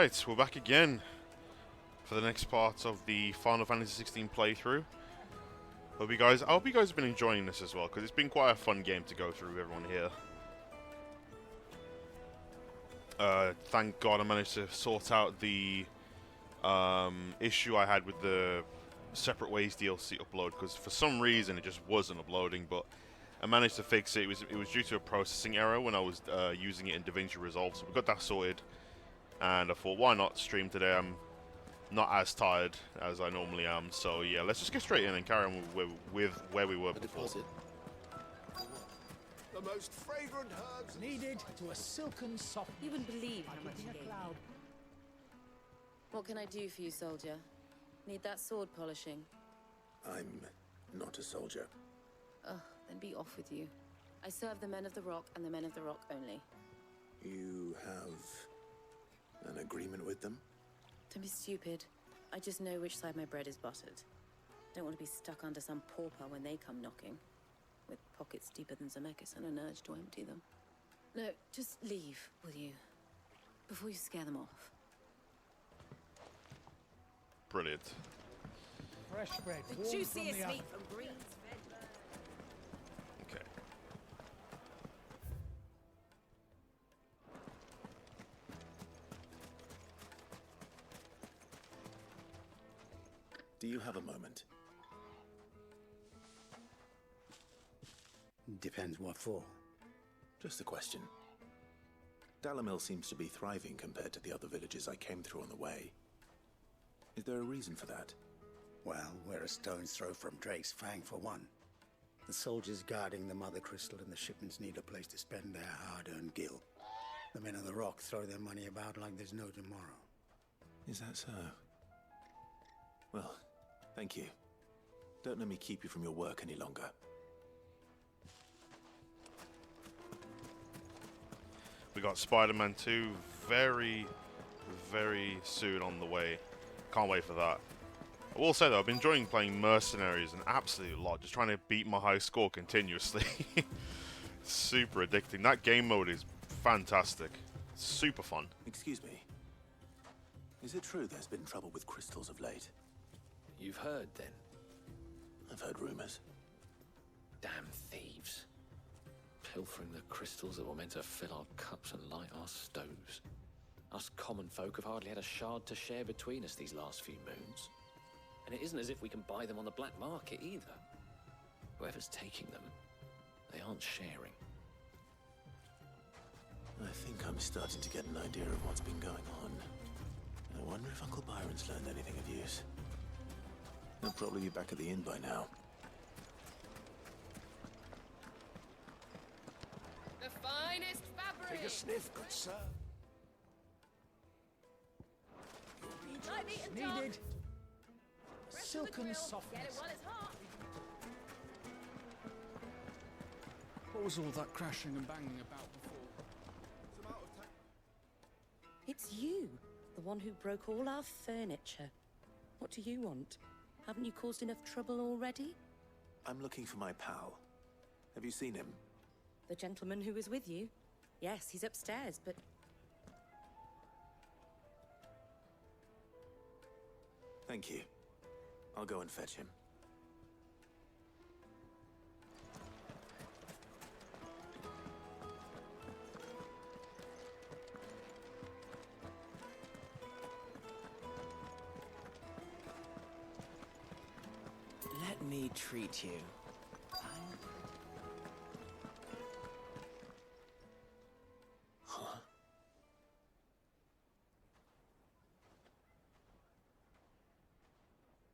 Alright, we're back again for the next part of the Final Fantasy XVI playthrough. I hope you guys have been enjoying this as well, because it's been quite a fun game to go through with everyone here. Thank God I managed to sort out the issue I had with the Separate Ways DLC upload, because for some reason it just wasn't uploading, but I managed to fix it. It was due to a processing error when I was using it in DaVinci Resolve, so we got that sorted. And I thought, why not stream today? I'm not as tired as I normally am, so yeah, let's just get straight in and carry on with where we were before. The most fragrant herbs needed to a silken soft. You wouldn't believe how much in you a gave me. cloud. What can I do for you, soldier? Need that sword polishing? I'm not a soldier. Ugh, then be off with you. I serve the men of the Rock and the men of the Rock only. You have an agreement with them? Don't be stupid. I just know which side my bread is buttered. Don't want to be stuck under some pauper when they come knocking. With pockets deeper than Zemeckis and an urge to empty them. No, just leave, will you? Before you scare them off. Brilliant. Fresh bread. The warm juiciest from the meat oven. from Greens fed. Okay. Do you have a moment? Depends what for. Just a question. Dalamil seems to be thriving compared to the other villages I came through on the way. Is there a reason for that? Well, we're a stone's throw from Drake's Fang for one. The soldiers guarding the Mother Crystal and the shipments need a place to spend their hard-earned gil. The men of the Rock throw their money about like there's no tomorrow. Is that so? Well, thank you. Don't let me keep you from your work any longer. We got Spider-Man 2 very, very soon on the way. Can't wait for that. I will say though, I've been enjoying playing Mercenaries an absolute lot, just trying to beat my high score continuously. Super addicting. That game mode is fantastic. Super fun. Excuse me. Is it true there's been trouble with crystals of late? You've heard, then? I've heard rumors. Damn thieves. Pilfering the crystals that were meant to fill our cups and light our stoves. Us common folk have hardly had a shard to share between us these last few moons. And it isn't as if we can buy them on the black market either. Whoever's taking them, they aren't sharing. I think I'm starting to get an idea of what's been going on. I wonder if Uncle Byron's learned anything of use. He'll probably be back at the inn by now. The finest fabric! Take a sniff, good sir. Needed. Silken softness. What was all that crashing and banging about before? It's you, the one who broke all our furniture. What do you want? Haven't you caused enough trouble already? I'm looking for my pal. Have you seen him? The gentleman who was with you? Yes, he's upstairs, but... Thank you. I'll go and fetch him. Let me treat you. Huh?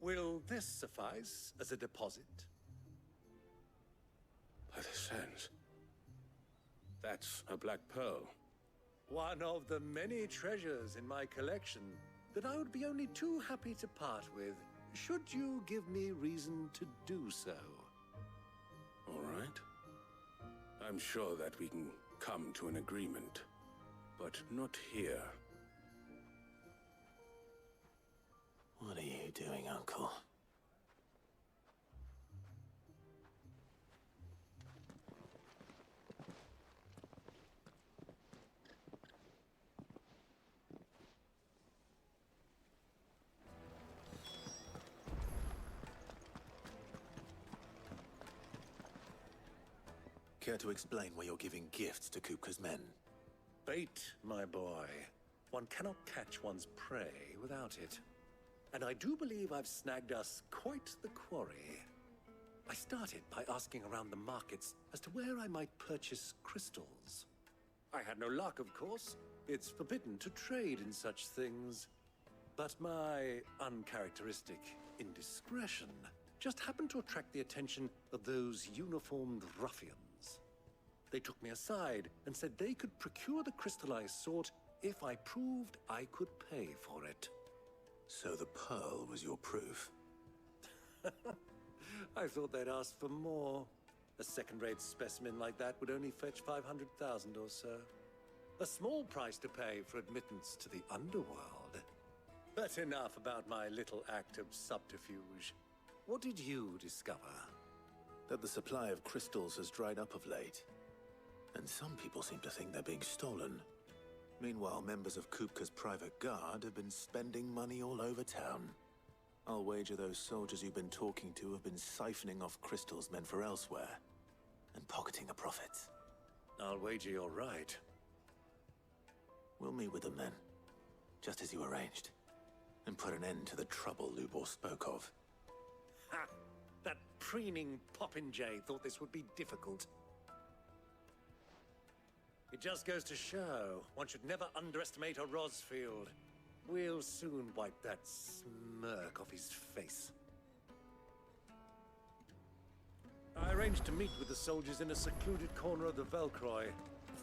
Will this suffice as a deposit? By the sands. That's a black pearl. One of the many treasures in my collection that I would be only too happy to part with, should you give me reason to do so. All right. I'm sure that we can come to an agreement, but not here. What are you doing, Uncle? care to explain why you're giving gifts to Kupka's men? Bait, my boy. One cannot catch one's prey without it. And I do believe I've snagged us quite the quarry. I started by asking around the markets as to where I might purchase crystals. I had no luck, of course. It's forbidden to trade in such things. But my uncharacteristic indiscretion just happened to attract the attention of those uniformed ruffians. They took me aside and said they could procure the crystal I sought if I proved I could pay for it. So the pearl was your proof? I thought they'd ask for more. A second-rate specimen like that would only fetch 500,000 or so. A small price to pay for admittance to the underworld. But enough about my little act of subterfuge. What did you discover? That the supply of crystals has dried up of late. And some people seem to think they're being stolen. Meanwhile, members of Kupka's private guard have been spending money all over town. I'll wager those soldiers you've been talking to have been siphoning off crystals meant for elsewhere, and pocketing the profits. I'll wager you're right. We'll meet with them then, just as you arranged, and put an end to the trouble Lubor spoke of. Ha! That preening popinjay thought this would be difficult. It just goes to show one should never underestimate a Rosfield. We'll soon wipe that smirk off his face. I arranged to meet with the soldiers in a secluded corner of the Velcroy,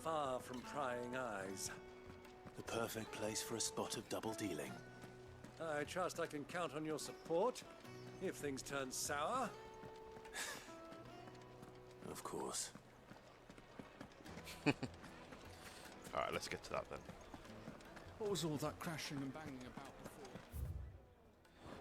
far from prying eyes. The perfect place for a spot of double dealing. I trust I can count on your support if things turn sour. Of course. Alright, let's get to that then. What was all that crashing and banging about before?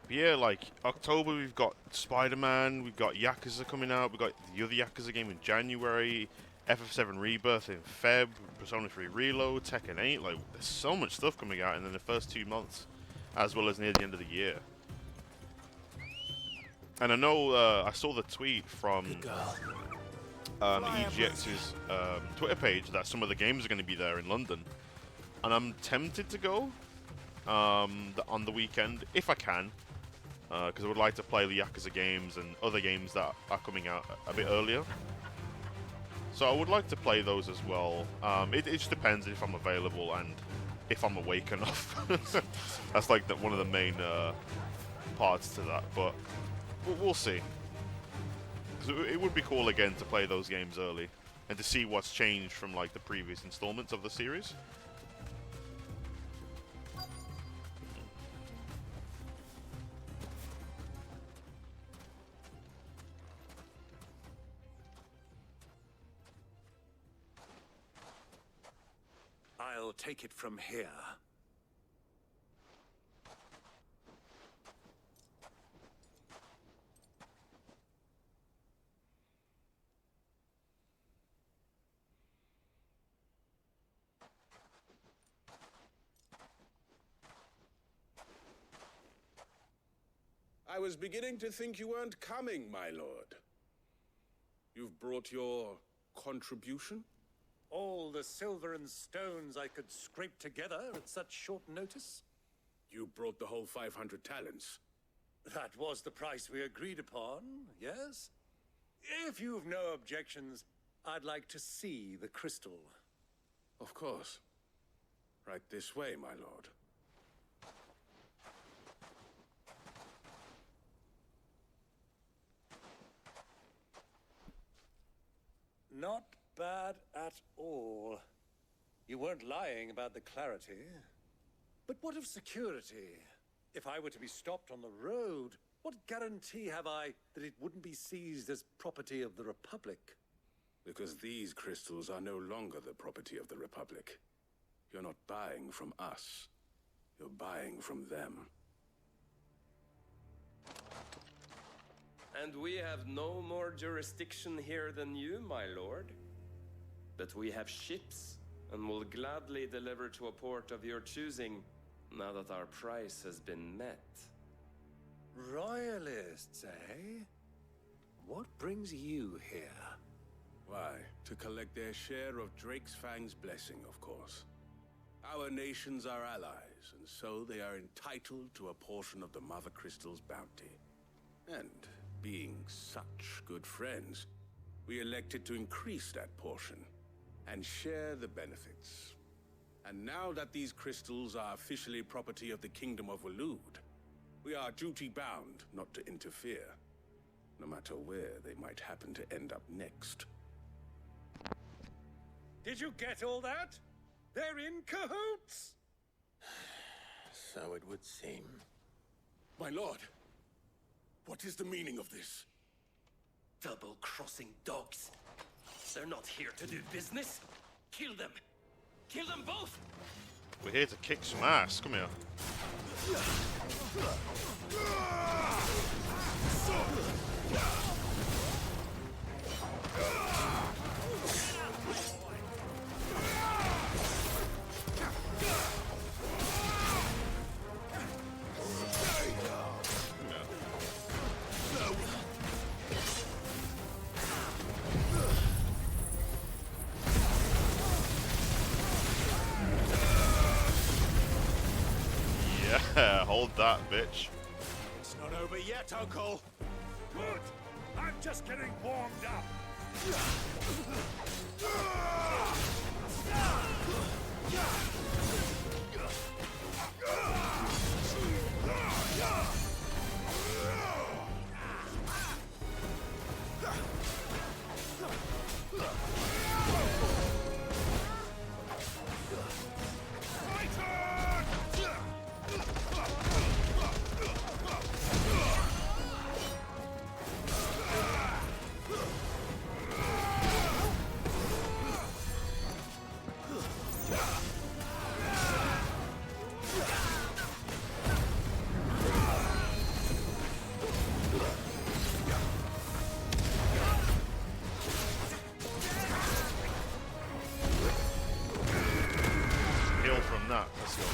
Yeah, like October we've got Spider-Man, we've got Yakuza coming out, we've got the other Yakuza game in January, FF7 Rebirth in Feb, Persona 3 Reload, Tekken 8, like there's so much stuff coming out in the first 2 months, as well as near the end of the year. And I know I saw the tweet from EGX's Twitter page that some of the games are going to be there in London. And I'm tempted to go on the weekend, if I can, because I would like to play the Yakuza games and other games that are coming out a bit earlier. So I would like to play those as well. It just depends if I'm available and if I'm awake enough. That's like one of the main parts to that, but we'll see. Because it would be cool again to play those games early and to see what's changed from like the previous installments of the series. I'll take it from here. I was beginning to think you weren't coming, my lord. You've brought your contribution? All the silver and stones I could scrape together at such short notice? You brought the whole 500 talents. That was the price we agreed upon, yes? If you've no objections, I'd like to see the crystal. Of course. Right this way, my lord. Not bad at all. You weren't lying about the clarity. But what of security? If I were to be stopped on the road, what guarantee have I that it wouldn't be seized as property of the Republic? Because these crystals are no longer the property of the Republic. You're not buying from us. You're buying from them. And we have no more jurisdiction here than you, my lord. But we have ships, and will gladly deliver to a port of your choosing, now that our price has been met. Royalists, eh? What brings you here? Why, to collect their share of Drake's Fang's blessing, of course. Our nations are allies, and so they are entitled to a portion of the Mother Crystal's bounty. And being such good friends, we elected to increase that portion and share the benefits. And now that these crystals are officially property of the Kingdom of Waloed, we are duty-bound not to interfere, no matter where they might happen to end up next. Did you get all that? They're in cahoots! So it would seem. My lord, what is the meaning of this? Double-crossing dogs. They're not here to do business. Kill them. Kill them both! We're here to kick some ass. Come here. Yeah, hold that, bitch. It's not over yet, Uncle. Good. I'm just getting warmed up. From that, let's go.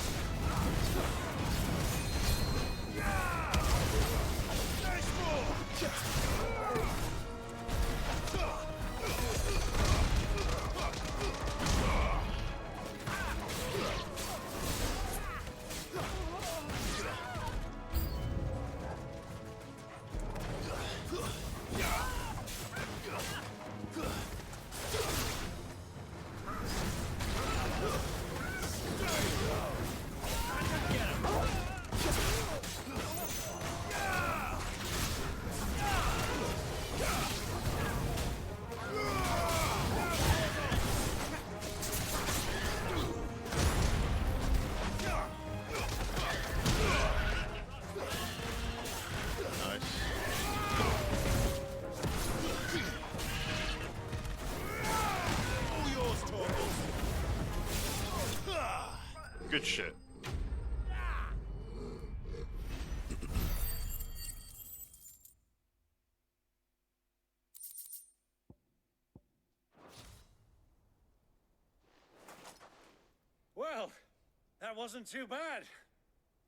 Good shit. Well, that wasn't too bad.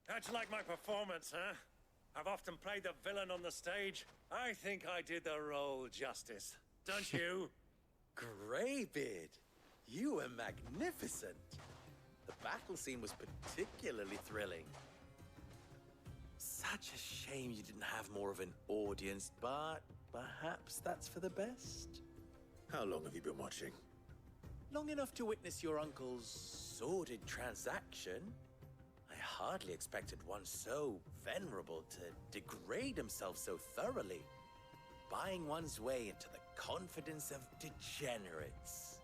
How'd you like my performance, huh? I've often played the villain on the stage. I think I did the role justice. Don't you? Greybeard, you were magnificent. The battle scene was particularly thrilling. Such a shame you didn't have more of an audience, but perhaps that's for the best. How long have you been watching? Long enough to witness your uncle's sordid transaction. I hardly expected one so venerable to degrade himself so thoroughly, buying one's way into the confidence of degenerates.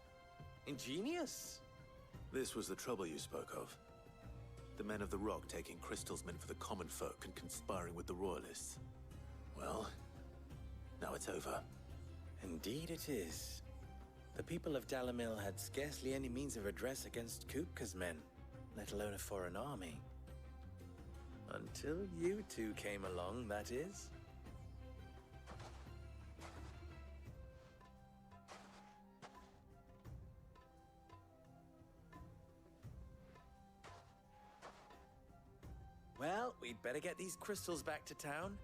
Ingenious. This was the trouble you spoke of. The men of the Rock taking crystals meant for the common folk and conspiring with the Royalists. Well, now it's over. Indeed it is. The people of Dalamil had scarcely any means of redress against Kupka's men, let alone a foreign army. Until you two came along, that is. Well, we'd better get these crystals back to town.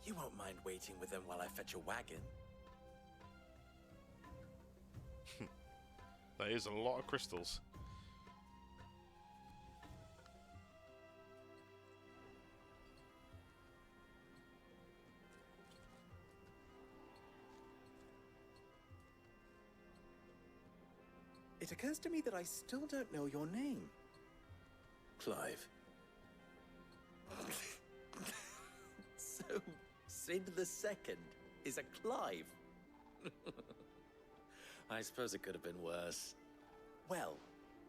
You won't mind waiting with them while I fetch a wagon. That is a lot of crystals. It occurs to me that I still don't know your name. Clive. So, Sid the Second is a Clive. I suppose it could have been worse. Well,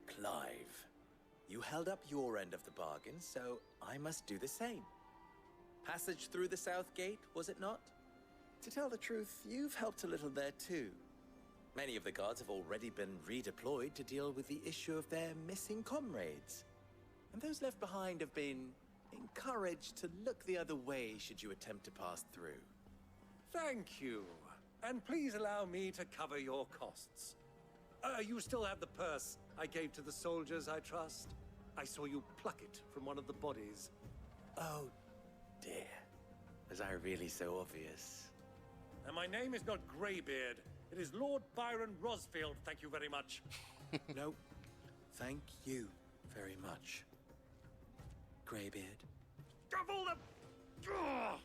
Clive, you held up your end of the bargain, so I must do the same. Passage through the South Gate, was it not? To tell the truth, you've helped a little there too. Many of the guards have already been redeployed to deal with the issue of their missing comrades. And those left behind have been encouraged to look the other way should you attempt to pass through. Thank you. And please allow me to cover your costs. You still have the purse I gave to the soldiers, I trust? I saw you pluck it from one of the bodies. Oh, dear. Was I really so obvious? And my name is not Greybeard. It is Lord Byron Rosfield, thank you very much. No, thank you very much, Greybeard. Of all the... Ugh!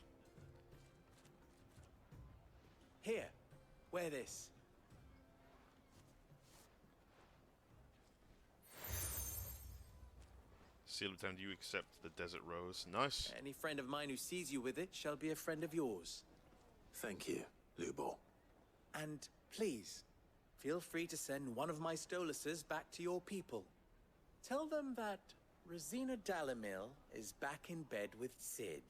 Here, wear this. Seal of time, do you accept the Desert Rose? Nice. Any friend of mine who sees you with it shall be a friend of yours. Thank you, Lubor. And please, feel free to send one of my Stoluses back to your people. Tell them that Rosina Dalamil is back in bed with Sid.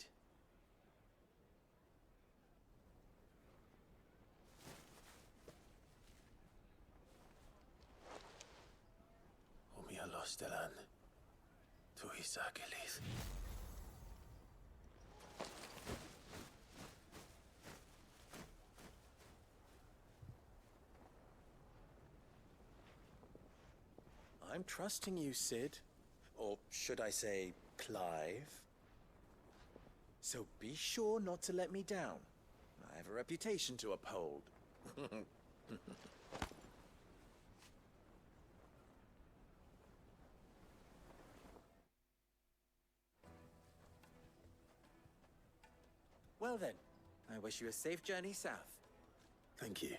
Omia Lostelan. Tuisa Kelith. I'm trusting you, Sid. Or should I say, Clive? So be sure not to let me down. I have a reputation to uphold. Well then, I wish you a safe journey south. Thank you.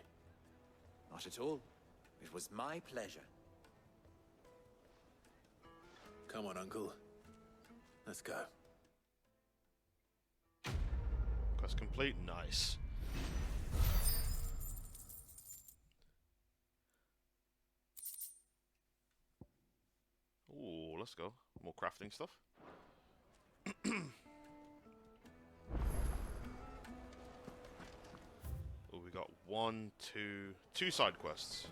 Not at all. It was my pleasure. Come on, Uncle. Let's go. Quest complete. Nice. Ooh, let's go. More crafting stuff. Oh, we got two side quests.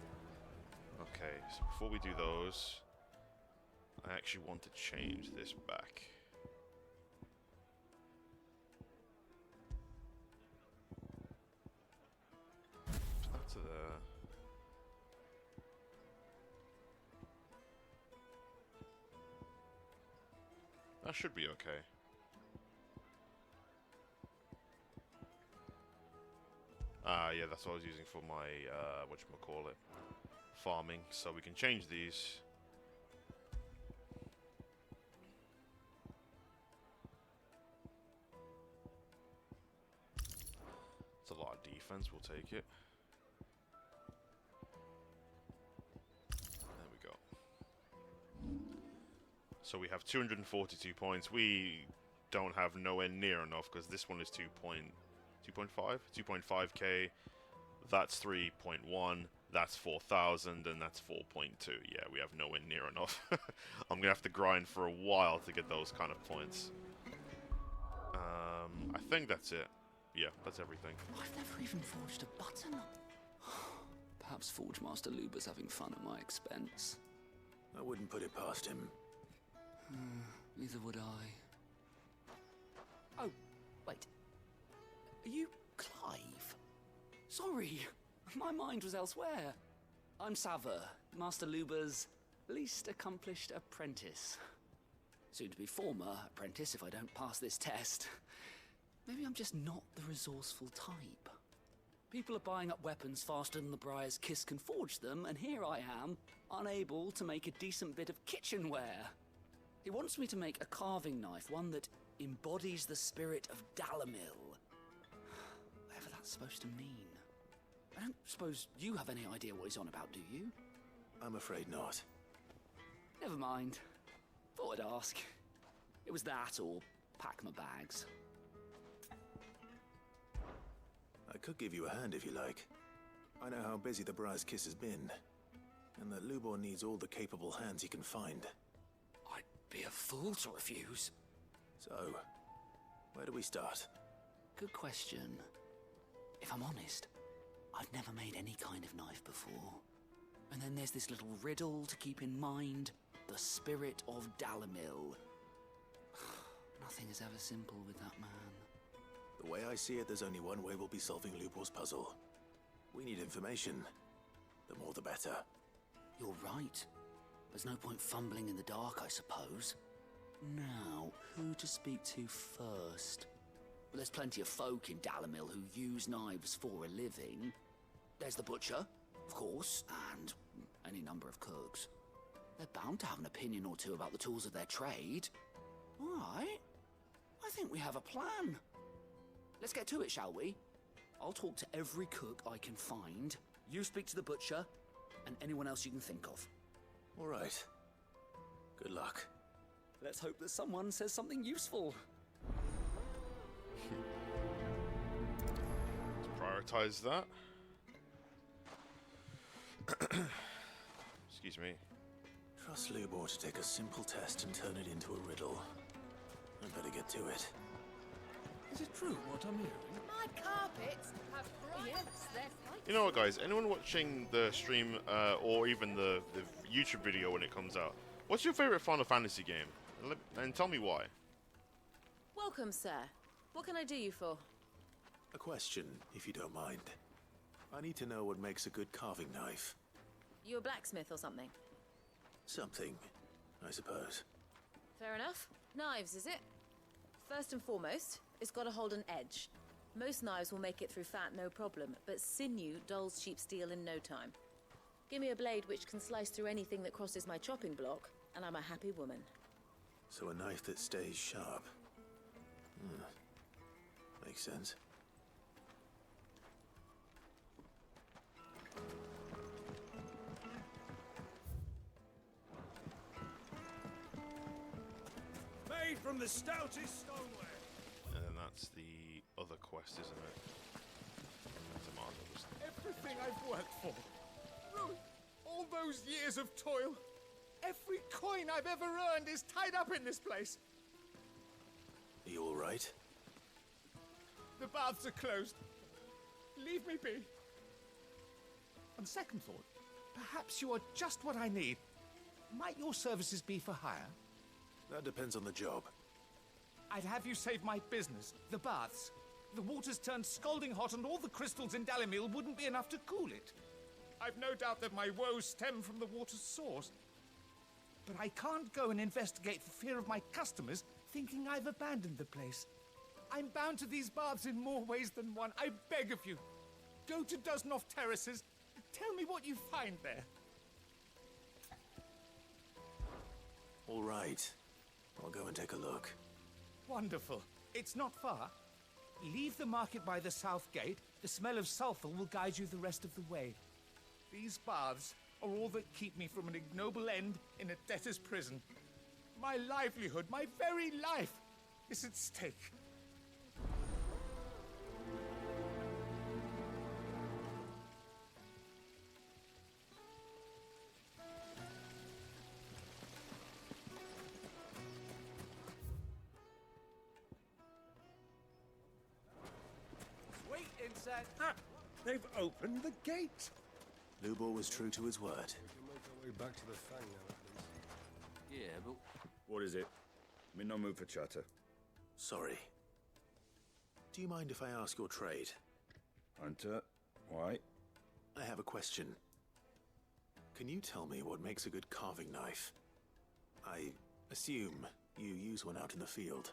Okay, so before we do those, I actually want to change this back. Put that to there. That should be okay. Yeah, that's what I was using for my, whatchamacallit, farming. So we can change these. It's a lot of defense, we'll take it. There we go. So we have 242 points. We don't have nowhere near enough because this one is 2.5k. That's 3.1. That's 4,000, and that's 4.2. Yeah, we have nowhere near enough. I'm gonna have to grind for a while to get those kind of points. I think that's it. Yeah, that's everything. I've never even forged a button. Perhaps Forge Master Luber's having fun at my expense. I wouldn't put it past him. Neither would I. Oh, wait. Are you Clive? Sorry, my mind was elsewhere. I'm Saver, Master Luber's least accomplished apprentice. Soon to be former apprentice if I don't pass this test. Maybe I'm just not the resourceful type. People are buying up weapons faster than the Briar's Kiss can forge them, and here I am, unable to make a decent bit of kitchenware. He wants me to make a carving knife, one that embodies the spirit of Dalamil. Whatever that's supposed to mean. I don't suppose you have any idea what he's on about, do you? I'm afraid not. Never mind. Thought I'd ask. It was that or pack my bags. I could give you a hand if you like. I know how busy the Briar's Kiss has been, and that Lubor needs all the capable hands he can find. I'd be a fool to refuse. So, where do we start? Good question. If I'm honest, I've never made any kind of knife before. And then there's this little riddle to keep in mind. The spirit of Dalamil. Nothing is ever simple with that man. The way I see it, there's only one way we'll be solving Lubor's puzzle. We need information. The more the better. You're right. There's no point fumbling in the dark, I suppose. Now, who to speak to first? Well, there's plenty of folk in Dalamil who use knives for a living. There's the butcher, of course, and any number of cooks. They're bound to have an opinion or two about the tools of their trade. All right. I think we have a plan. Let's get to it, shall we? I'll talk to every cook I can find. You speak to the butcher, and anyone else you can think of. All right. Good luck. Let's hope that someone says something useful. Let's prioritize that. Excuse me. Trust Lubor to take a simple test and turn it into a riddle. I better get to it. Is it true what I'm hearing? My carpets have yes, they're You know what, guys? Anyone watching the stream or even the YouTube video when it comes out, what's your favorite Final Fantasy game? And tell me why. Welcome, sir. What can I do you for? A question, if you don't mind. I need to know what makes a good carving knife. You a blacksmith or something? Something, I suppose. Fair enough. Knives, is it? First and foremost, it's got to hold an edge. Most knives will make it through fat, no problem, but sinew dulls cheap steel in no time. Give me a blade which can slice through anything that crosses my chopping block, and I'm a happy woman. So a knife that stays sharp. Makes sense. Made from the stoutest stoneware. And then that's the other quest, isn't it? Everything I've worked for. Ruined. All those years of toil. Every coin I've ever earned is tied up in this place. Are you all right? The baths are closed. Leave me be. On second thought, perhaps you are just what I need. Might your services be for hire? That depends on the job. I'd have you save my business, the baths. The water's turned scalding hot and all the crystals in Dalamil wouldn't be enough to cool it. I've no doubt that my woes stem from the water's source. But I can't go and investigate for fear of my customers thinking I've abandoned the place. I'm bound to these baths in more ways than one. I beg of you. Go to Dusnoff Terraces. Tell me what you find there. All right. I'll go and take a look. Wonderful. It's not far. Leave the market by the south gate. The smell of sulfur will guide you the rest of the way. These baths are all that keep me from an ignoble end in a debtor's prison. My livelihood, my very life, is at stake. Wait inside. Ah, they've opened the gate. Lubor was true to his word. We can make our way back to the Fang now, at least. Yeah, but What is it? I'm in no mood for chatter. Sorry. Do you mind if I ask your trade? Hunter, why? I have a question. Can you tell me what makes a good carving knife? I assume you use one out in the field.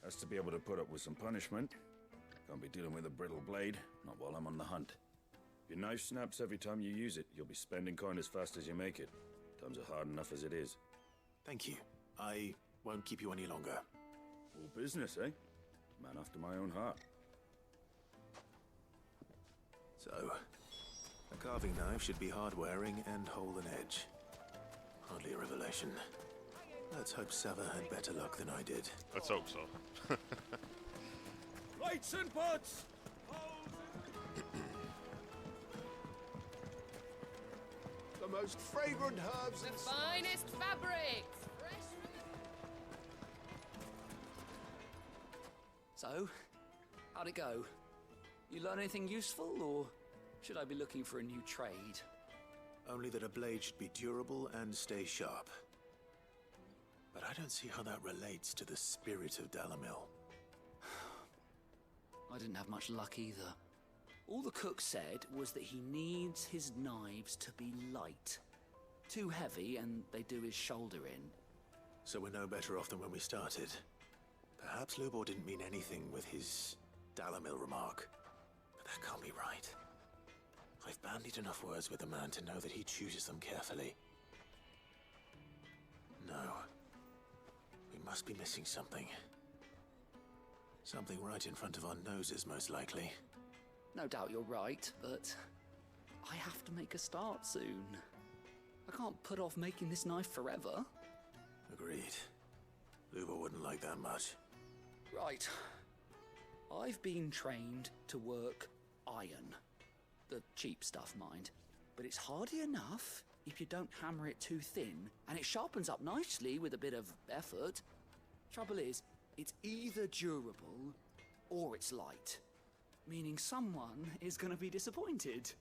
Has to be able to put up with some punishment. Can't be dealing with a brittle blade, not while I'm on the hunt. If your knife snaps every time you use it, you'll be spending coin as fast as you make it. Times are hard enough as it is. Thank you. I won't keep you any longer. All business, eh? Man after my own heart. So, a carving knife should be hard-wearing and hold an edge. Hardly a revelation. Let's hope Sava had better luck than I did. Let's hope so. Lights and pots! The most fragrant herbs in Finest fabrics! So, how'd it go? You learn anything useful, or should I be looking for a new trade? Only that a blade should be durable and stay sharp. But I don't see how that relates to the spirit of Dalamil. I didn't have much luck either. All the cook said was that he needs his knives to be light. Too heavy and they do his shoulder in. So we're no better off than when we started. Perhaps Lubor didn't mean anything with his Dalamil remark. But that can't be right. I've bandied enough words with the man to know that he chooses them carefully. No. We must be missing something. Something right in front of our noses, most likely. No doubt you're right, but I have to make a start soon. I can't put off making this knife forever. Agreed. Lubor wouldn't like that much. Right. I've been trained to work iron. The cheap stuff, mind. But it's hardy enough if you don't hammer it too thin, and it sharpens up nicely with a bit of effort. Trouble is, it's either durable or it's light. Meaning someone is going to be disappointed.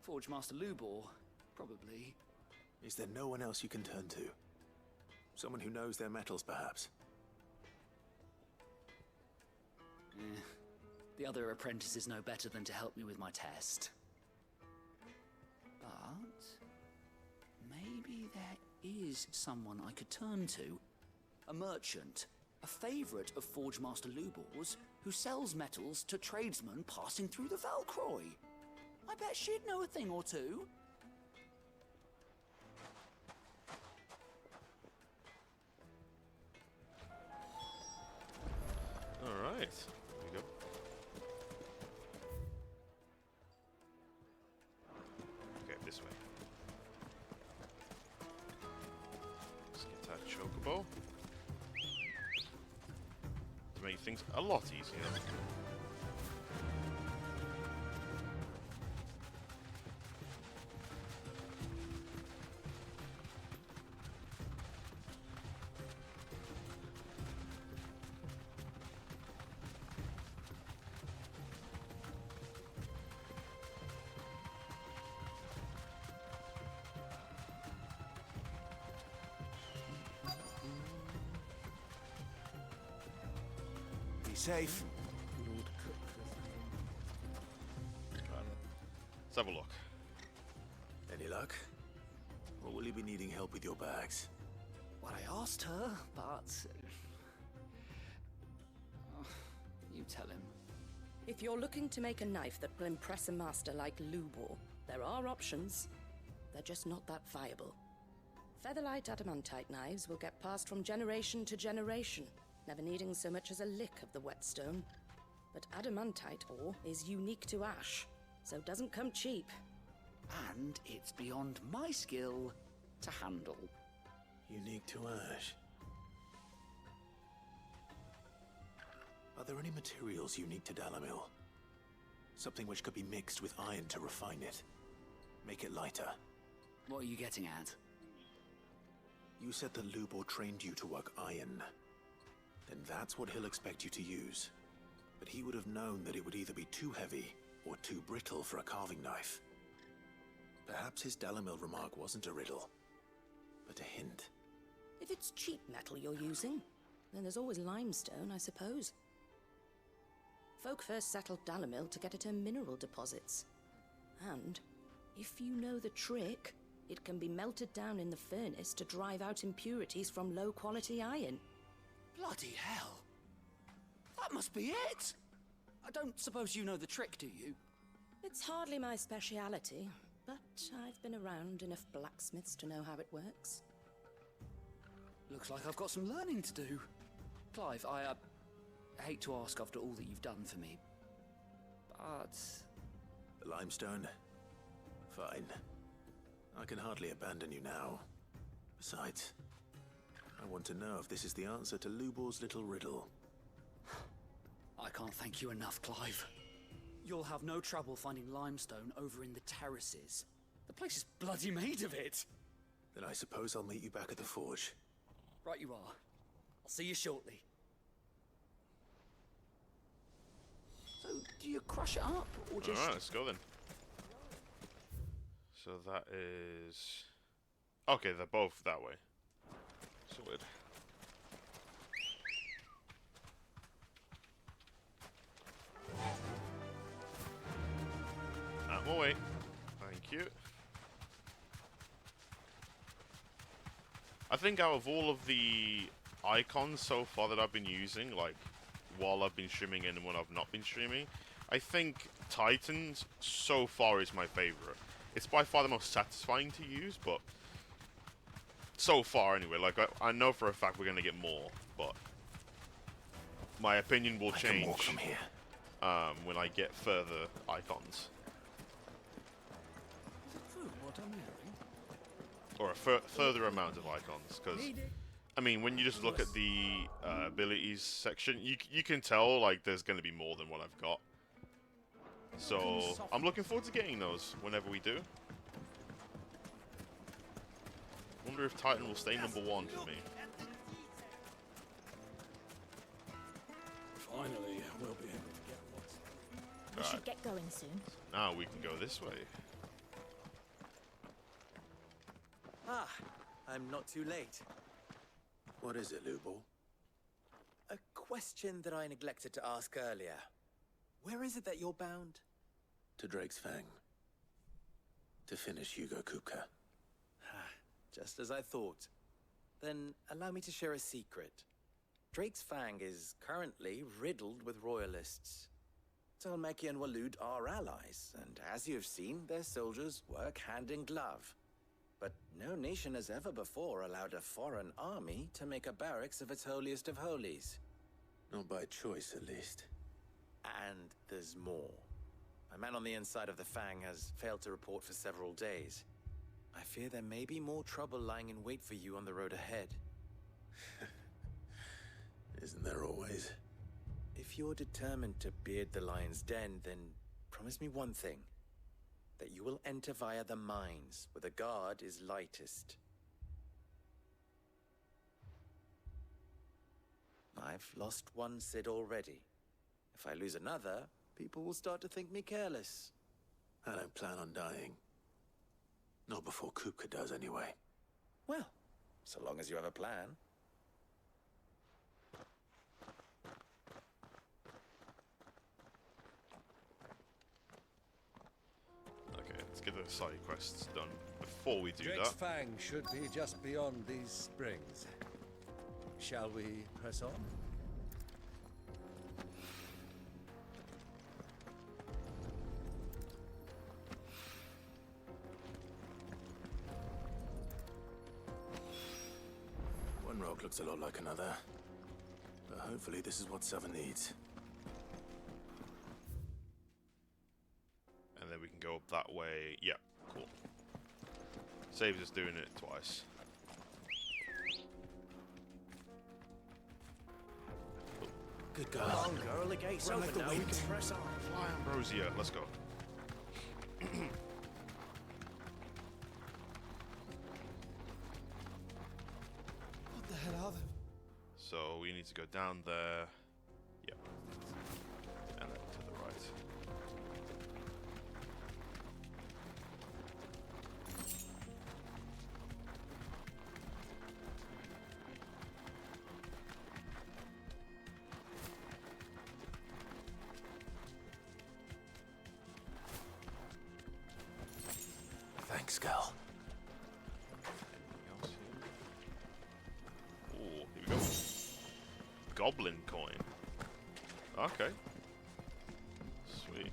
Forge Master Lubor, probably. Is there no one else you can turn to? Someone who knows their metals, perhaps? The other apprentices know better than to help me with my test. But maybe there is someone I could turn to. A merchant, a favorite of Forge Master Lubor's, who sells metals to tradesmen passing through the Valcroy. I bet she'd know a thing or two. All right. There we go. Okay, this way. Let's get that chocobo. To make things a lot easier. Safe. Let's have a look. Any luck? Or will you be needing help with your bags? What I asked her, but... you tell him. If you're looking to make a knife that will impress a master like Lubor, there are options. They're just not that viable. Featherlight adamantite knives will get passed from generation to generation, never needing so much as a lick of the whetstone. But adamantite ore is unique to ash, so doesn't come cheap. And it's beyond my skill to handle. Unique to ash. Are there any materials unique to Dalamil? Something which could be mixed with iron to refine it. Make it lighter. What are you getting at? You said that Lubor trained you to work iron. Then that's what he'll expect you to use. But he would have known that it would either be too heavy or too brittle for a carving knife. Perhaps his Dalamil remark wasn't a riddle, but a hint. If it's cheap metal you're using, then there's always limestone, I suppose. Folk first settled Dalamil to get at her mineral deposits. And, if you know the trick, it can be melted down in the furnace to drive out impurities from low-quality iron. Bloody hell! That must be it! I don't suppose you know the trick, do you? It's hardly my speciality, but I've been around enough blacksmiths to know how it works. Looks like I've got some learning to do. Clive, I hate to ask after all that you've done for me, but... The limestone? Fine. I can hardly abandon you now. Besides, I want to know if this is the answer to Lubor's little riddle. I can't thank you enough, Clive. You'll have no trouble finding limestone over in the terraces. The place is bloody made of it. Then I suppose I'll meet you back at the forge. Right you are. I'll see you shortly. So, do you crush it up, or just... Alright, let's go then. So that is... Okay, they're both that way. Sorted. Out of my way. Thank you. I think out of all of the icons so far that I've been using, like, while I've been streaming and when I've not been streaming, I think Titans so far is my favorite. It's by far the most satisfying to use, but so far anyway, like, I know for a fact we're going to get more, but my opinion will change when I get further icons. What I'm hearing? Or a further amount of icons, because I mean, when you just look at the abilities section, you can tell like there's going to be more than what I've got. So I'm looking forward to getting those whenever we do. Wonder if Titan will stay number 1 for me. Finally, we'll be able to get what's... We should get going soon. Now we can go this way. Ah, I'm not too late. What is it, Lubor? A question that I neglected to ask earlier. Where is it that you're bound? To Drake's Fang. To finish Hugo Kupka. Just as I thought. Then allow me to share a secret. Drake's Fang is currently riddled with royalists. Talmeki and Waloed are allies, and as you've seen, their soldiers work hand in glove. But no nation has ever before allowed a foreign army to make a barracks of its holiest of holies. Not by choice, at least. And there's more. A man on the inside of the Fang has failed to report for several days. I fear there may be more trouble lying in wait for you on the road ahead. Isn't there always? If you're determined to beard the lion's den, then promise me one thing. That you will enter via the mines, where the guard is lightest. I've lost one Cid already. If I lose another, people will start to think me careless. I don't plan on dying. Not before Kupka does, anyway. Well, so long as you have a plan. Okay, let's get the side quests done before we do Drake's that. Fang should be just beyond these springs. Shall we press on? One rogue looks a lot like another. But hopefully this is what Seven needs. And then we can go up that way. Yep, cool. Saves us doing it twice. Good girl. Come on, girl. The gate's Run open like the now. We wind. can press on. Fly, Ambrosia. Let's go. What the hell are they? So we need to go down there. Yep. And then to the right. Thanks, girl. Anything else here? Ooh, here we go. Goblin coin. Okay. Sweet.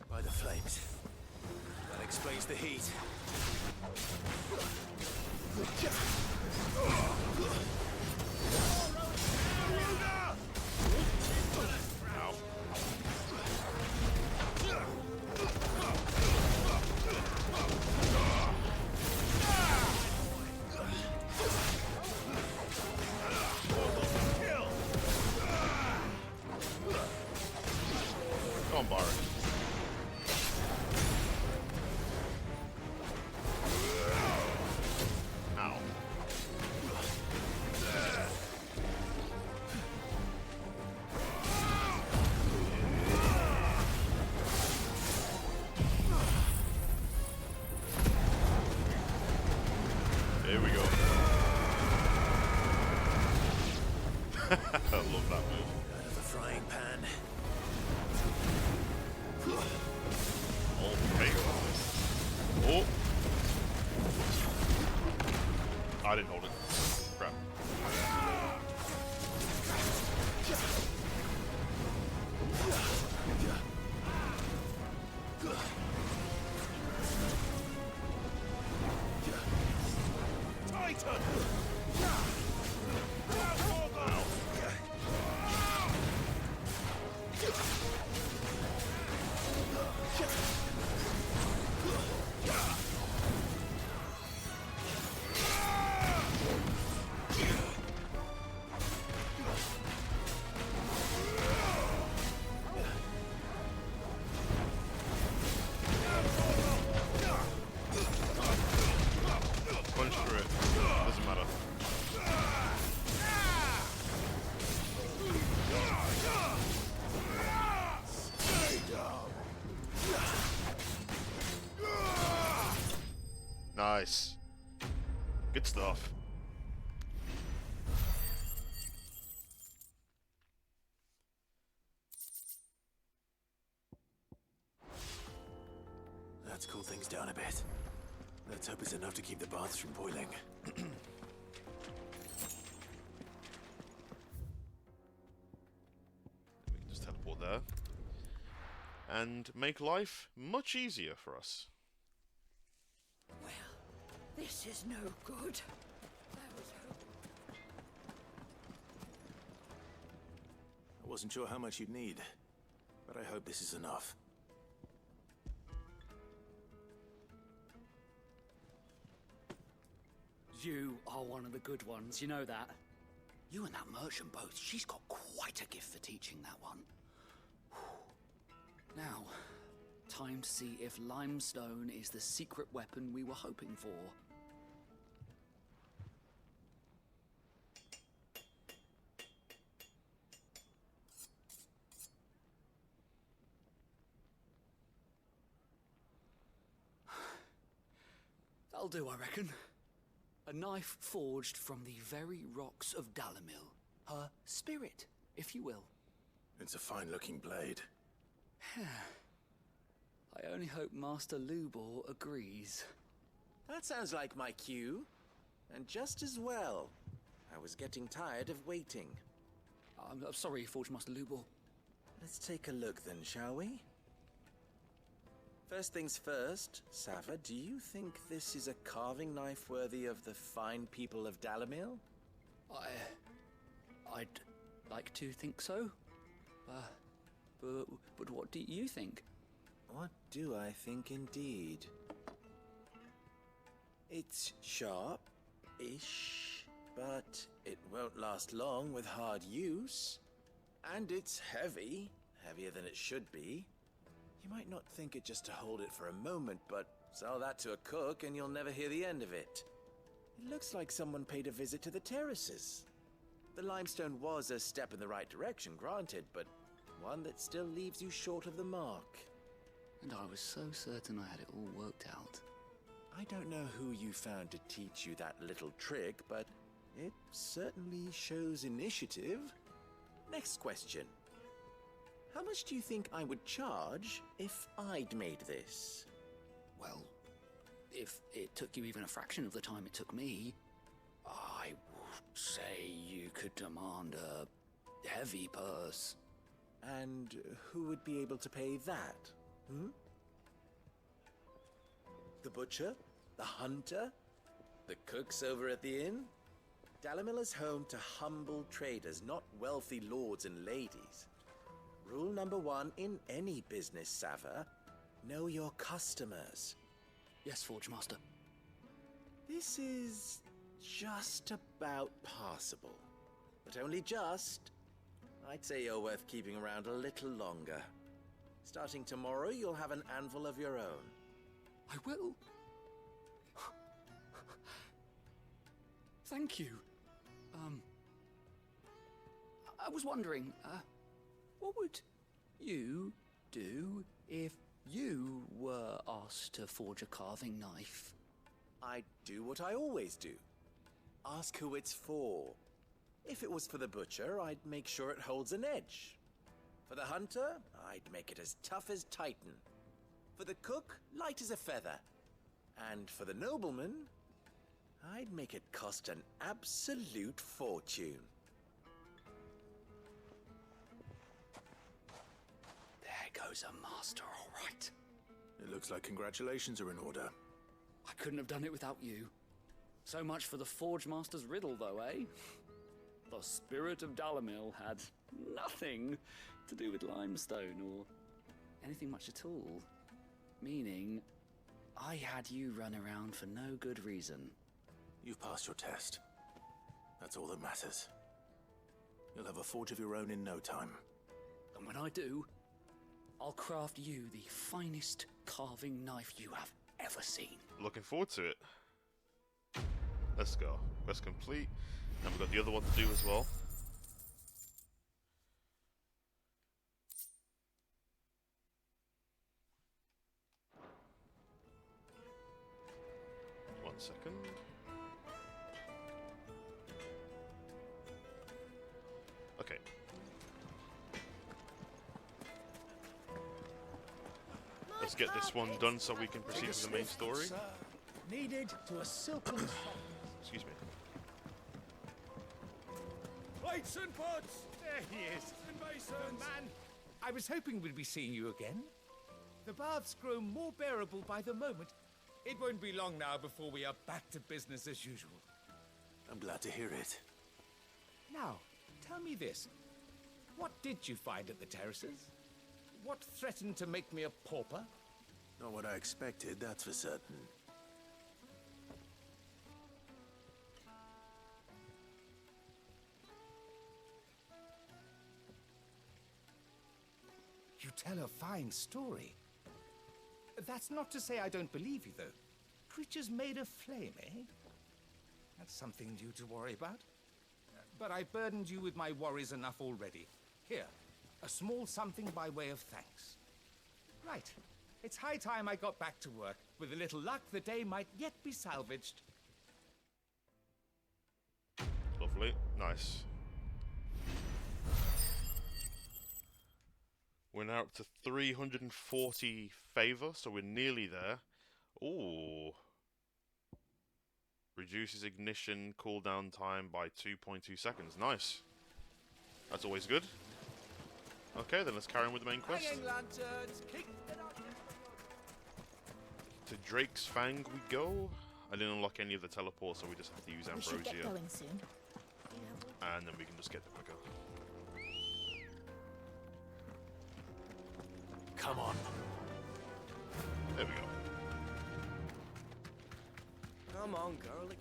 By the flames. That explains the heat. Ow. Come on, Barret. Ow. There we go. I love that move. Out of the frying pan. Okay. Oh. I didn't hold it. Crap. Titan! Punch through it. Doesn't matter. Nice. Good stuff. Let's cool things down a bit. Let's hope it's enough to keep the baths from boiling. We can just teleport there. And make life much easier for us. This is no good. I wasn't sure how much you'd need, but I hope this is enough. You are one of the good ones, you know that? You and that merchant both, she's got quite a gift for teaching that one. Now, time to see if limestone is the secret weapon we were hoping for. That'll do, I reckon. A knife forged from the very rocks of Dalamil. Her spirit, if you will. It's a fine-looking blade. I only hope Master Lubor agrees. That sounds like my cue. And just as well. I was getting tired of waiting. I'm sorry, Forge Master Lubor. Let's take a look then, shall we? First things first, Sava, do you think this is a carving knife worthy of the fine people of Dalamil? I'd like to think so. But what do you think? What do I think indeed? It's sharp-ish, but it won't last long with hard use. And it's heavy, heavier than it should be. You might not think it just to hold it for a moment, but sell that to a cook and you'll never hear the end of it. It looks like someone paid a visit to the terraces. The limestone was a step in the right direction, granted, but one that still leaves you short of the mark. And I was so certain I had it all worked out. I don't know who you found to teach you that little trick, but it certainly shows initiative. Next question. How much do you think I would charge if I'd made this? Well, if it took you even a fraction of the time it took me, I would say you could demand a heavy purse. And who would be able to pay that? Hmm? The butcher? The hunter? The cooks over at the inn? Dalamil is home to humble traders, not wealthy lords and ladies. Rule number 1 in any business, Sava: know your customers. Yes, Forge Master. This is just about passable. But only just. I'd say you're worth keeping around a little longer. Starting tomorrow, you'll have an anvil of your own. I will. Thank you. I was wondering, what would you do if you were asked to forge a carving knife? I'd do what I always do. Ask who it's for. If it was for the butcher, I'd make sure it holds an edge. For the hunter, I'd make it as tough as Titan. For the cook, light as a feather. And for the nobleman, I'd make it cost an absolute fortune. There goes a master, all right. It looks like congratulations are in order. I couldn't have done it without you. So much for the Forge Master's riddle, though, eh? The spirit of Dalamil had nothing to do with limestone or anything much at all. Meaning, I had you run around for no good reason. You've passed your test. That's all that matters. You'll have a forge of your own in no time. And when I do, I'll craft you the finest carving knife you have ever seen. Looking forward to it. Let's go. Quest complete. And we've got the other one to do as well. One second. Okay. Let's get this one done so we can proceed with the main story. Needed to a silken Excuse me. Plates and pots! There he is. Good man. I was hoping we'd be seeing you again. The baths grow more bearable by the moment. It won't be long now before we are back to business as usual. I'm glad to hear it. Now, tell me this. What did you find at the terraces? What threatened to make me a pauper? Not what I expected, that's for certain. You tell a fine story. That's not to say I don't believe you, though. Creatures made of flame, eh? That's something new to worry about. But I burdened you with my worries enough already. Here, a small something by way of thanks. Right. It's high time I got back to work. With a little luck, the day might yet be salvaged. Lovely. Nice. We're now up to 340 favor, so we're nearly there. Ooh. Reduces ignition cooldown time by 2.2 seconds. Nice. That's always good. Okay, then let's carry on with the main quest. To Drake's Fang we go. I didn't unlock any of the teleports, so we just have to use Ambrosia. We should get going soon. And then we can just get there quicker. Come on. There we go. Come on, girl. Again.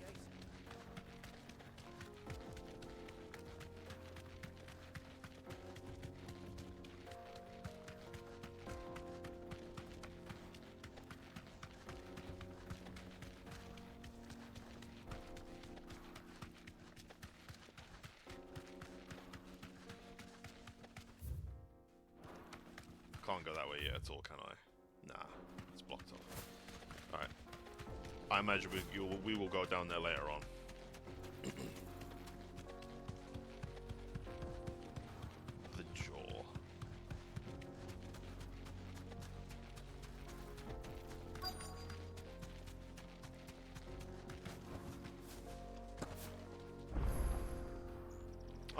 Can't go that way yet at all, can I? Nah, it's blocked off. Alright. I imagine we will go down there later on. The jaw.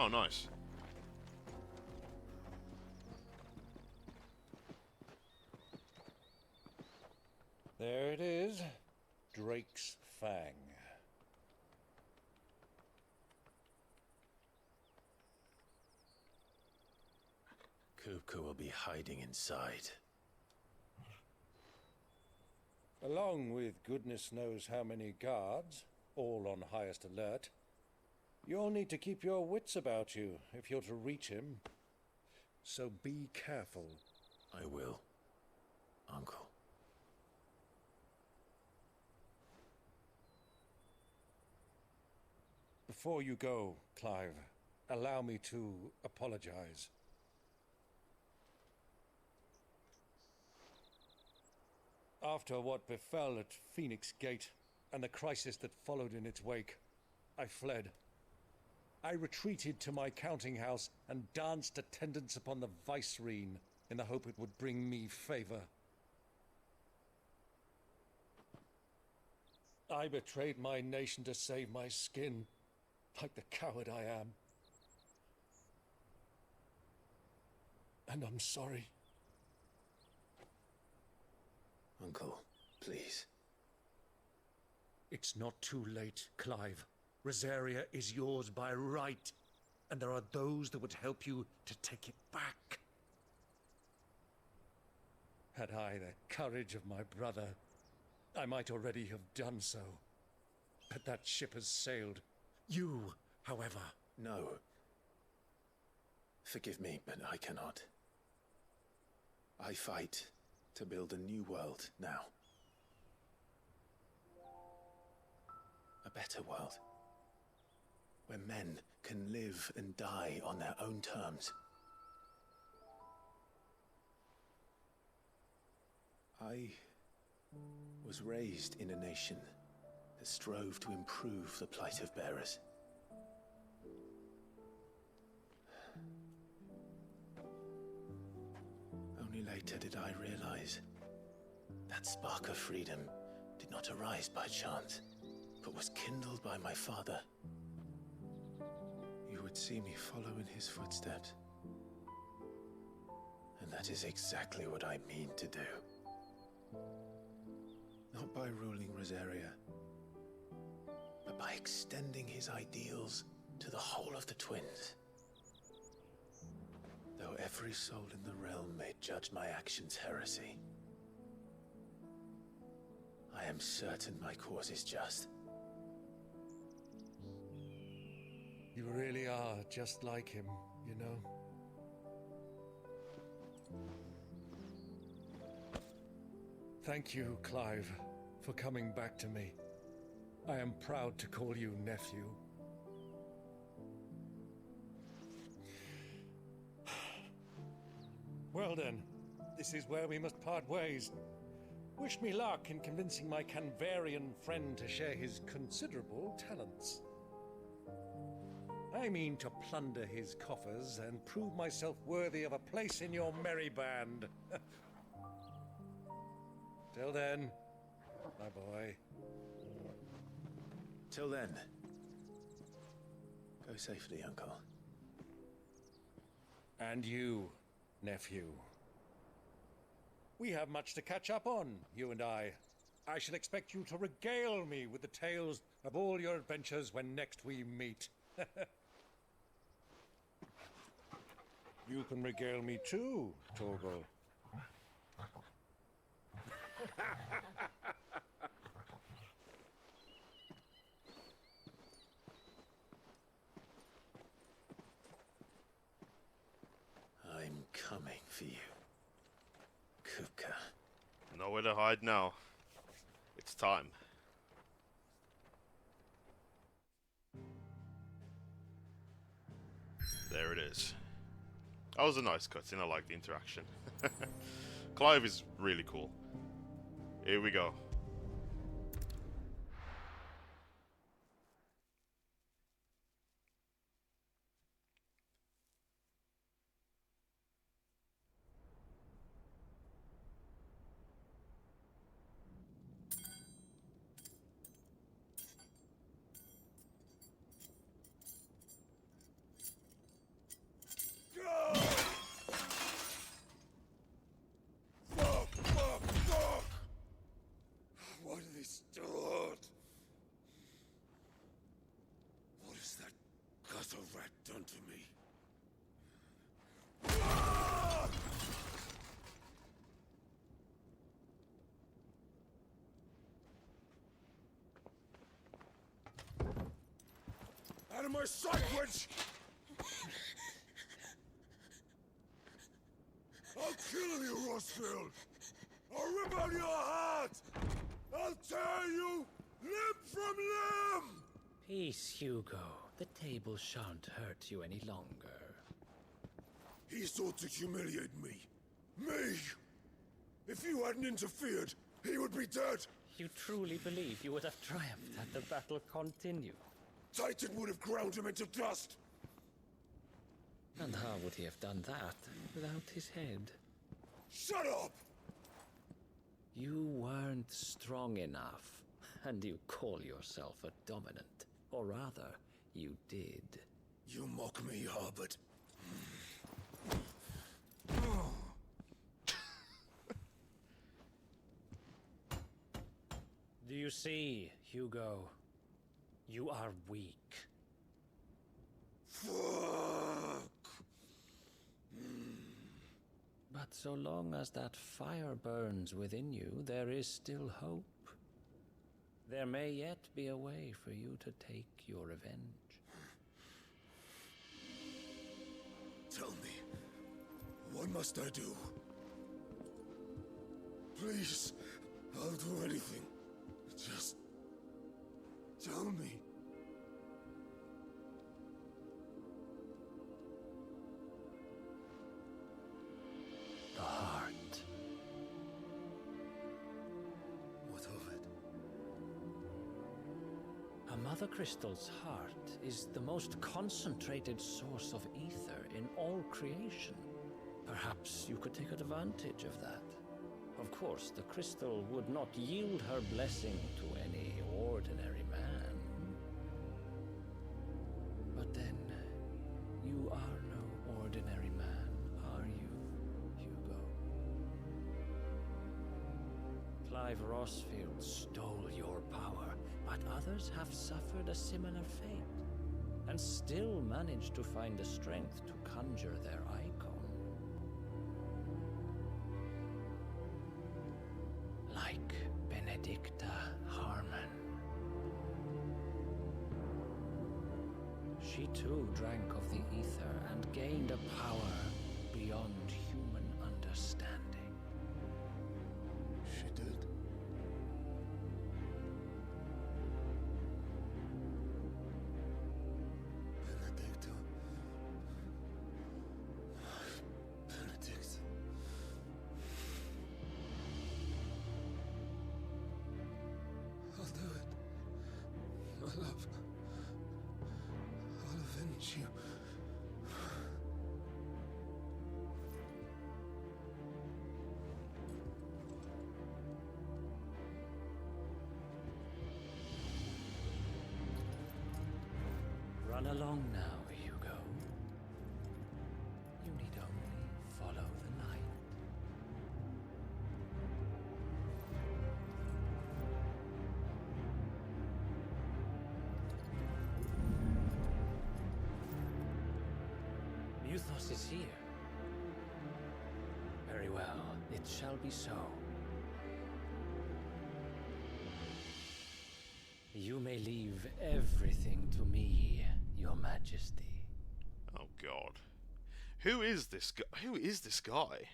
Oh, nice. There it is. Drake's Fang. Kupka will be hiding inside. Along with goodness knows how many guards, all on highest alert. You'll need to keep your wits about you if you're to reach him. So be careful. I will, Uncle. Before you go, Clive, allow me to apologize. After what befell at Phoenix Gate and the crisis that followed in its wake, I fled. I retreated to my counting house and danced attendance upon the vicereine in the hope it would bring me favor. I betrayed my nation to save my skin, like the coward I am. And I'm sorry. Uncle, please. It's not too late, Clive. Rosaria is yours by right, and there are those that would help you to take it back. Had I the courage of my brother, I might already have done so. But that ship has sailed. You, however... No. Forgive me, but I cannot. I fight to build a new world now. A better world. Where men can live and die on their own terms. I was raised in a nation that strove to improve the plight of bearers. Only later did I realize that spark of freedom did not arise by chance, but was kindled by my father. You would see me follow in his footsteps. And that is exactly what I mean to do. Not by ruling Rosaria, but by extending his ideals to the whole of the twins. Though every soul in the realm may judge my actions heresy, I am certain my cause is just. You really are just like him, you know? Thank you, Clive, for coming back to me. I am proud to call you nephew. Well then, this is where we must part ways. Wish me luck in convincing my Canvarian friend to share his considerable talents. I mean to plunder his coffers and prove myself worthy of a place in your merry band. Till then, my boy. Till then, go safely, Uncle. And you, nephew. We have much to catch up on, you and I. I shall expect you to regale me with the tales of all your adventures when next we meet. You can regale me too, Torgal. I'm coming for you, Kupka. Nowhere to hide now. It's time. There it is. That was a nice cutscene. I like the interaction. Clive is really cool. Here we go. to me. Out of my sight, witch! I'll kill you, Rossfield! I'll rip out your heart! I'll tear you limb from limb! Peace, Hugo. The table shan't hurt you any longer. He sought to humiliate me. Me! If you hadn't interfered, he would be dead! You truly believe you would have triumphed had the battle continued? Titan would have ground him into dust! And how would he have done that without his head? Shut up! You weren't strong enough, and you call yourself a dominant. Or rather, you did. You mock me, Harbert. Do you see, Hugo? You are weak. Fuck! But so long as that fire burns within you, there is still hope. There may yet be a way for you to take your revenge. Tell me, what must I do? Please, I'll do anything. Just tell me. The heart. What of it? A Mother Crystal's heart is the most concentrated source of ether in all creation. Perhaps you could take advantage of that. Of course, the crystal would not yield her blessing to any ordinary man. But then, you are no ordinary man, are you, Hugo? Clive Rossfield stole your power, but others have suffered a similar fate, and still managed to find the strength to conjure their icon. Like Benedicta Harmon. She too drank of the ether and gained a power beyond human understanding. She did. Benedicta. Benedict. I'll do it. My love. I'll avenge you. Run along now, Hugo. You need only follow the light. Muthos is here. Very well, it shall be so. You may leave everything to me, Your Majesty. Oh God, who is this guy? Who is this guy?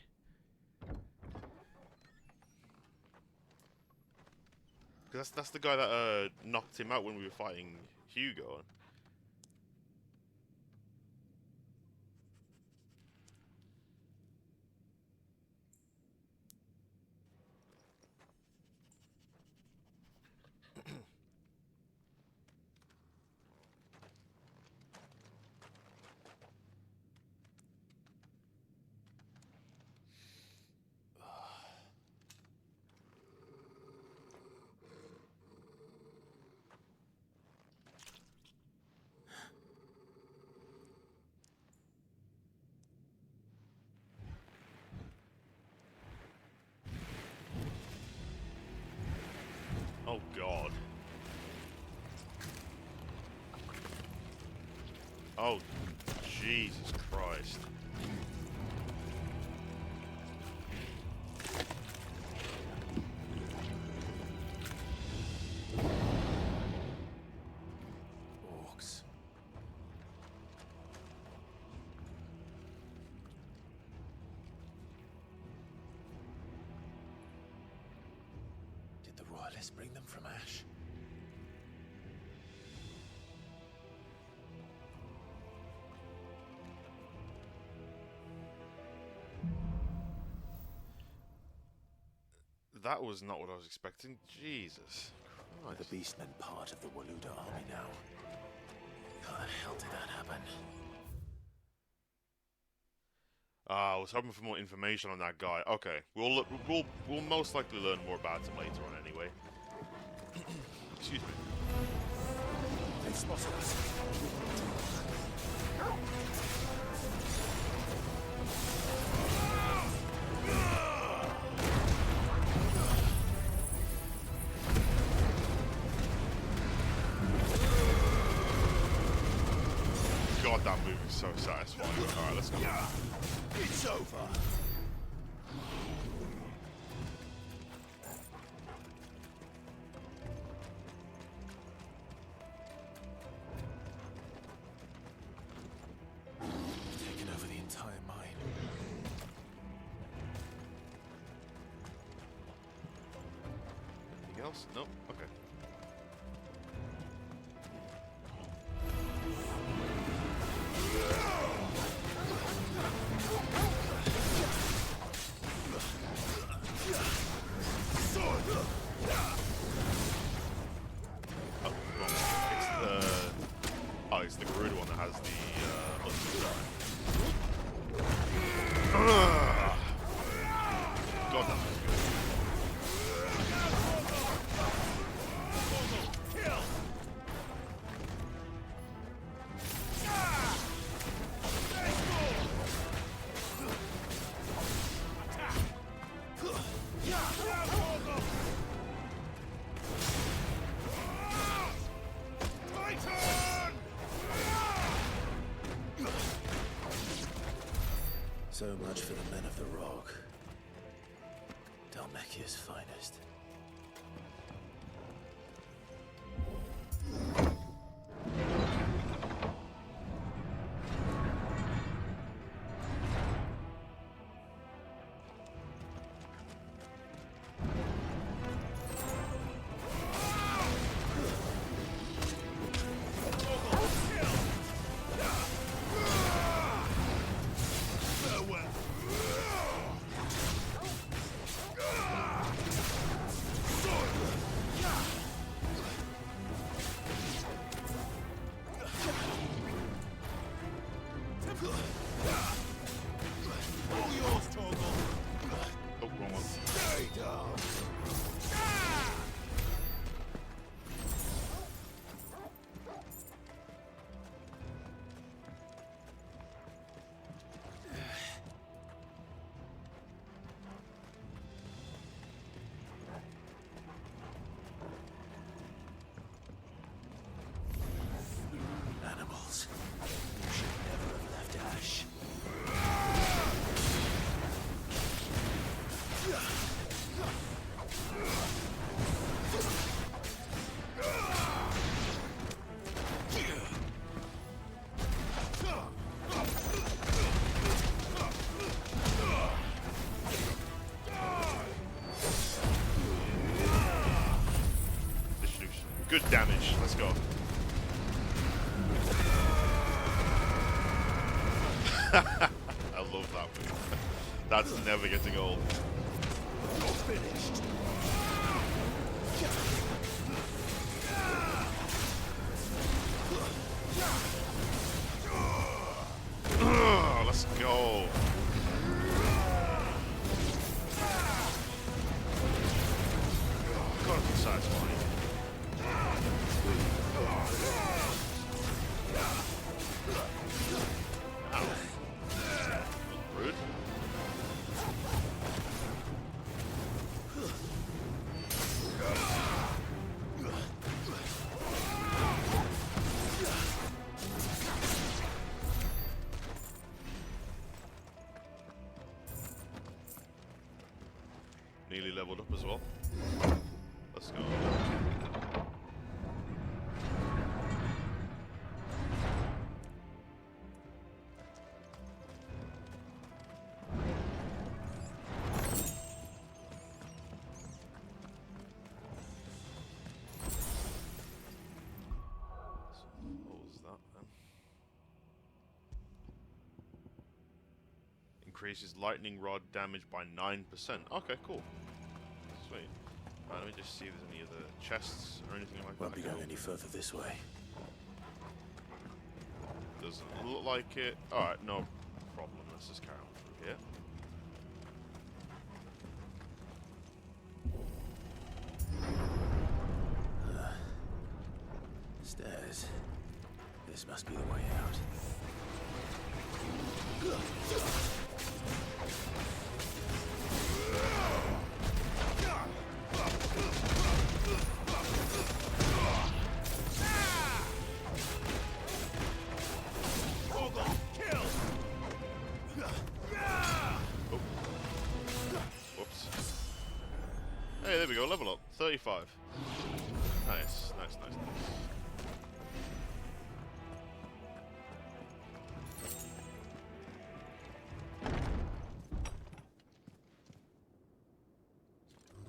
Because that's the guy that knocked him out when we were fighting Hugo. Oh God. Oh Jesus Christ. Orcs. Did the royalists bring them from Ash? That was not what I was expecting. Jesus Are the beastmen part of the Waluda army now? How the hell did that happen? I was hoping for more information on that guy. Okay, we'll most likely learn more about him later on anyway. Excuse me. They spotted us. God, that move is so satisfying. Alright, let's go. It's over. Taken over the entire mine. Anything else? Nope. Okay. It's the Garuda one that has the God, that was good. So much for the men of the Rock. Dhalmekia's finest. Animals. You should never have left Ash. Good damage. Let's go. I love that move. That's never getting old. You're finished. Let's go. God, it's satisfying. Rude. as well. Let's go. Increases lightning rod damage by 9%. Okay, cool. Sweet. Let me just see if there's any other chests or anything like Won't that. be going any further this way. Doesn't look like it. Alright, no problem. Let's just carry on through here. Stairs. This must be the way out. Whoops. Hey, there we go. Level up. 35. Nice, nice, nice, nice.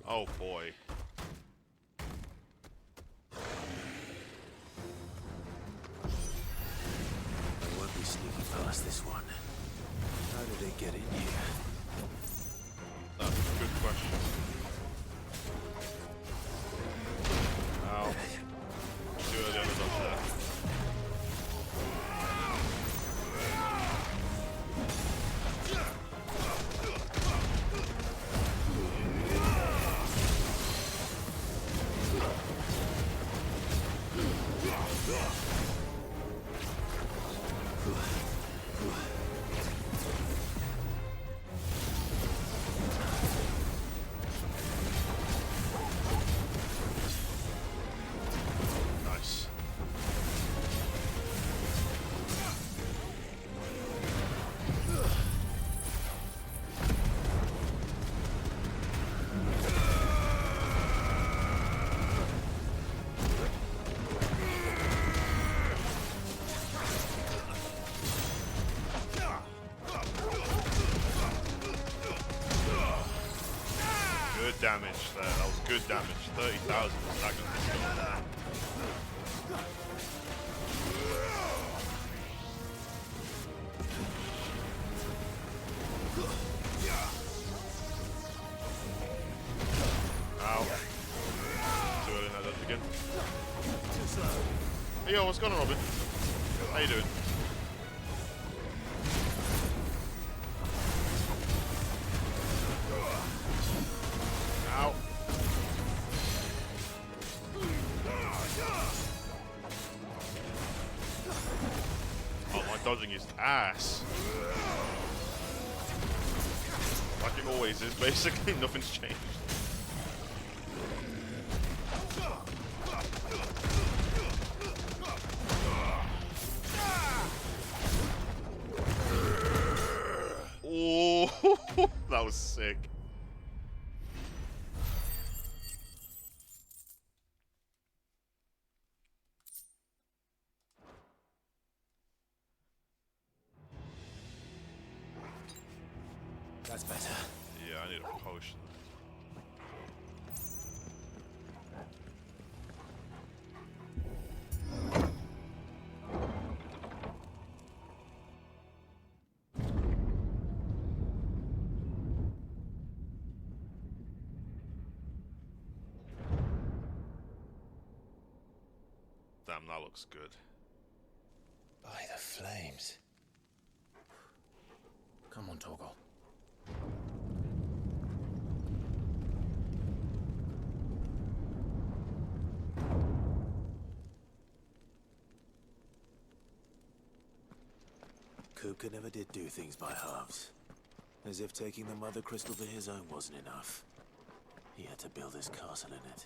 Oh boy. I won't be sneaking past this one. How did it get in here? That's a good question. Ow. Too early on the dodge there. Nice. Good damage there. That was good damage. 30,000 was not going to go. Ow. Too early in that dodge again. Hey, yo, what's going on, Robin? How you doing? Ow. Oh, my dodging is ass. Like it always is, basically. Nothing's changed. Oh, that was sick. That's better. Yeah, I need a potion. Damn, that looks good. By the flames. Come on, Torgal. Kupka never did do things by halves. As if taking the Mother Crystal for his own wasn't enough. He had to build his castle in it.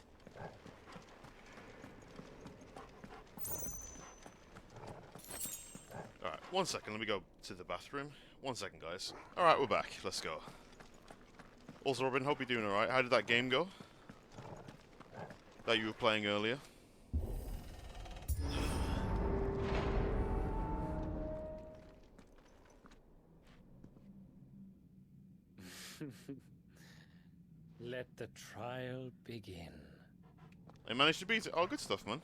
Alright, 1 second, let me go to the bathroom. 1 second, guys. Alright, we're back. Let's go. Also, Robin, hope you're doing alright. How did that game go? That you were playing earlier? Let the trial begin. I managed to beat it. Oh, good stuff, man.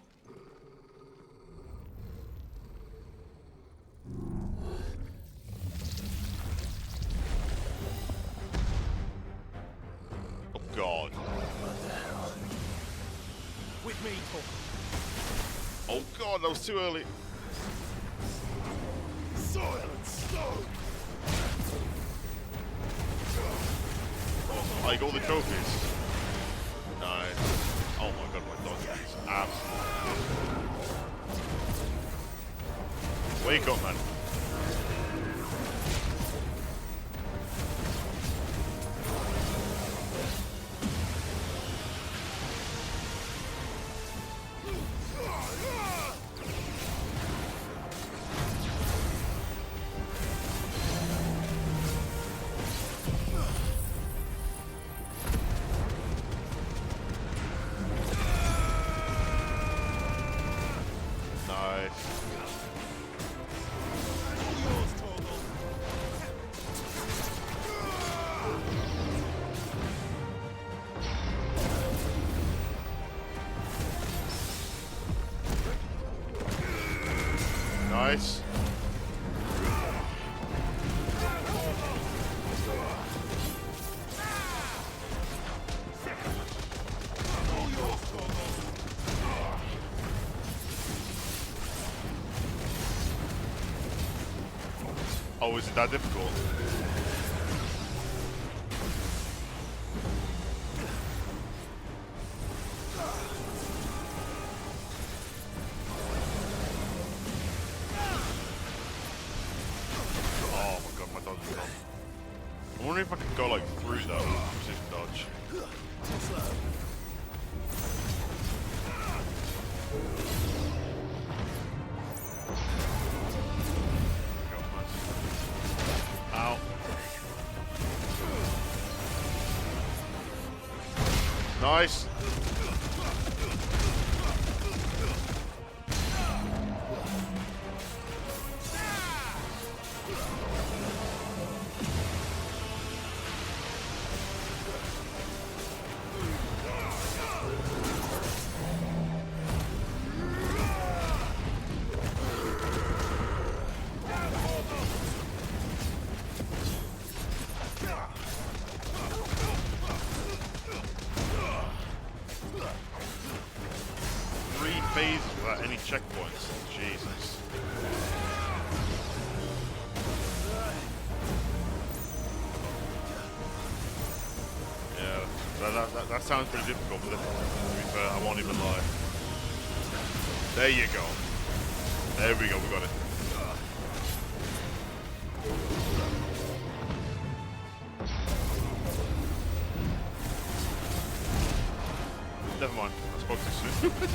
Oh, God. With me, Talk. Oh, God, that was too early. Soil and stone! Like all the trophies. Nice. Oh my God, my dog is absolutely. Wake up, man. Nice. Oh, is it that difficult? Oh my God, my dodge is gone. I'm wondering if I could go like through that with precision dodge. Ow. Nice. Phases without any checkpoints. Jesus. Yeah, that sounds pretty difficult, but to be fair, I won't even lie. There you go. There we go, we got it. Never mind, I spoke too soon.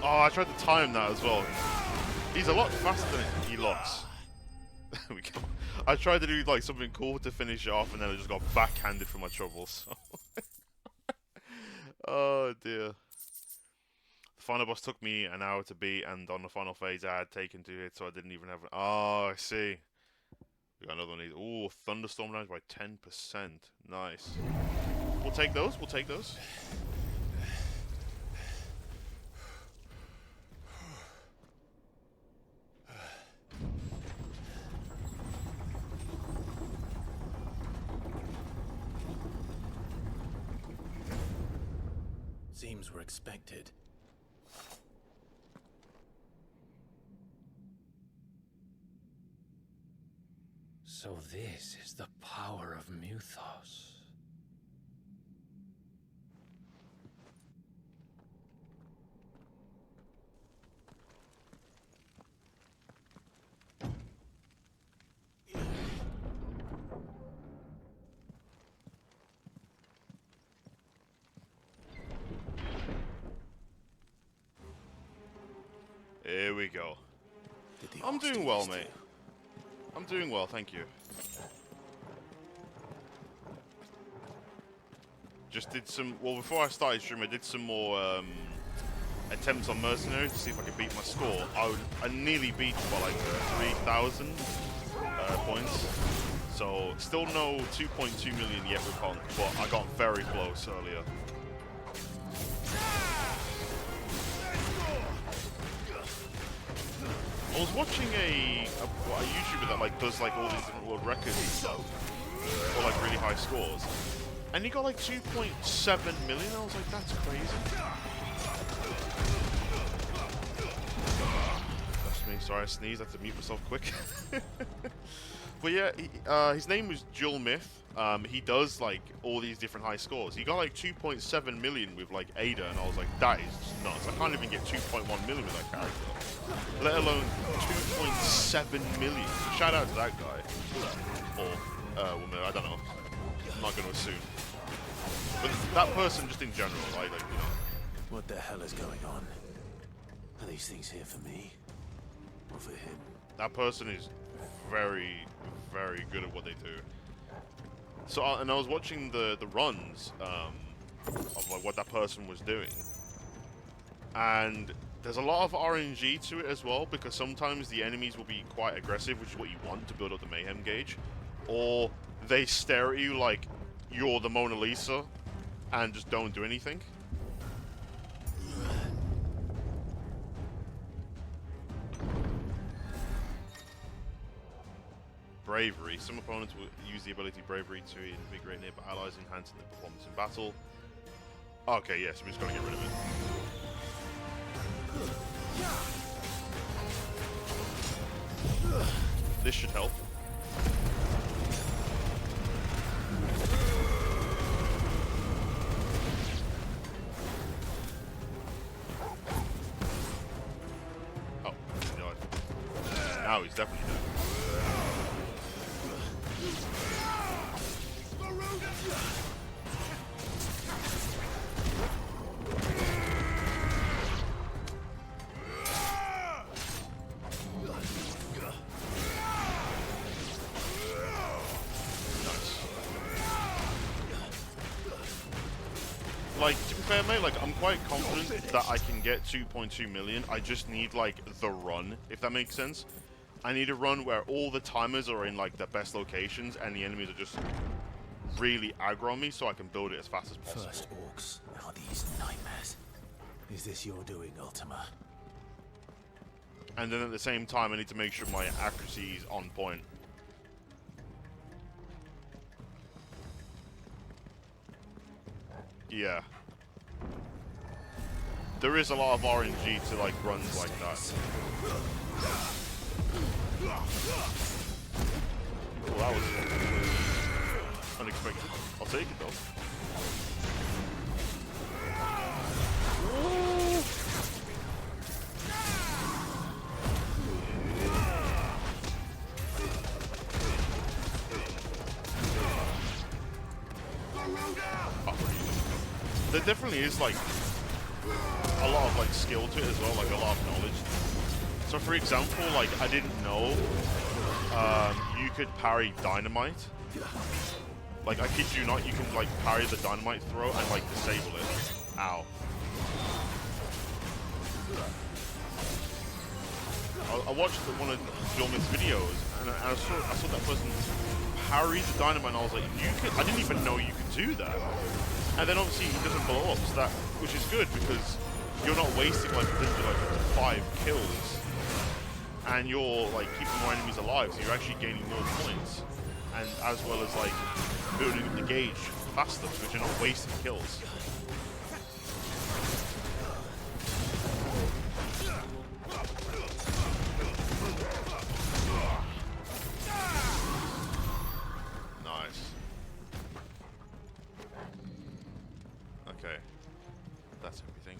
Oh, I tried to time that as well. He's a lot faster than he looks. There we go. I tried to do like something cool to finish it off, and then I just got backhanded for my troubles. Oh dear. The final boss took me an hour to beat, and on the final phase I had taken 2 hits, so I didn't even have an... Oh, I see. We got another one. Ooh, thunderstorm damage by 10%. Nice. We'll take those. We'll take those. Seems we're expected. So this is the power of Muthos. Here we go. I'm doing well, mate. I'm doing well, thank you. Just did some... Well, before I started stream, I did some more attempts on Mercenaries to see if I could beat my score. I nearly beat by like 3,000 points. So, still no 2.2 million yet with Honk, but I got very close earlier. I was watching a YouTuber that like does like all these different world records and stuff, or like really high scores, and he got like 2.7 million. I was like, that's crazy. That's me. Sorry, I sneezed. I had to mute myself quick. But yeah, his name was Jewel Myth. He does like all these different high scores. He got like 2.7 million with like Ada, and I was like, that is just nuts. I can't even get 2.1 million with that character, let alone 2.7 million. Shout out to that guy or woman. I don't know. I'm not going to assume. But that person, just in general, like you know. What the hell is going on? Are these things here for me, or for him? That person is very, very good at what they do. So, and I was watching the runs of like what that person was doing, and there's a lot of RNG to it as well, because sometimes the enemies will be quite aggressive, which is what you want to build up the mayhem gauge, or they stare at you like you're the Mona Lisa and just don't do anything. Bravery. Some opponents will use the ability Bravery to invigorate nearby allies, enhancing their performance in battle. Okay, yes, we're just gonna get rid of it. This should help. Oh, he died. Now he's definitely dead. Like, to be fair, mate, like, I'm quite confident that I can get 2.2 million. I just need, like, the run, if that makes sense. I need a run where all the timers are in, like, the best locations and the enemies are just really aggro on me so I can build it as fast as possible. First orcs, now these nightmares. Is this your doing, Ultima? And then at the same time, I need to make sure my accuracy is on point. Yeah. There is a lot of RNG to like runs like that. Oh, that was unexpected. I'll take it though. There definitely is like a lot of like skill to it as well, like a lot of knowledge. So for example, like I didn't know you could parry dynamite. Like I kid you not, you can like parry the dynamite throw and like disable it. Ow. I watched one of Jorman's videos and I saw that person parry the dynamite and I was like, I didn't even know you could do that. And then obviously he doesn't blow up, so that, which is good because you're not wasting like potentially like 5 kills, and you're like keeping more enemies alive, so you're actually gaining more points, and as well as like building up the gauge faster because you're not wasting kills. That's everything.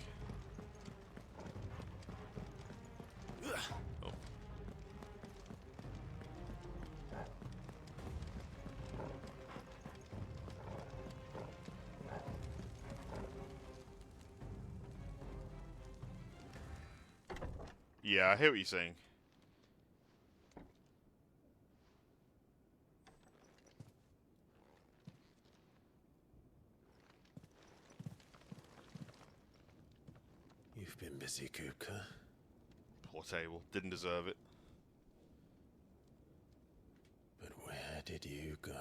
Oh. Yeah, I hear what you're saying. You've been busy, Kupka. Poor table. Didn't deserve it. But where did you go?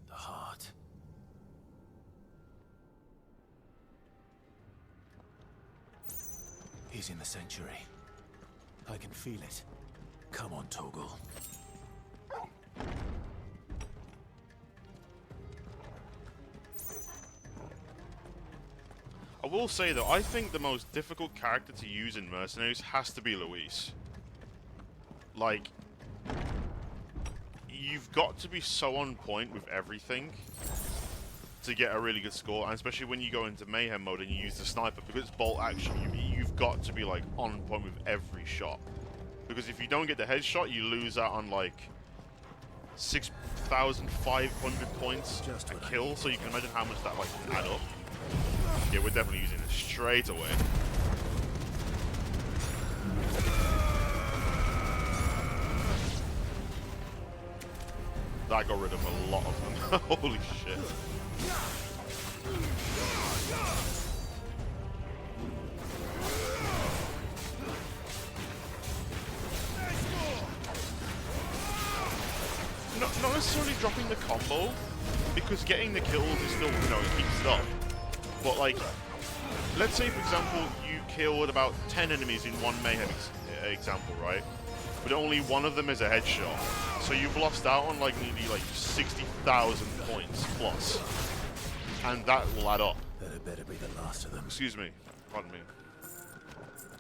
The heart. He's in the sanctuary. I can feel it. Come on, Toggle. I will say though, I think the most difficult character to use in Mercenaries has to be Luis. Like, you've got to be so on point with everything to get a really good score, and especially when you go into Mayhem mode and you use the sniper, because it's bolt action, you've got to be like on point with every shot. Because if you don't get the headshot, you lose out on like 6,500 points a kill, so you can imagine how much that like can add up. Yeah, we're definitely using it straight away. That got rid of a lot of them. Holy shit. Not necessarily dropping the combo, because getting the kills is still, you know, it keeps it up. But like, let's say for example you killed about 10 enemies in one Mayhem example, right? But only one of them is a headshot. So you've lost out on like nearly like 60,000 points plus. And that will add up. That better be the last of them. Excuse me. Pardon me.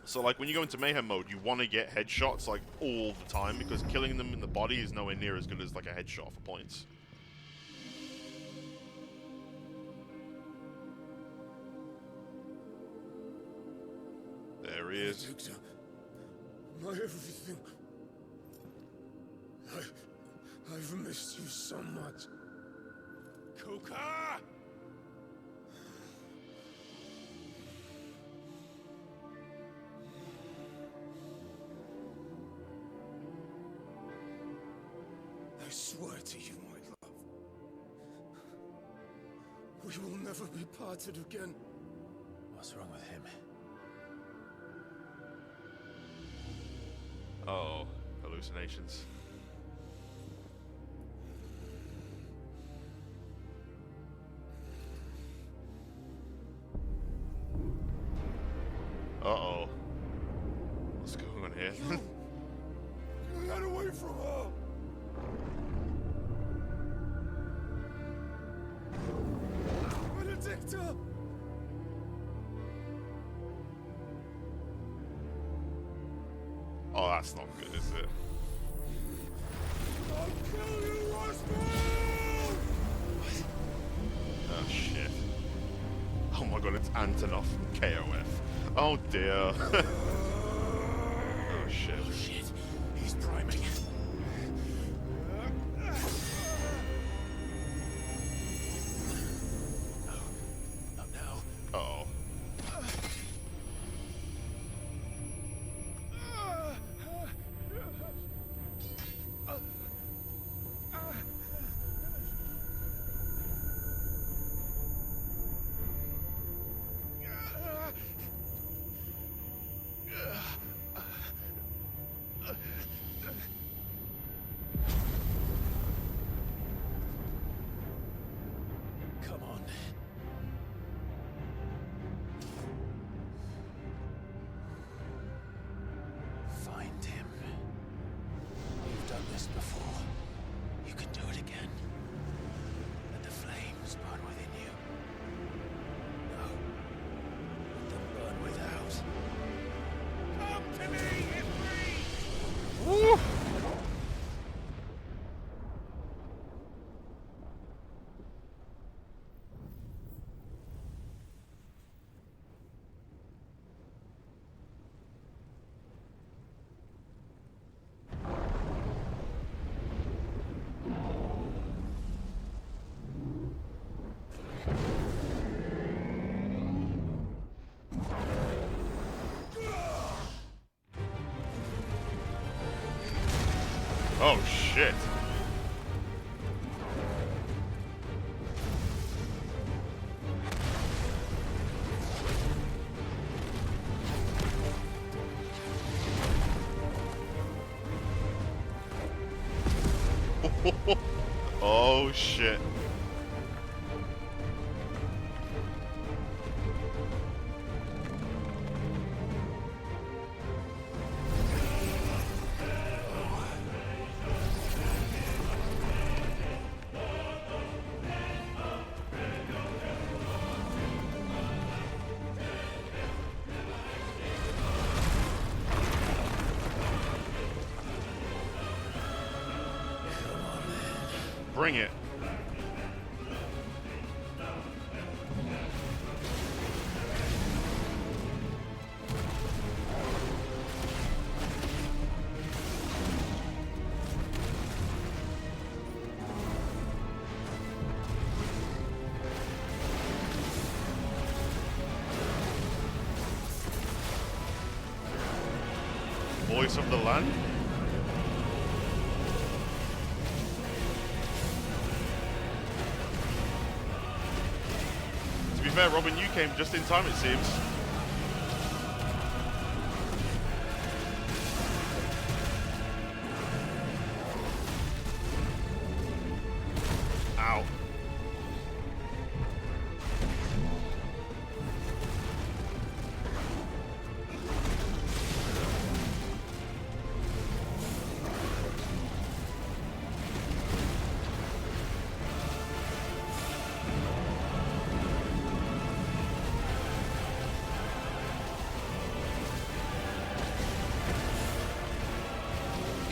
So like when you go into Mayhem mode, you want to get headshots like all the time, because killing them in the body is nowhere near as good as like a headshot for points. There he is. Victor, my everything. I've missed you so much. Kuka! I swear to you, my love, we will never be parted again. What's wrong with him? Uh-oh. Hallucinations. Uh-oh. What's going on here? Get away from her! Benedicta! Oh, that's not good, is it? I'll kill you, Roscoe! Oh, shit. Oh my god, it's Antonov from KOF. Oh, dear. Oh, shit. Oh, shit. He's priming. Not now. Uh-oh. Oh shit. Oh shit. Bring it. Voice of the land? To be fair, Robin, you came just in time, it seems. Ow.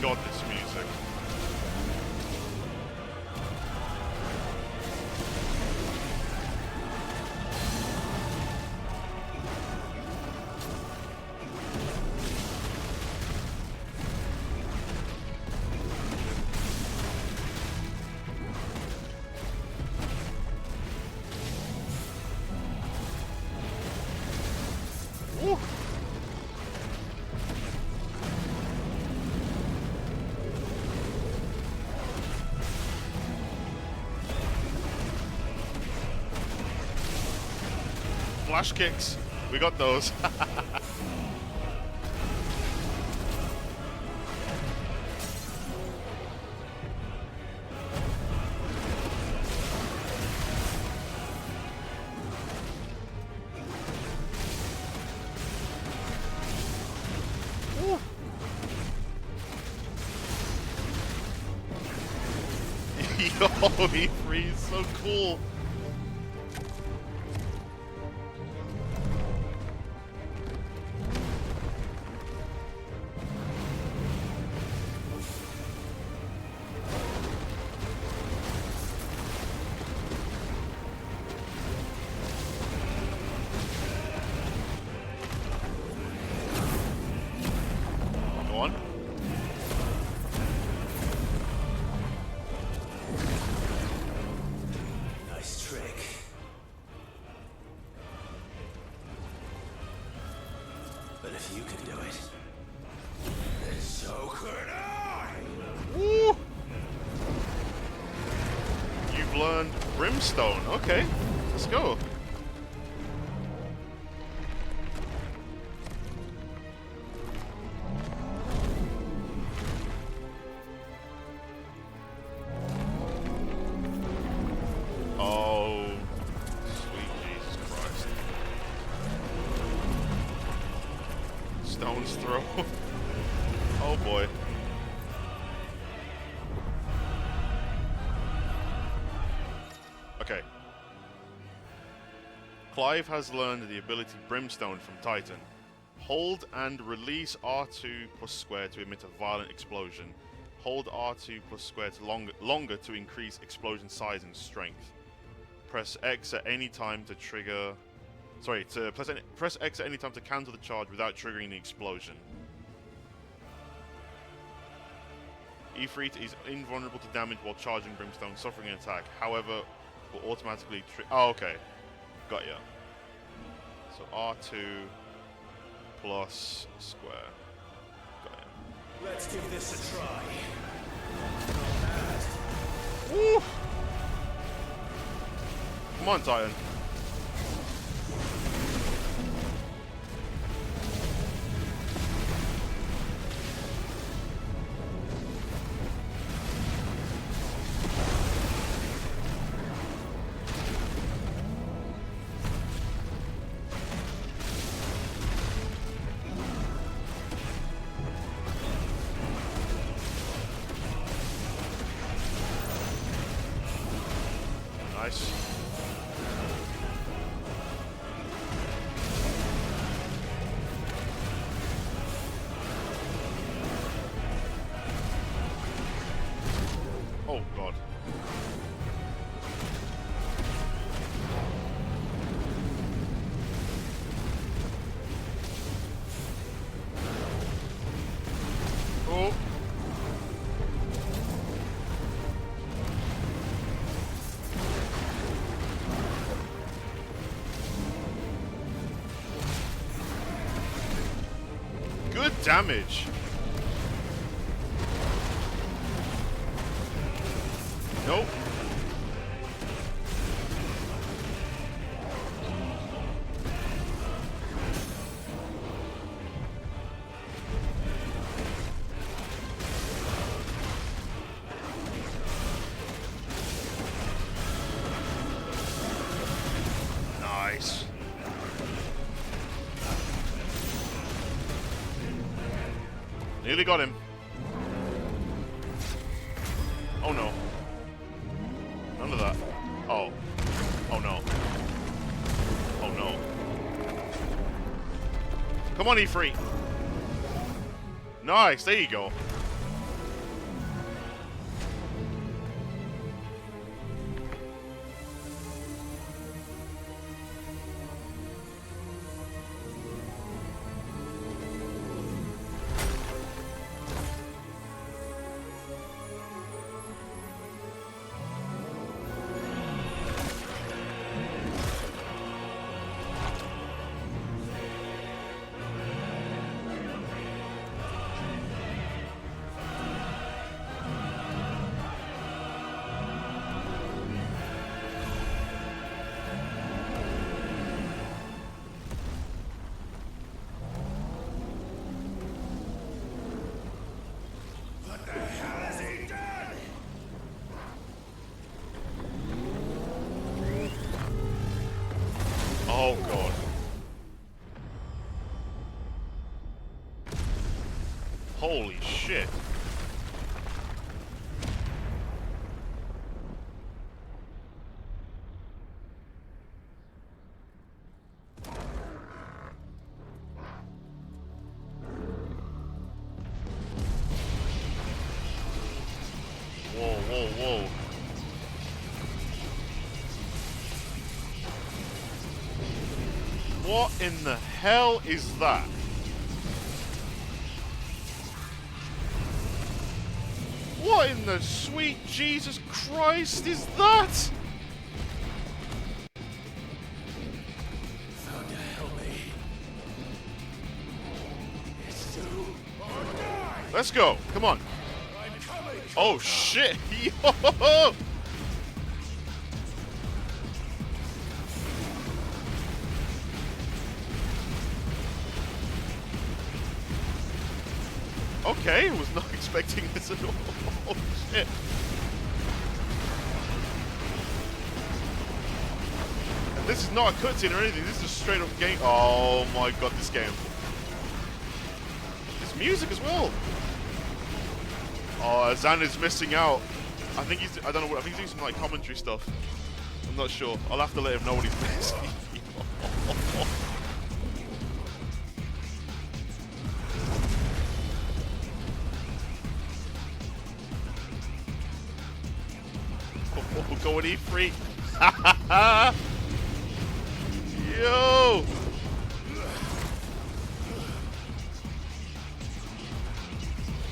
God, this music. Woo. Flash kicks. We got those. Woo. Yo, E3 is so cool. Go on. Nice trick. But if you can do it, then so could I! Woo! You've learned Brimstone. Okay, let's go. Oh, sweet Jesus Christ. Stone's throw. Oh boy. Okay. Clive has learned the ability Brimstone from Titan. Hold and release R2 plus square to emit a violent explosion. Hold R2 plus square to longer to increase explosion size and strength. Press X at any time to trigger... Sorry, press X at any time to cancel the charge without triggering the explosion. Ifrit is invulnerable to damage while charging Brimstone, suffering an attack. However, will automatically oh, okay. Got ya. So R2 plus square. Got ya. Let's give this a try. Woo! Come on, Titan. Nice. Oh god. Oh. Good damage. Nope. Nice. Nearly got him. Oh no. None of that. Oh. Oh no. Oh no. Come on, E3. Nice, there you go. Oh god. Holy shit. Whoa, whoa, whoa. What in the hell is that? What in the sweet Jesus Christ is that? Thunder, help me. It's true. Let's go. Come on. Oh shit. Yo! Okay, was not expecting this at all. Oh shit. And this is not a cutscene or anything, this is just straight up game. Oh my god, this game. This music as well. Oh, Zan is missing out. I think he's, I don't know, I think he's doing some like commentary stuff. I'm not sure. I'll have to let him know what he's missing. Go and eat free. Yo!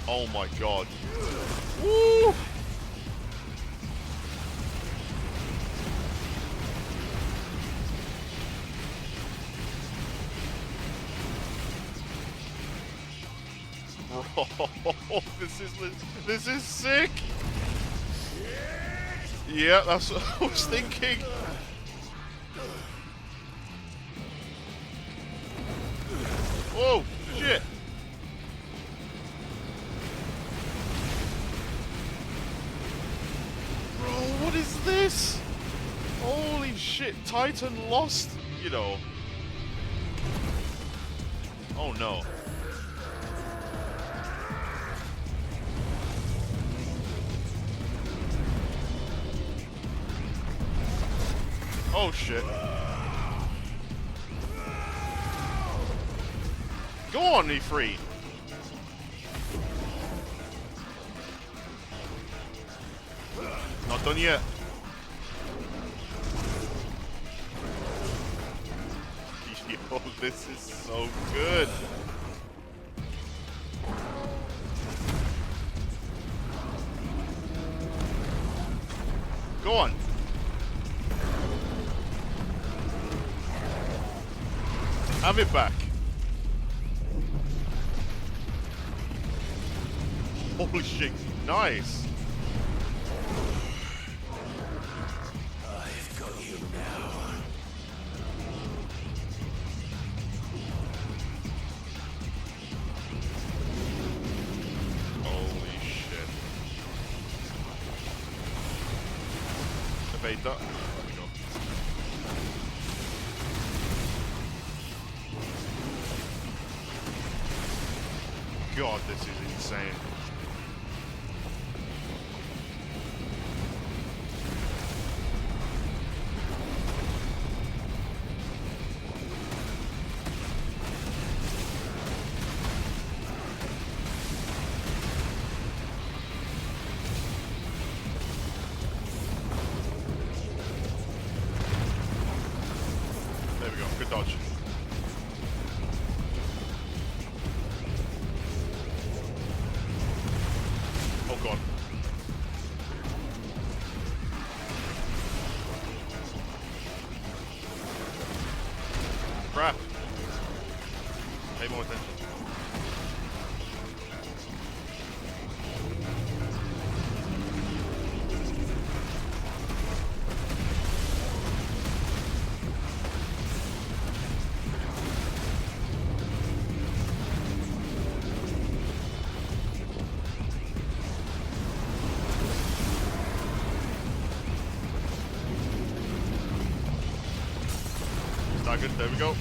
Oh my god. Woo! Bro, this is sick. Yeah, that's what I was thinking. Whoa, shit. Bro, what is this? Holy shit, Titan lost, you know. Oh no. Oh shit. Go on, E3. Not done yet. Yo, this is so good. Go on. Have it back. Holy shit. Nice. I've got you now. Holy shit. Evade that. There we go. God, this is insane. There we go. Good dodge. Oh god. Crap. Pay more attention. Staggered, there we go.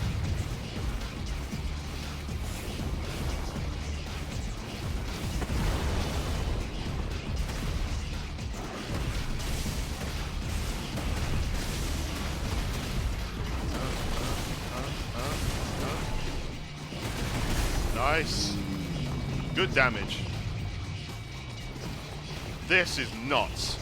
Nice. Good damage. This is nuts.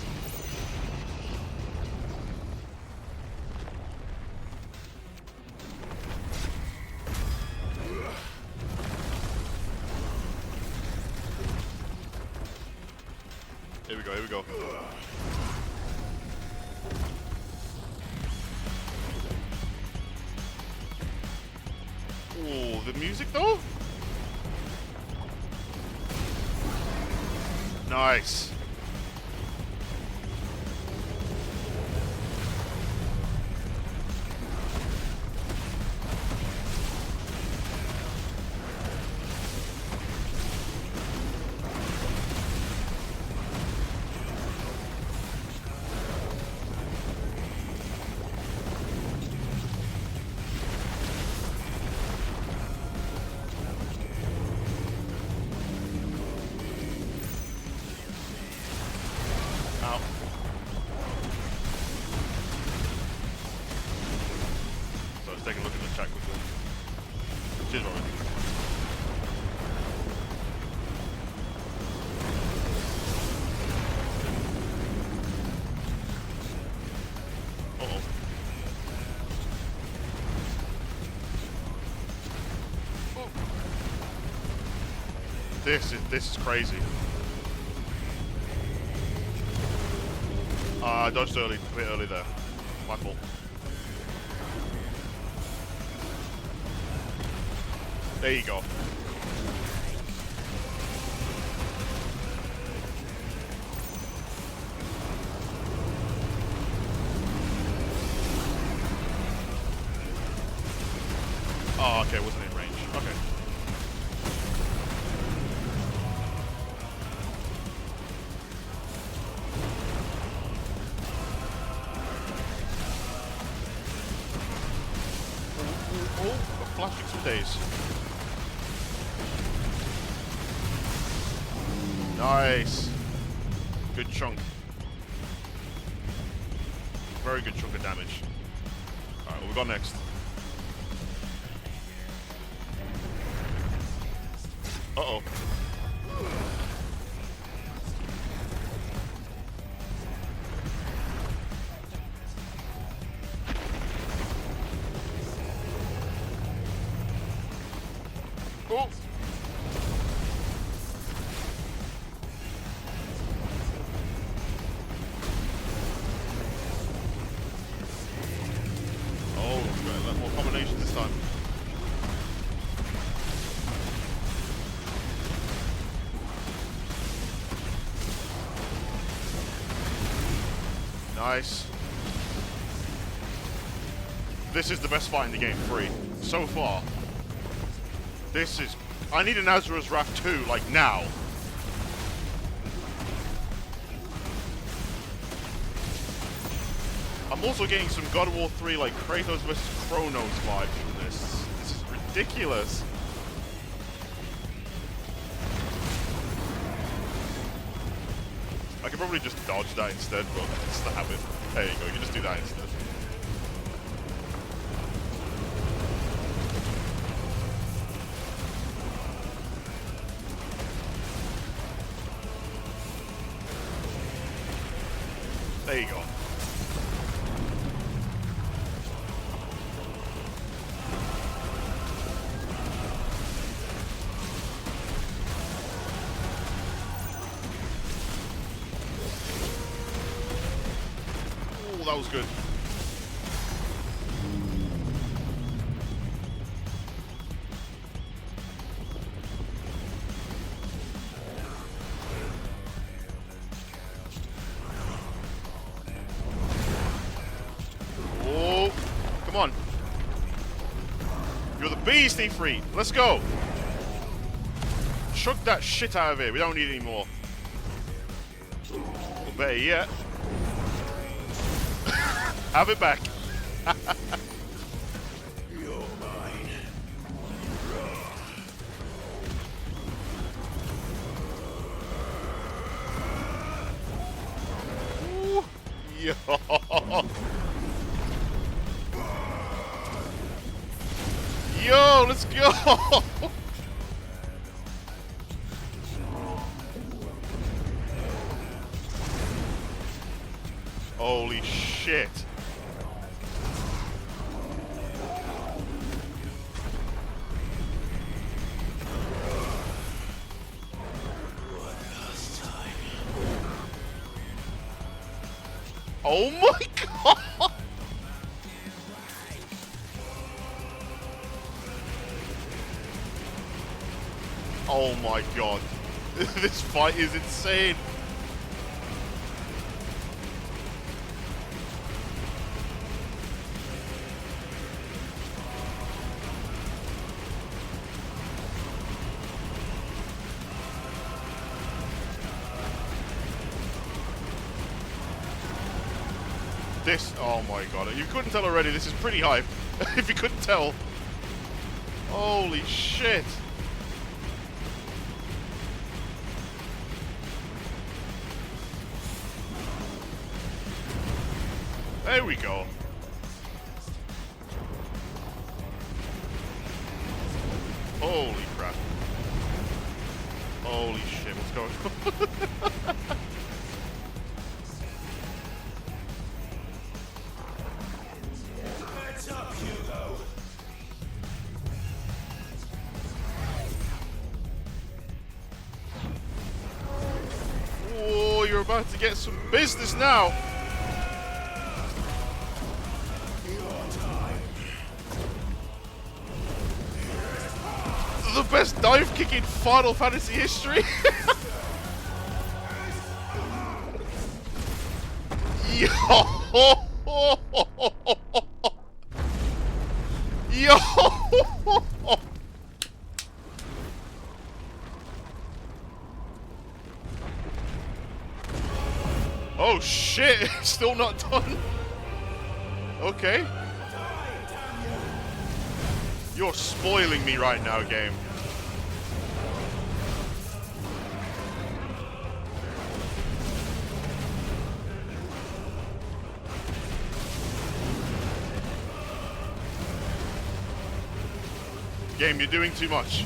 Here we go, here we go. Ooh, the music though? Nice. Ow. So let's take a look at the chat quickly. Cheers, Robin. Uh-oh. Oh. This is crazy. I dodged early, a bit early there. My fault. There you go. Oh, okay, wasn't in range. Okay. Oh, a flashing some days. Nice. Good chunk. Very good chunk of damage. Alright, what we got next? Uh-oh. Oh! Oh, got a lot more combinations this time. Nice. This is the best fight in the game, free. So far. This is... I need an Asura's Wrath 2, like, now. I'm also getting some God of War 3, like, Kratos vs. Kronos vibes from this. This is ridiculous. I could probably just dodge that instead, but it's the habit. There you go, you can just do that instead. There you go. Ooh, that was good. Oh, come on. You're the beast, E3. Let's go. Chuck that shit out of here. We don't need any more. Or better yet, have it back. You're mine. Ooh. Yo. Yo, let's go. Holy shit. Oh my god! Oh my god. This fight is insane. This, oh my god, you couldn't tell already, this is pretty hype. If you couldn't tell. Holy shit. There we go. Holy crap. Holy shit, what's going on? Heads up, Hugo. Oh, you're about to get some business now. The best dive kick in Final Fantasy history. Yo. Yo. Oh shit! Still not done. Okay. You're spoiling me right now, game. Game, you're doing too much.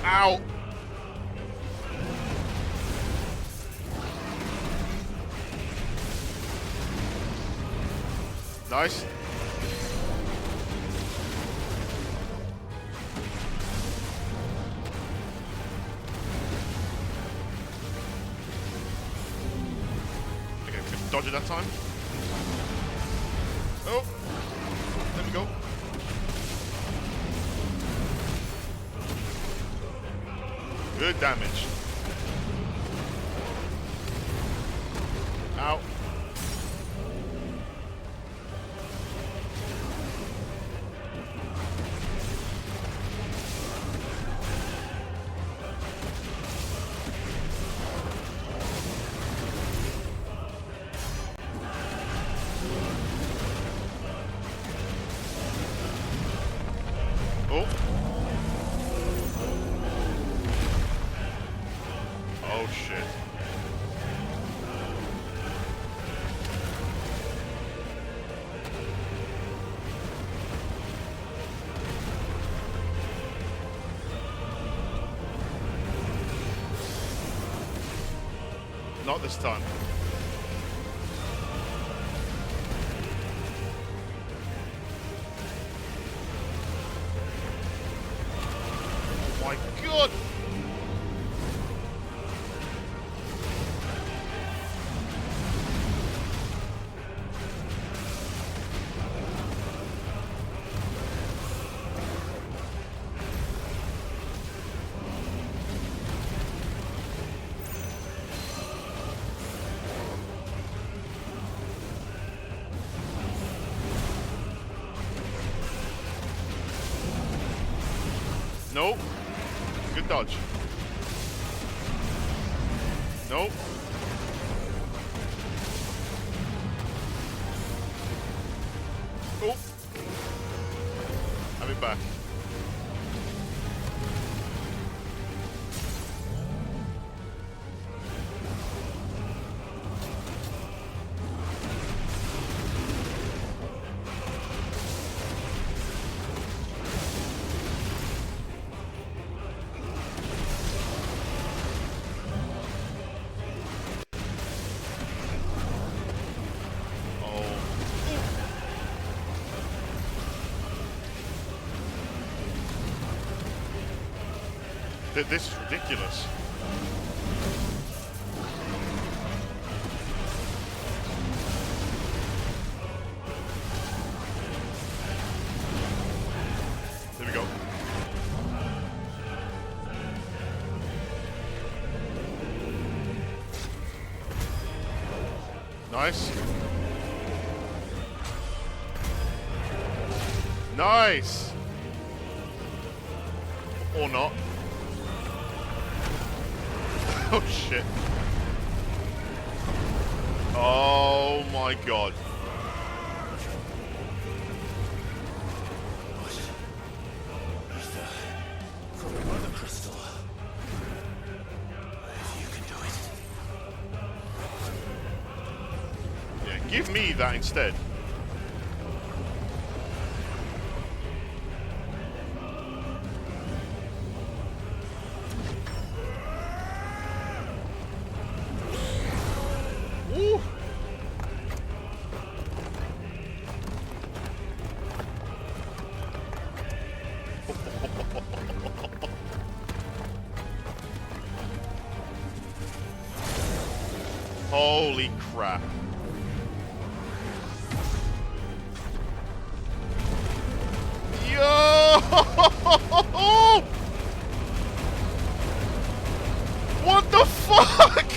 Ow! Nice. Okay, we can dodge it that time. Oh! There we go. Good damage. Ow. Oh. Oh shit. Not this time. Oh my god! Nope. Good dodge. Nope. Oh. Have it back. This is ridiculous. There we go. Nice. Nice. Or not. Oh shit. Oh my god. From the mother crystal. If you can do it. Yeah, give me that instead. Woo! Holy crap. Yo! What the fuck?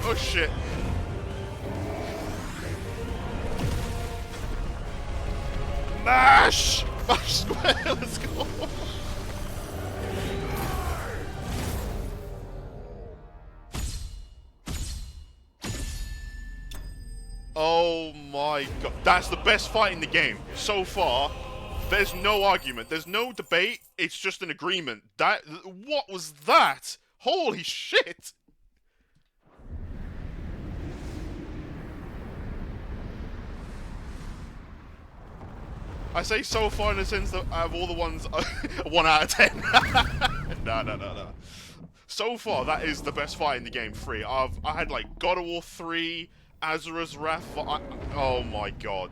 Oh shit. Mash! Square, let's go. Oh my god. That's the best fight in the game. So far, there's no argument. There's no debate. It's just an agreement. What was that? Holy shit. I say so far in the sense that out of all the ones, 1 out of 10. No. So far, that is the best fight in the game. 3. I had like God of War 3, Asura's Wrath. Oh my god.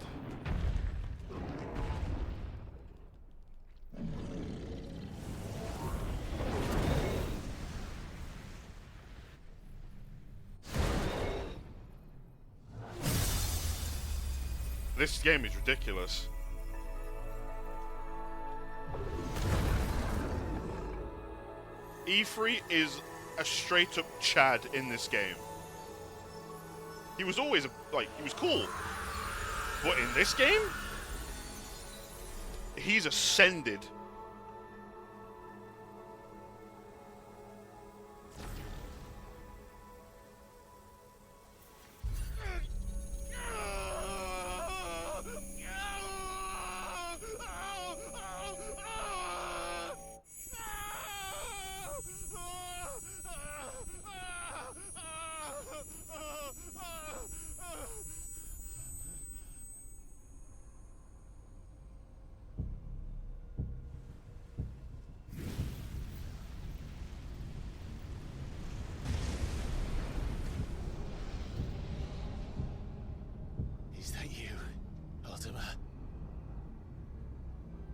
This game is ridiculous. E3 is a straight up Chad in this game. He was always he was cool. But in this game, he's ascended. Is that you, Ultima?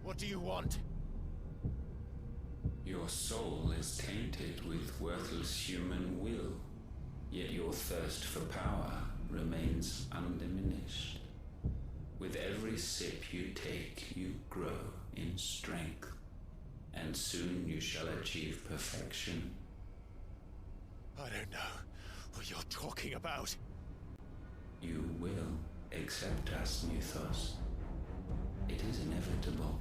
What do you want? Your soul is tainted with worthless human will, yet your thirst for power remains undiminished. With every sip you take, you grow in strength, and soon you shall achieve perfection. I don't know what you're talking about. You will accept us, Mythos. It is inevitable.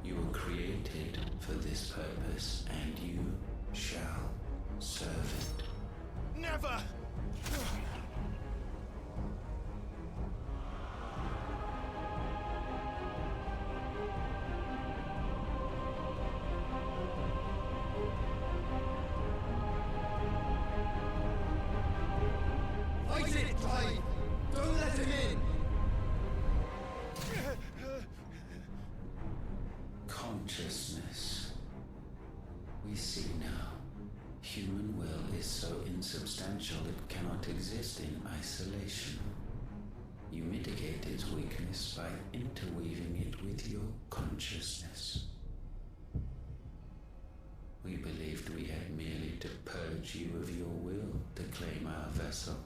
You were created for this purpose, and you shall serve it. Never! Fight it, Clive! Don't let him in! Consciousness. We see now. Human will is so insubstantial it cannot exist in isolation. You mitigate its weakness by interweaving it with your consciousness. We believed we had merely to purge you of your will to claim our vessel.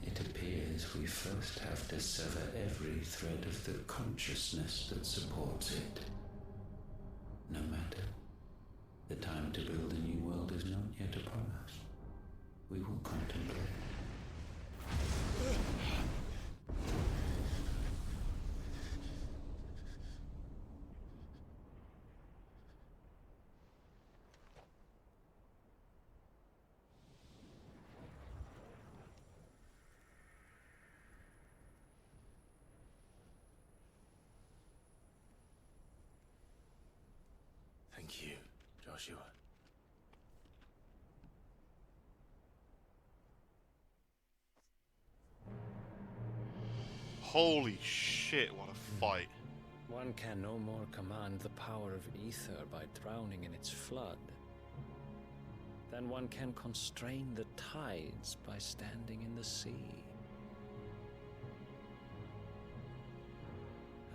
It appears we first have to sever every thread of the consciousness that supports it. No matter. The time to build a new world is not yet upon us. We will contemplate. Thank you, Joshua. Holy shit, what a fight. One can no more command the power of ether by drowning in its flood than one can constrain the tides by standing in the sea.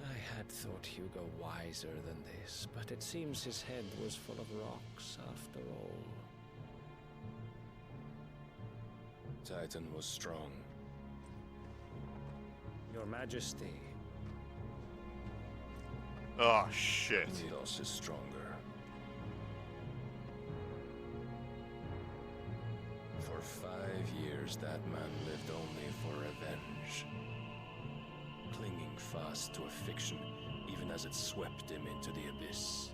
I had thought Hugo wiser than this, but it seems his head was full of rocks after all. Titan was strong. Your Majesty. Oh, shit. Mythos is stronger. For 5 years, that man lived only for revenge. Clinging hung fast to a fiction, even as it swept him into the abyss.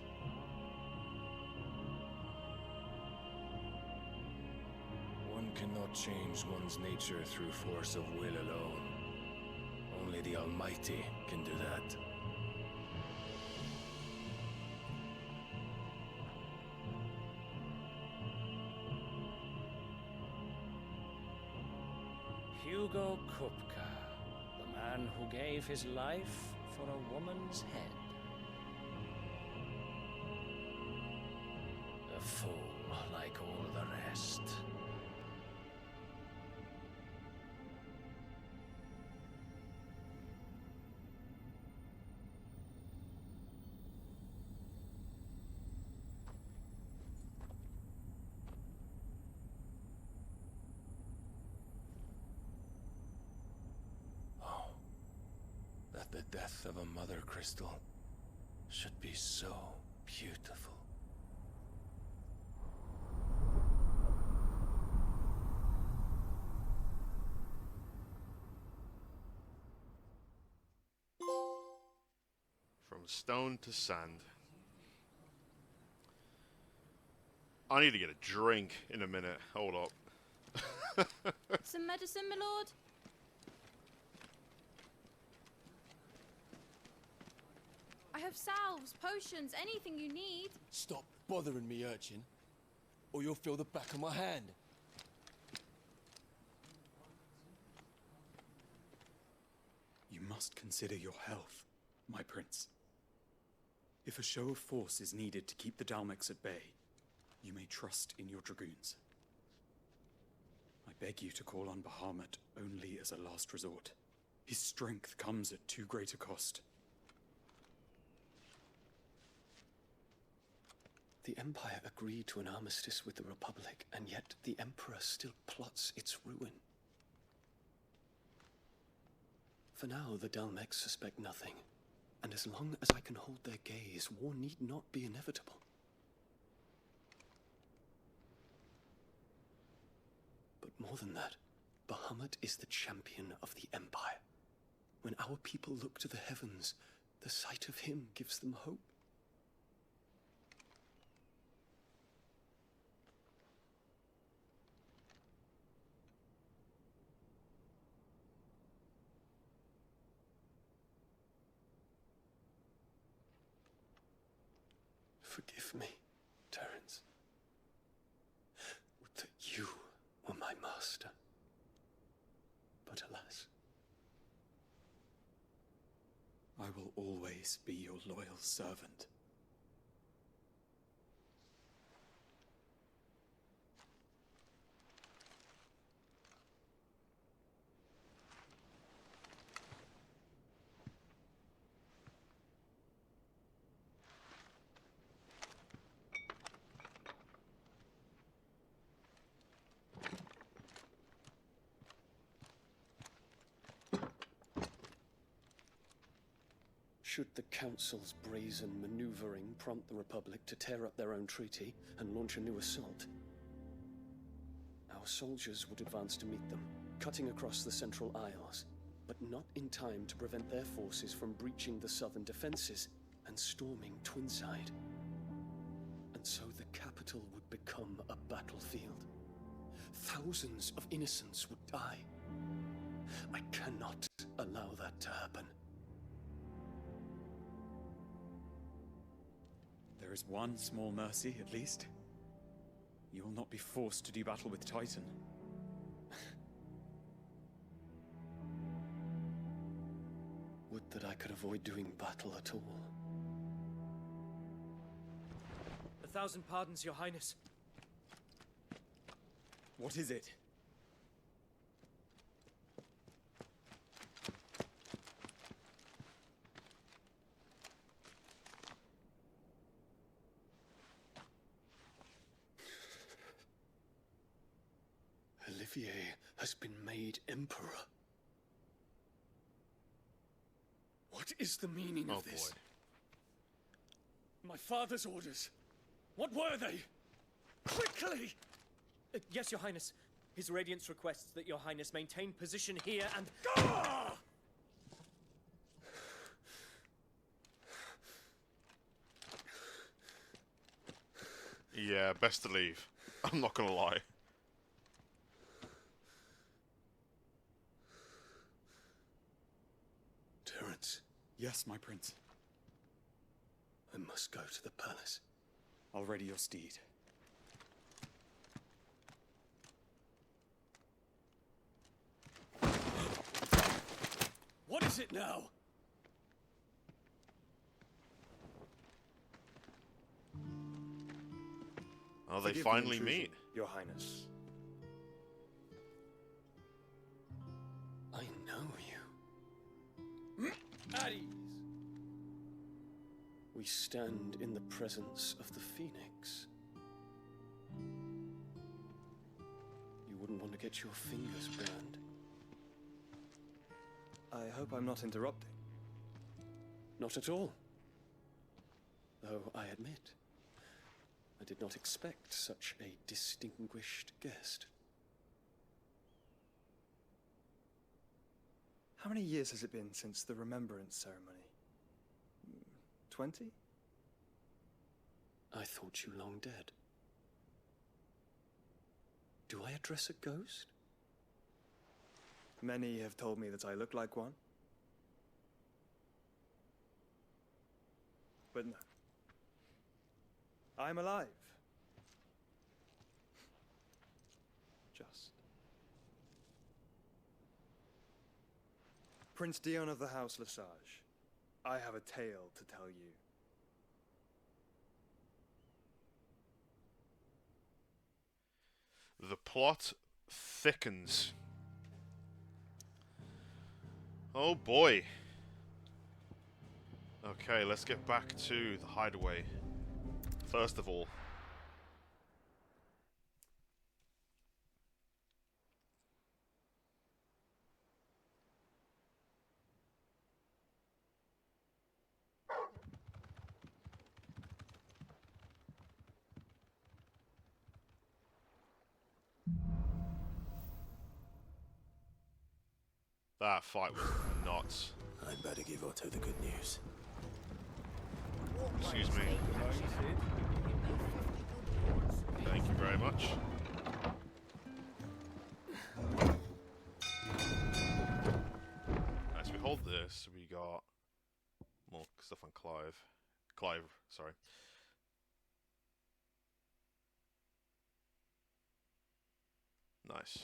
One cannot change one's nature through force of will alone. Only the Almighty can do that. Hugo Kupka, the man who gave his life for a woman's head. A fool like all the rest. That the death of a mother crystal should be so beautiful. From stone to sand. I need to get a drink in a minute. Hold up. Some medicine, my lord? I have salves, potions, anything you need. Stop bothering me, urchin, or you'll feel the back of my hand. You must consider your health, my prince. If a show of force is needed to keep the Dalmex at bay, you may trust in your dragoons. I beg you to call on Bahamut only as a last resort. His strength comes at too great a cost. The Empire agreed to an armistice with the Republic, and yet the Emperor still plots its ruin. For now, the Dalmex suspect nothing, and as long as I can hold their gaze, war need not be inevitable. But more than that, Bahamut is the champion of the Empire. When our people look to the heavens, the sight of him gives them hope. Forgive me, Terence. Would that you were my master. But alas. I will always be your loyal servant. Should the Council's brazen maneuvering prompt the Republic to tear up their own treaty and launch a new assault, our soldiers would advance to meet them, cutting across the Central Isles, but not in time to prevent their forces from breaching the southern defenses and storming Twinside. And so the capital would become a battlefield. Thousands of innocents would die. I cannot allow that to happen. There is one small mercy, at least. You will not be forced to do battle with Titan. Would that I could avoid doing battle at all. 1,000 pardons, Your Highness. What is it? Olivier has been made Emperor. What is the meaning of this? My father's orders. What were they? Quickly! Yes, Your Highness. His Radiance requests that Your Highness maintain position here and... Yeah, best to leave. I'm not gonna lie. Terence, Yes, my prince. I must go to the palace. I'll ready your steed. What is it now? Oh, they Forgive the finally intrusion, meet. Your Highness. I know you. At ease. We stand in the presence of the Phoenix. You wouldn't want to get your fingers burned. I hope I'm not interrupting. Not at all. Though I admit, I did not expect such a distinguished guest. How many years has it been since the Remembrance ceremony? 20? I thought you long dead. Do I address a ghost? Many have told me that I look like one. But no. I'm alive. Just. Prince Dion of the House Lesage, I have a tale to tell you. The plot thickens. Oh boy. Okay, let's get back to the hideaway. First of all. That fight was nuts. I'd better give Otto the good news. Excuse me. Thank you very much. As we hold this, we got more stuff on Clive. Clive, sorry. Nice.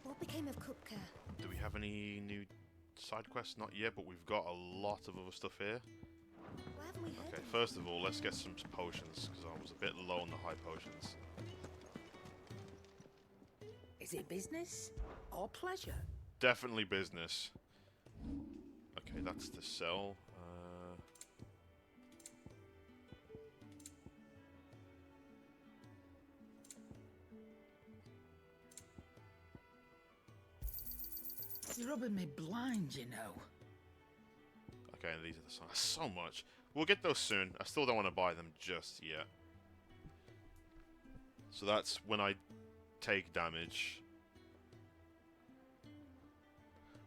What became of Kupka? Do we have any new side quests? Not yet, but we've got a lot of other stuff here. Why haven't we heard Okay, of first of all, let's get some potions, because I was a bit low on the high potions. Is it business or pleasure? Definitely business. Okay, that's the cell. You're rubbing me blind, you know. Okay, and these are the signs. So much. We'll get those soon. I still don't want to buy them just yet. So that's when I take damage.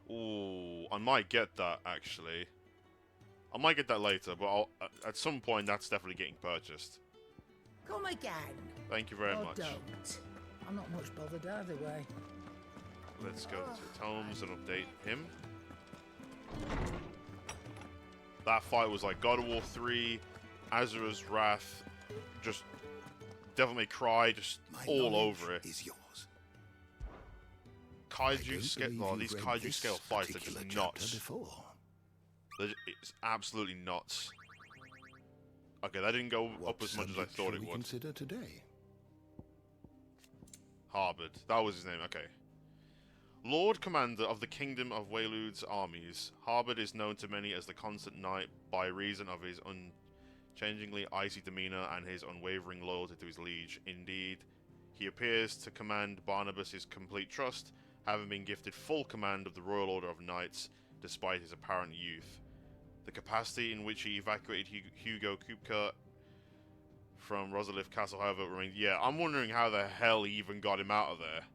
Ooh, I might get that, actually. I might get that later, but at some point that's definitely getting purchased. Come again. Thank you very Or much. don't. I'm not much bothered either way. Let's go to Tomes and update him. That fight was like God of War 3, Asura's Wrath, just Devil May Cry, just all over it. Is yours. Kaiju scale, well, these Kaiju scale fights are just nuts. It's absolutely nuts. Okay, that didn't go up as much as I thought it would. Consider today. Harbord, that was his name. Okay. Lord Commander of the Kingdom of Waylude's armies, Harbord is known to many as the Constant Knight by reason of his unchangingly icy demeanor and his unwavering loyalty to his liege. Indeed, he appears to command Barnabas's complete trust, having been gifted full command of the Royal Order of Knights despite his apparent youth. The capacity in which he evacuated Hugo Kupka from Rosalith Castle, however, remains. Yeah, I'm wondering how the hell he even got him out of there.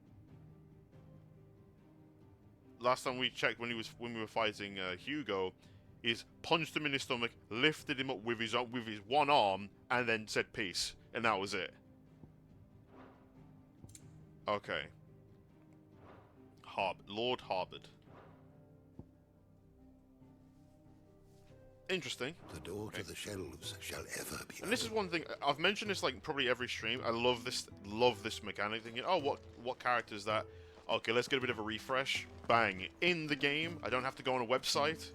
last time we checked when we were fighting Hugo, is punched him in his stomach, lifted him up with his one arm, and then said peace, and that was it. Okay. Lord Harbord. Interesting. The door to the shelves shall ever be. And this is one thing I've mentioned this like probably every stream. I love this mechanic. Thinking, oh, what character is that? Okay, let's get a bit of a refresh. Bang, in the game. I don't have to go on a website.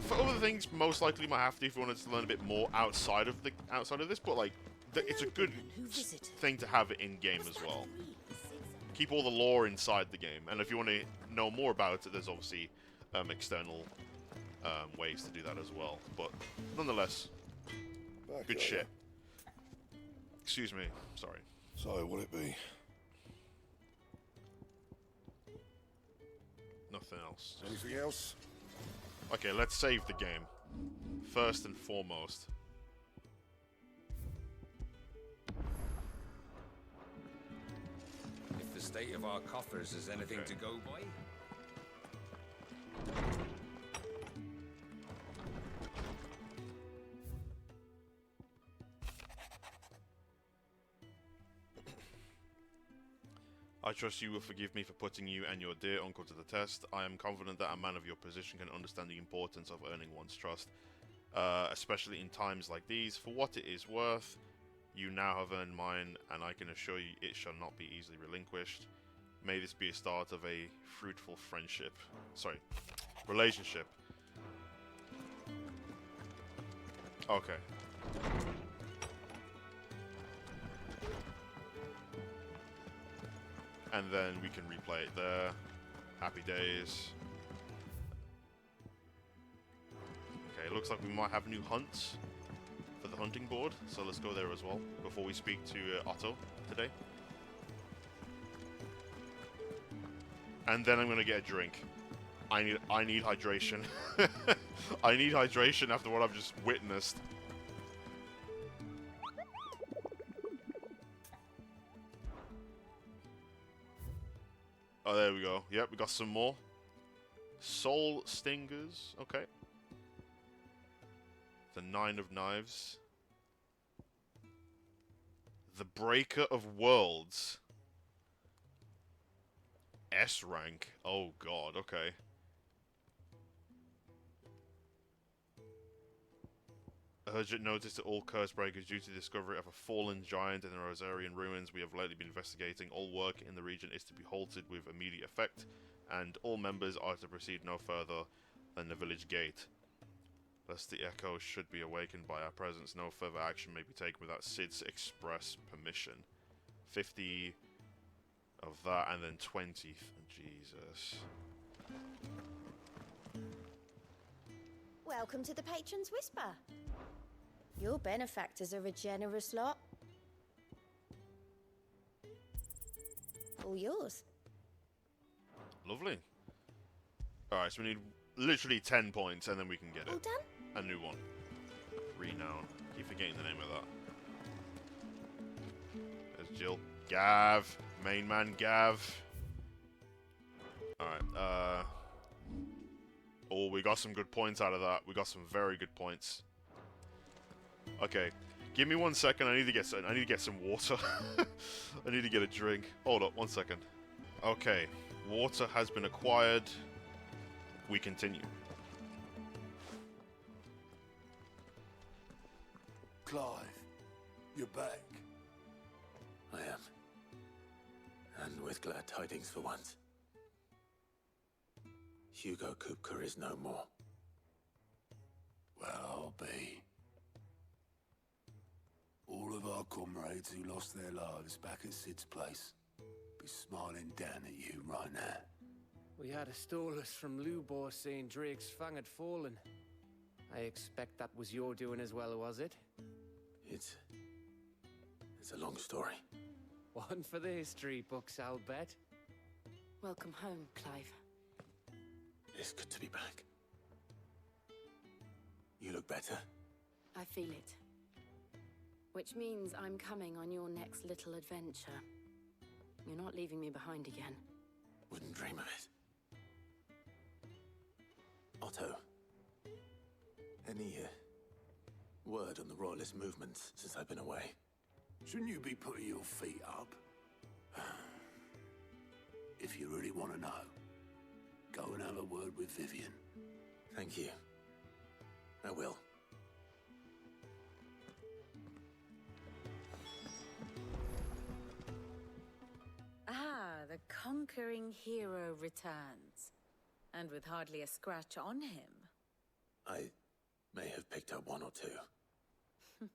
For other things, most likely might have to if you wanted to learn a bit more outside of this. But like, it's a good thing to have it in game as well. Keep all the lore inside the game, and if you want to know more about it, there's obviously external ways to do that as well. But nonetheless, good shit. Excuse me, sorry. So, will it be? Nothing else. Anything else? Okay, let's save the game. First and foremost. If the state of our coffers is anything to go by. I trust you will forgive me for putting you and your dear uncle to the test. I am confident that a man of your position can understand the importance of earning one's trust, especially in times like these. For what it is worth, you now have earned mine, and I can assure you it shall not be easily relinquished. May this be a start of a fruitful friendship. Sorry, relationship. Okay. And then we can replay it there. Happy days. Okay, it looks like we might have new hunts for the hunting board, so let's go there as well before we speak to Otto today. And then I'm gonna get a drink. I need hydration. I need hydration after what I've just witnessed. Oh, there we go. Yep, we got some more. Soul Stingers. Okay. The 9 of Knives. The Breaker of Worlds. S rank. Oh, God. Okay. Urgent notice to all curse breakers due to the discovery of a fallen giant in the Rosarian ruins we have lately been investigating. All work in the region is to be halted with immediate effect, and all members are to proceed no further than the village gate. Lest the echo should be awakened by our presence, no further action may be taken without Sid's express permission. 50 of that, and then 20. Jesus. Welcome to the Patron's Whisper. Your benefactors are a generous lot. All yours. Lovely. Alright, so we need literally 10 points, and then we can get it. All done? A new one. Renown. Keep forgetting the name of that. There's Jill. Gav. Main man Gav. Alright, oh, we got some good points out of that. We got some very good points. Okay. Give me 1 second. I need to get some water. I need to get a drink. Hold up, 1 second. Okay. Water has been acquired. We continue. Clive, you're back. I am. And with glad tidings for once. Hugo Kupka is no more. Well, I'll be. All of our comrades who lost their lives back at Sid's place be smiling down at you right now. We had a stolus from Lubor saying Drake's fang had fallen. I expect that was your doing as well, was it? It's a long story. One for the history books, I'll bet. Welcome home, Clive. It's good to be back. You look better. I feel it. Which means I'm coming on your next little adventure. You're not leaving me behind again. Wouldn't dream of it. Otto. Any word on the Royalist movements since I've been away? Shouldn't you be putting your feet up? If you really want to know, go and have a word with Vivian. Thank you. I will. Ah, the conquering hero returns. And with hardly a scratch on him. I may have picked up one or two.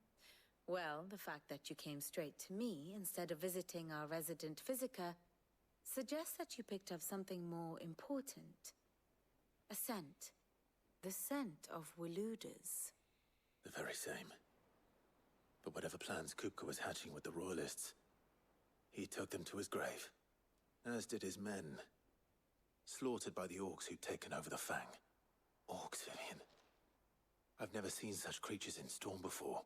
Well, the fact that you came straight to me instead of visiting our resident physiker suggests that you picked up something more important. A scent. The scent of Walooders. The very same. But whatever plans Kupka was hatching with the Royalists, he took them to his grave. As did his men. Slaughtered by the orcs who'd taken over the Fang. Orcs, Vivian. I've never seen such creatures in Storm before.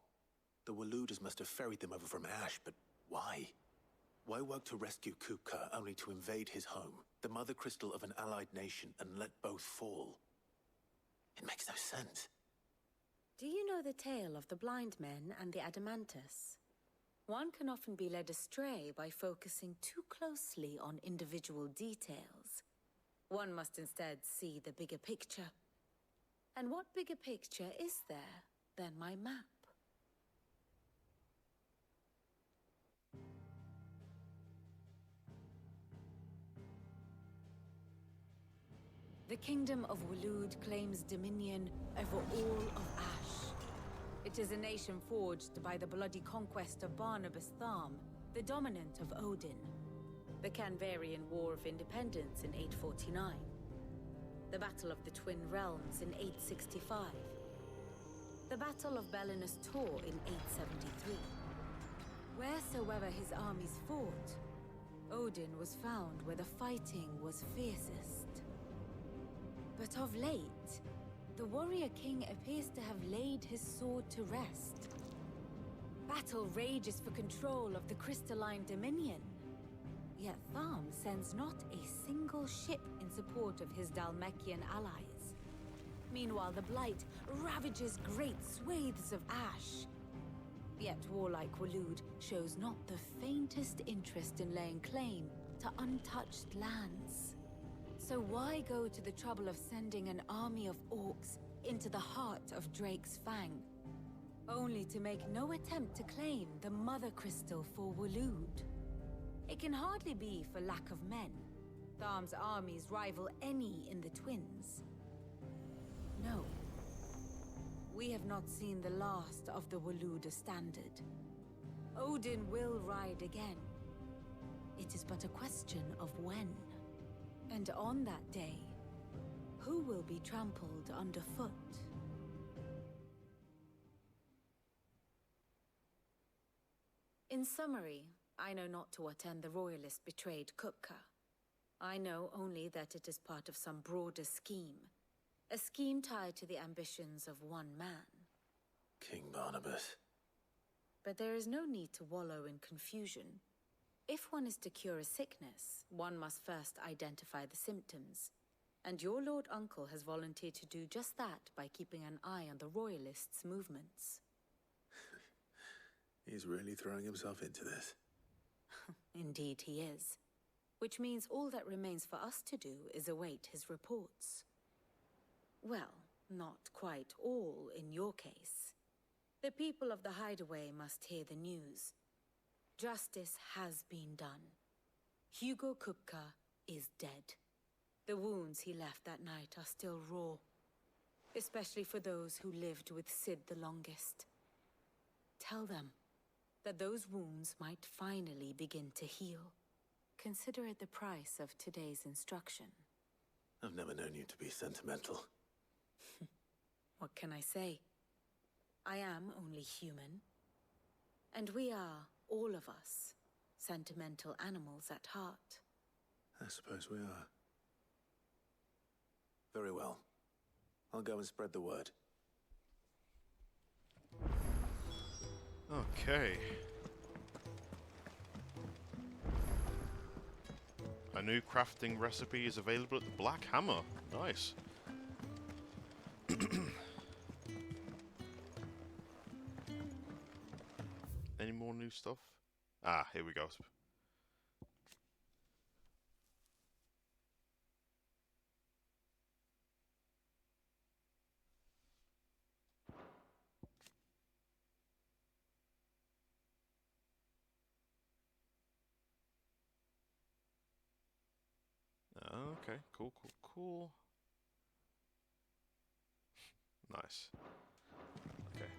The Walooders must have ferried them over from Ash, but why? Why work to rescue Kupka only to invade his home, the mother crystal of an allied nation, and let both fall? It makes no sense. Do you know the tale of the blind men and the Adamantus? One can often be led astray by focusing too closely on individual details. One must instead see the bigger picture. And what bigger picture is there than my map? The Kingdom of Walood claims dominion over all of Ash. It is a nation forged by the bloody conquest of Barnabas Tharm, the dominant of Odin. The Canvarian War of Independence in 849. The Battle of the Twin Realms in 865. The Battle of Belinus Tor in 873. Wheresoever his armies fought, Odin was found where the fighting was fiercest. But of late, the warrior king appears to have laid his sword to rest. Battle rages for control of the crystalline dominion. Yet Tharm sends not a single ship in support of his Dhalmekian allies. Meanwhile, the Blight ravages great swathes of Ash. Yet warlike Walood shows not the faintest interest in laying claim to untouched lands. So why go to the trouble of sending an army of orcs into the heart of Drake's Fang, only to make no attempt to claim the Mother Crystal for Walood? It can hardly be for lack of men. Tharm's armies rival any in the Twins. No. We have not seen the last of the Walooder standard. Odin will ride again. It is but a question of when. And on that day, who will be trampled underfoot? In summary, I know not to what end the Royalists betrayed Kupka. I know only that it is part of some broader scheme. A scheme tied to the ambitions of one man. King Barnabas. But there is no need to wallow in confusion. If one is to cure a sickness, one must first identify the symptoms. And your Lord Uncle has volunteered to do just that by keeping an eye on the Royalists' movements. He's really throwing himself into this. Indeed he is. Which means all that remains for us to do is await his reports. Well, not quite all in your case. The people of the Hideaway must hear the news. Justice has been done. Hugo Kupka is dead. The wounds he left that night are still raw, especially for those who lived with Sid the longest. Tell them that those wounds might finally begin to heal. Consider it the price of today's instruction. I've never known you to be sentimental. What can I say? I am only human. And we are, all of us, sentimental animals at heart. I suppose we are. Very well. I'll go and spread the word. Okay. A new crafting recipe is available at the Black Hammer. Nice. Any more new stuff? Ah, here we go. Okay, cool, cool, cool. Nice. Okay.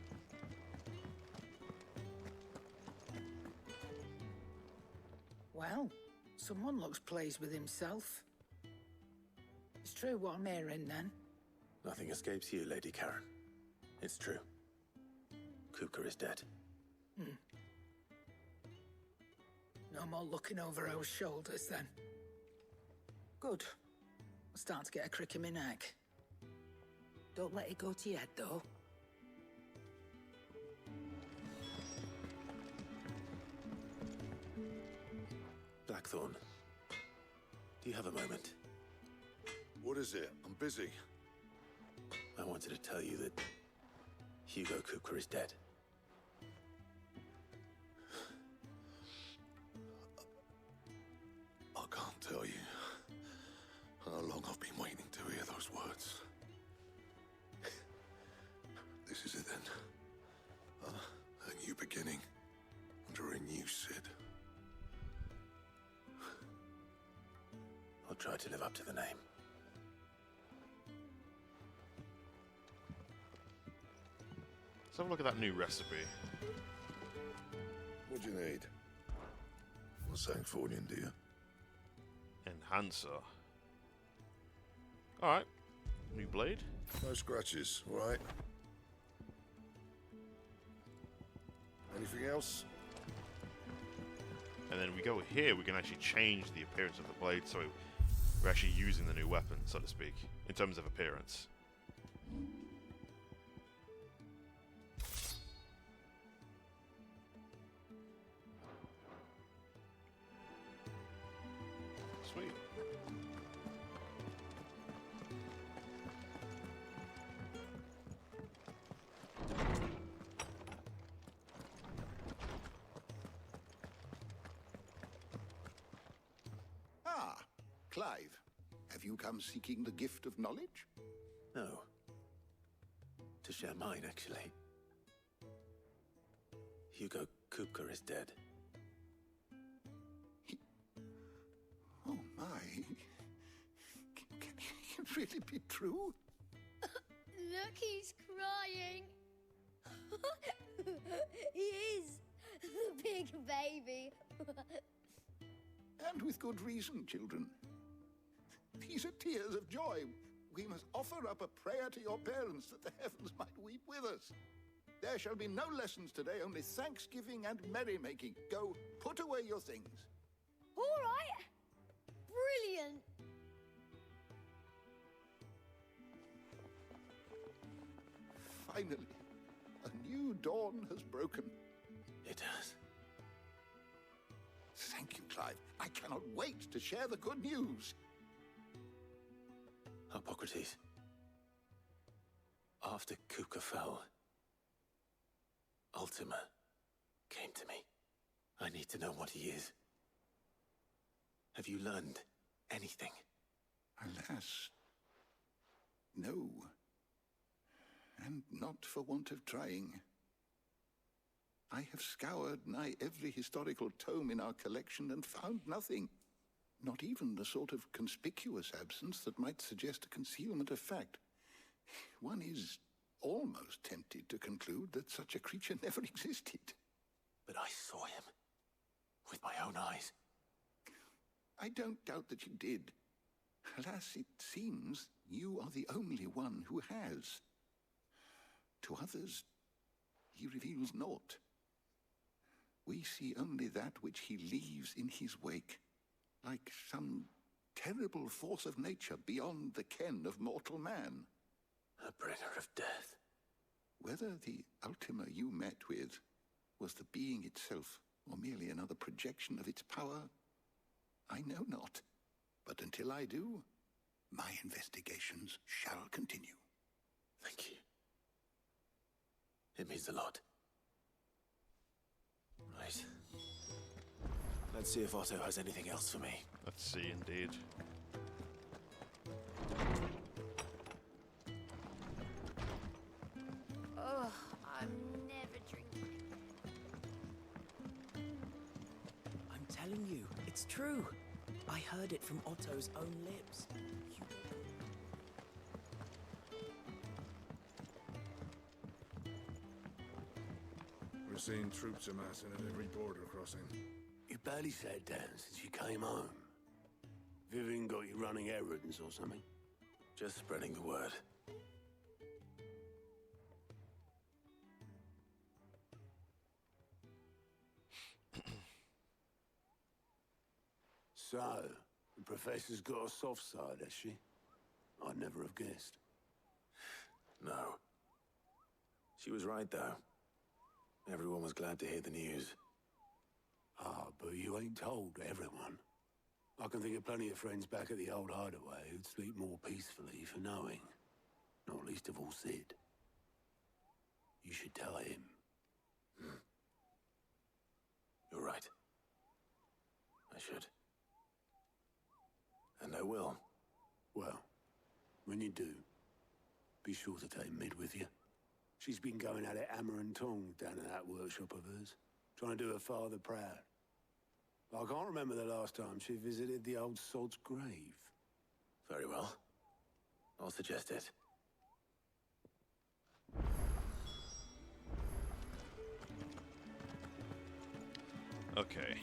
Well, someone looks pleased with himself. It's true what I'm hearing, then. Nothing escapes you, Lady Karen. It's true. Kupka is dead. No more looking over our shoulders, then. Good. I'm starting to get a crick in my neck. Don't let it go to your head, though. Blackthorn, do you have a moment? What is it? I'm busy. I wanted to tell you that Hugo Kupka is dead. I can't tell you how long I've been waiting to hear those words. This is it then. A new beginning under a new Sid. I'll try to live up to the name. Let's have a look at that new recipe. What do you need? Not Sancfordian, do you? Enhancer. Alright. New blade. No scratches, all right? Anything else? And then we go here, we can actually change the appearance of the blade, so we're actually using the new weapon, so to speak, in terms of appearance. Sweet. Ah, Clive. Have you come seeking the gift of knowledge? No. To share mine, actually. Hugo Kupka is dead. Oh, my. Can it really be true? Look, he's crying. He is. The big baby. And with good reason, children. These are tears of joy. We must offer up a prayer to your parents that the heavens might weep with us. There shall be no lessons today, only thanksgiving and merrymaking. Go, put away your things. All right. Brilliant. Finally, a new dawn has broken. It has. Thank you, Clive. I cannot wait to share the good news. Hippocrates. After Kupka fell, Ultima came to me. I need to know what he is. Have you learned anything? Alas, no. And not for want of trying. I have scoured nigh every historical tome in our collection and found nothing. Not even the sort of conspicuous absence that might suggest a concealment of fact. One is almost tempted to conclude that such a creature never existed. But I saw him. With my own eyes. I don't doubt that you did. Alas, it seems you are the only one who has. To others, he reveals naught. We see only that which he leaves in his wake, like some terrible force of nature beyond the ken of mortal man. A bringer of death. Whether the Ultima you met with was the being itself, or merely another projection of its power, I know not. But until I do, my investigations shall continue. Thank you. It means a lot. Right. Let's see if Otto has anything else for me. Let's see, indeed. Oh, I'm never drinking. I'm telling you, it's true. I heard it from Otto's own lips. We're seeing troops amassing at every border crossing. You barely sat down since you came home. Vivian got you running errands or something? Just spreading the word. So, the Professor's got a soft side, has she? I'd never have guessed. No. She was right, though. Everyone was glad to hear the news. Ah, but you ain't told everyone. I can think of plenty of friends back at the old hideaway who'd sleep more peacefully for knowing. Not least of all Sid. You should tell him. You're right. I should. And I will. Well, when you do, be sure to take Mid with you. She's been going at it hammer and tongs down in that workshop of hers, trying to do her father proud. I can't remember the last time she visited the old sod's grave. Very well. I'll suggest it. Okay.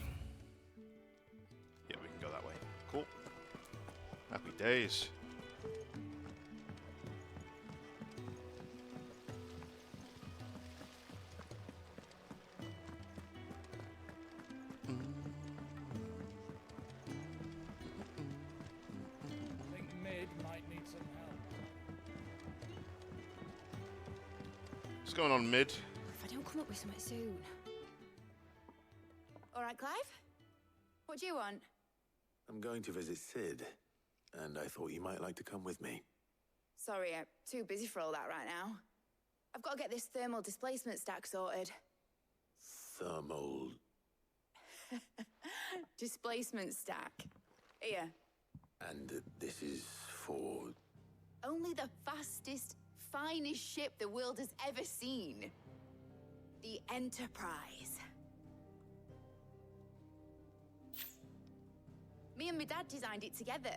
Yeah, we can go that way. Cool. Happy days. I think Mid might need some help. What's going on, Mid? If I don't come up with something soon. All right, Clive? What do you want? I'm going to visit Sid, and I thought you might like to come with me. Sorry, I'm too busy for all that right now. I've got to get this thermal displacement stack sorted. Thermal... Displacement stack. Here. And this is for... Only the fastest, finest ship the world has ever seen. The Enterprise. Me and my dad designed it together.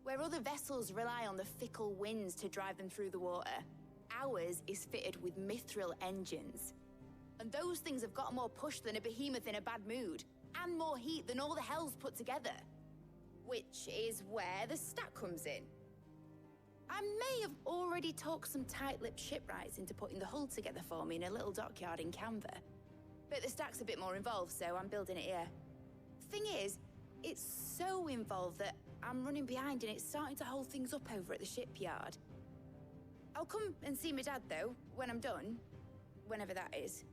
Where other vessels rely on the fickle winds to drive them through the water, ours is fitted with mithril engines. And those things have got more push than a behemoth in a bad mood, and more heat than all the hells put together. Which is where the stack comes in. I may have already talked some tight-lipped shipwrights into putting the hull together for me in a little dockyard in Canva. But the stack's a bit more involved, so I'm building it here. Thing is, it's so involved that I'm running behind and it's starting to hold things up over at the shipyard. I'll come and see my dad, though, when I'm done. Whenever that is.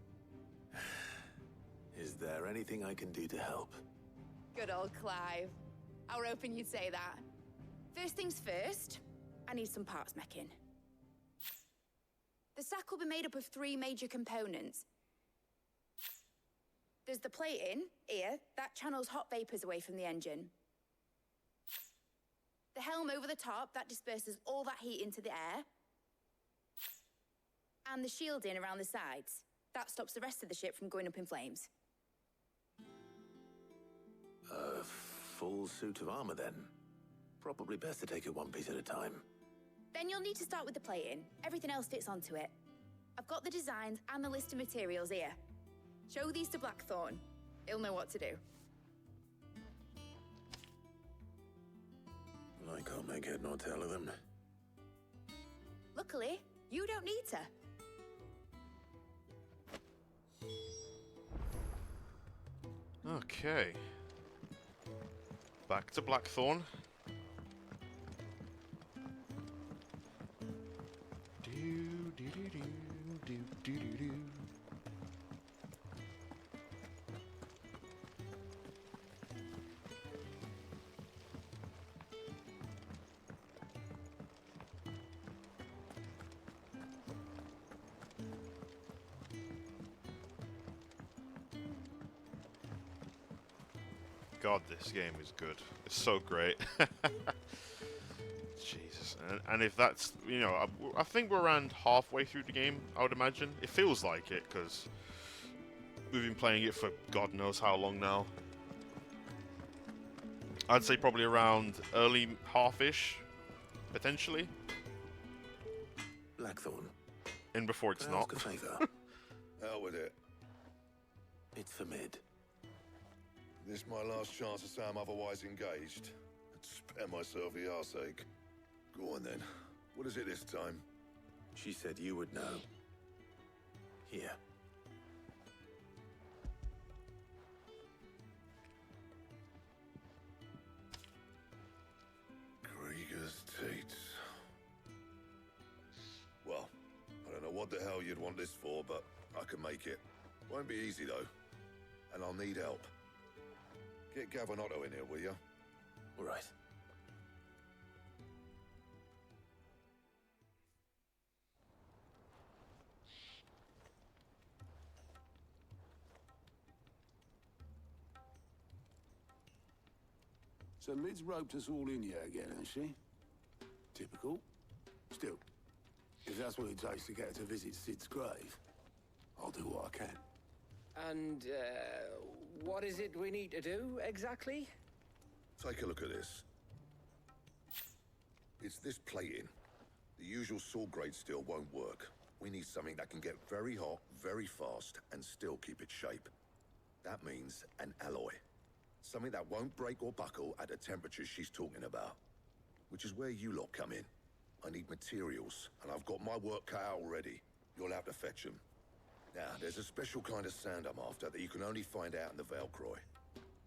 Is there anything I can do to help? Good old Clive. I were hoping you'd say that. First things first, I need some parts meching. The stack will be made up of 3 major components. There's the plating, here, that channels hot vapors away from the engine. The helm over the top, that disperses all that heat into the air. And the shielding around the sides. That stops the rest of the ship from going up in flames. A full suit of armor, then. Probably best to take it one piece at a time. Then you'll need to start with the plating. Everything else fits onto it. I've got the designs and the list of materials here. Show these to Blackthorn. He'll know what to do. I can't make head nor tail of them. Luckily, you don't need to. Okay. Back to Blackthorn. God, this game is good. It's so great. Jesus. And if that's, you know, I think we're around halfway through the game, I would imagine. It feels like it, because we've been playing it for God knows how long now. I'd say probably around early half-ish, potentially. Blackthorn. And before it's not. Ask a favor. Out with it. It's for Mid. This my last chance to say I'm otherwise engaged. I'd spare myself the arseache. Go on then. What is it this time? She said you would know. Here. Krieger's Tates. Well, I don't know what the hell you'd want this for, but I can make it. Won't be easy though. And I'll need help. Get Gav and Otto in here, will you? All right. So Mid's roped us all in here again, hasn't she? Typical. Still, if that's what it takes to get her to visit Sid's grave, I'll do what I can. And, what is it we need to do, exactly? Take a look at this. It's this plating. The usual sword grade steel won't work. We need something that can get very hot, very fast, and still keep its shape. That means an alloy. Something that won't break or buckle at the temperatures she's talking about. Which is where you lot come in. I need materials, and I've got my work cut out already. You'll have to fetch them. Now, there's a special kind of sand I'm after that you can only find out in the Velcroy.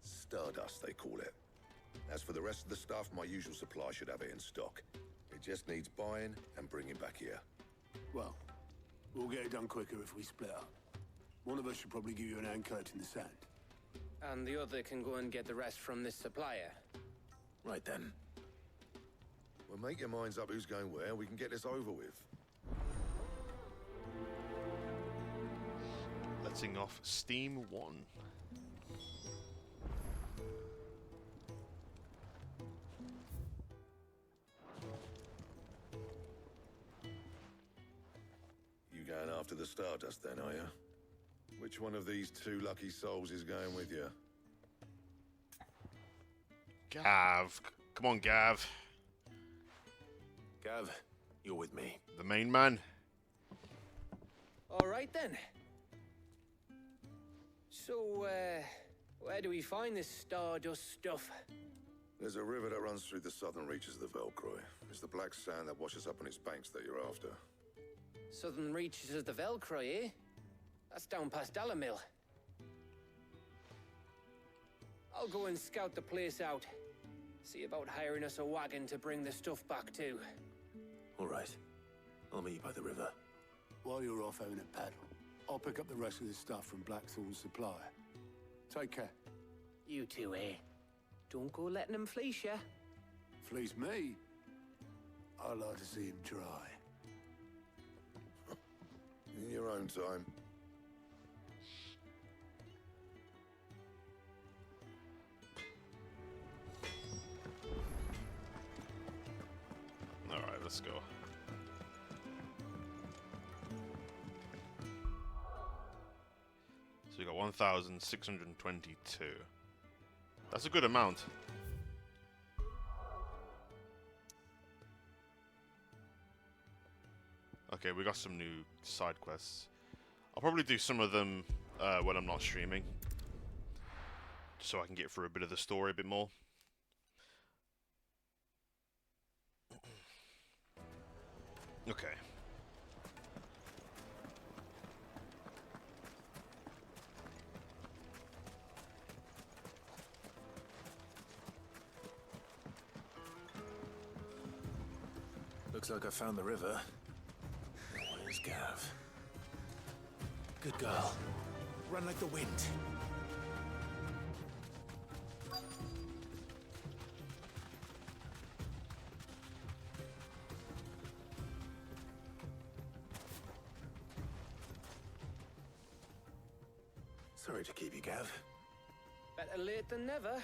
Stardust, they call it. As for the rest of the stuff, my usual supply should have it in stock. It just needs buying and bringing back here. Well, we'll get it done quicker if we split up. One of us should probably give you an hand collecting the sand. And the other can go and get the rest from this supplier. Right then. Well, make your minds up who's going where, we can get this over with. Letting off Steam 1. You going after the Stardust then, are you? Which one of these two lucky souls is going with you? Gav. Come on, Gav. Gav, you're with me. The main man. All right, then. So, where do we find this Stardust stuff? There's a river that runs through the southern reaches of the Velcroy. It's the black sand that washes up on its banks that you're after. Southern reaches of the Velcroy, eh? That's down past Dalamil. I'll go and scout the place out. See about hiring us a wagon to bring the stuff back to. All right. I'll meet you by the river. While you're off having a paddle, I'll pick up the rest of the stuff from Blackthorn's supplier. Take care. You two, eh? Don't go letting them fleece ya. Fleece me? I'd like to see him try. In your own time. Alright, let's go. So you got 1,622. That's a good amount. Okay, we got some new side quests. I'll probably do some of them when I'm not streaming, so I can get through a bit of the story a bit more. Okay. Looks like I found the river. Where's Gav? Good girl. Run like the wind. Sorry to keep you, Gav. Better late than never.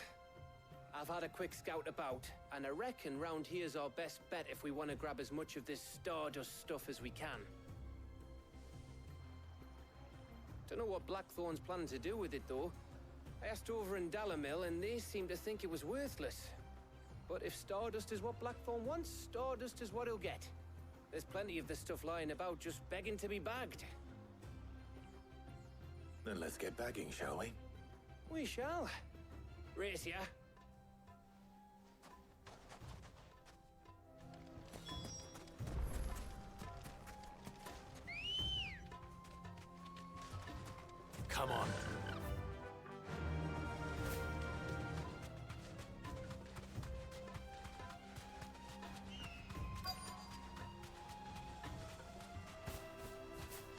I've had a quick scout about, and I reckon round here's our best bet if we want to grab as much of this Stardust stuff as we can. Don't know what Blackthorn's planning to do with it, though. I asked over in Dalamil, and they seem to think it was worthless. But if Stardust is what Blackthorn wants, Stardust is what he'll get. There's plenty of this stuff lying about, just begging to be bagged. Then let's get bagging, shall we? We shall. Race ya. Come on.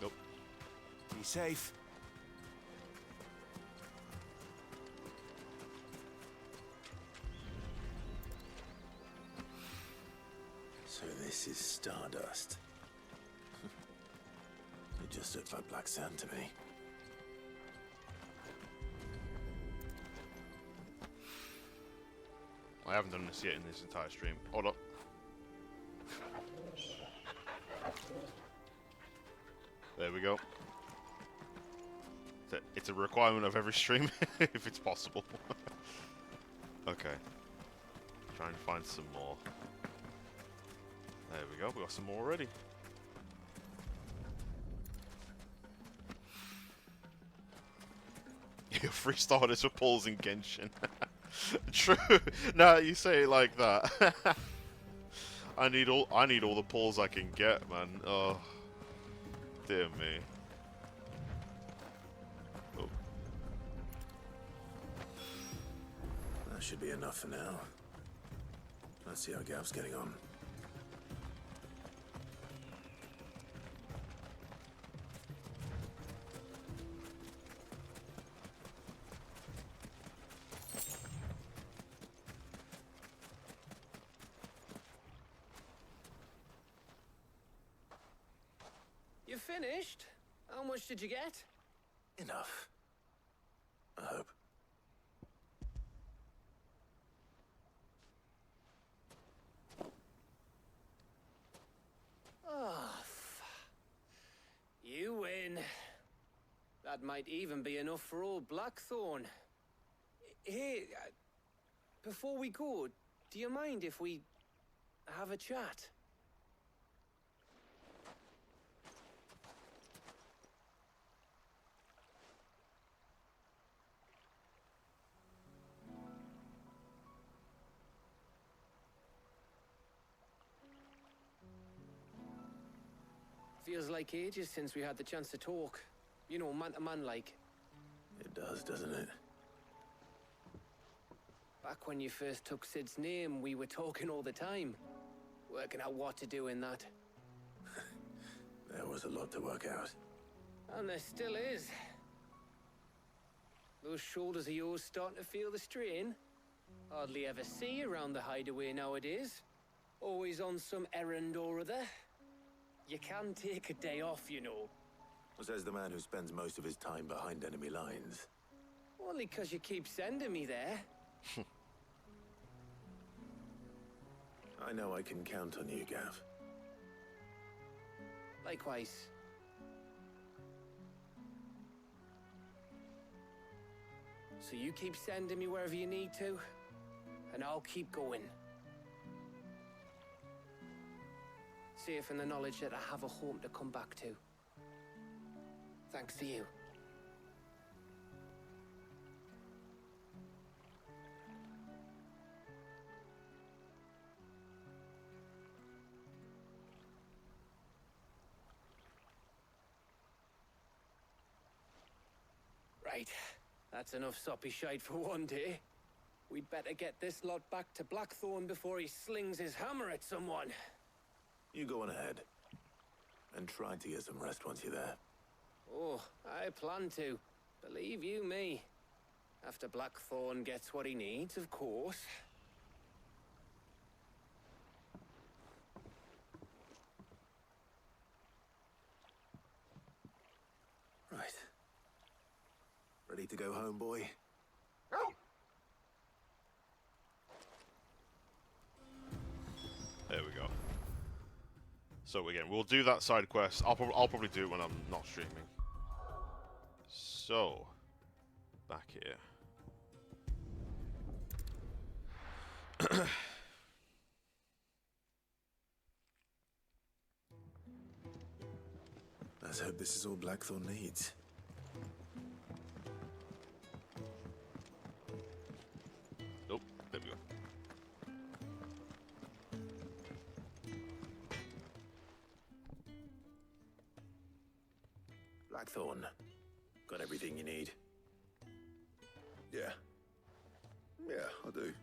Nope. Be safe. So this is Stardust. It just looks like black sand to me. I haven't done this yet in this entire stream. Hold up. There we go. It's a requirement of every stream, if it's possible. Okay. Try and find some more. There we go, we got some more already. You're free starters for pulls in Genshin. True. Now you say it like that. I need all the pulls I can get, man. Oh, dear me. Oh. That should be enough for now. Let's see how Gav's getting on. You finished? How much did you get? Enough. I hope. Oh, you win. That might even be enough for old Blackthorn. Hey, before we go, do you mind if we have a chat? Feels like ages since we had the chance to talk. You know, man to man like. It does, doesn't it? Back when you first took Sid's name, we were talking all the time. Working out what to do in that. There was a lot to work out. And there still is. Those shoulders of yours starting to feel the strain. Hardly ever see you around the hideaway nowadays. Always on some errand or other. You can take a day off, you know. Says the man who spends most of his time behind enemy lines. Only 'cause you keep sending me there. I know I can count on you, Gav. Likewise. So you keep sending me wherever you need to, and I'll keep going. Safe in the knowledge that I have a home to come back to. Thanks to you. Right. That's enough soppy shite for one day. We'd better get this lot back to Blackthorn before he slings his hammer at someone. You go on ahead. And try to get some rest once you're there. Oh, I plan to. Believe you me. After Blackthorn gets what he needs, of course. Right. Ready to go home, boy? So again, we'll do that side quest. I'll probably do it when I'm not streaming. So, back here. Let's hope this is all Blackthorn needs. Nope, there we go. Blackthorn, got everything you need? Yeah. Yeah, I do.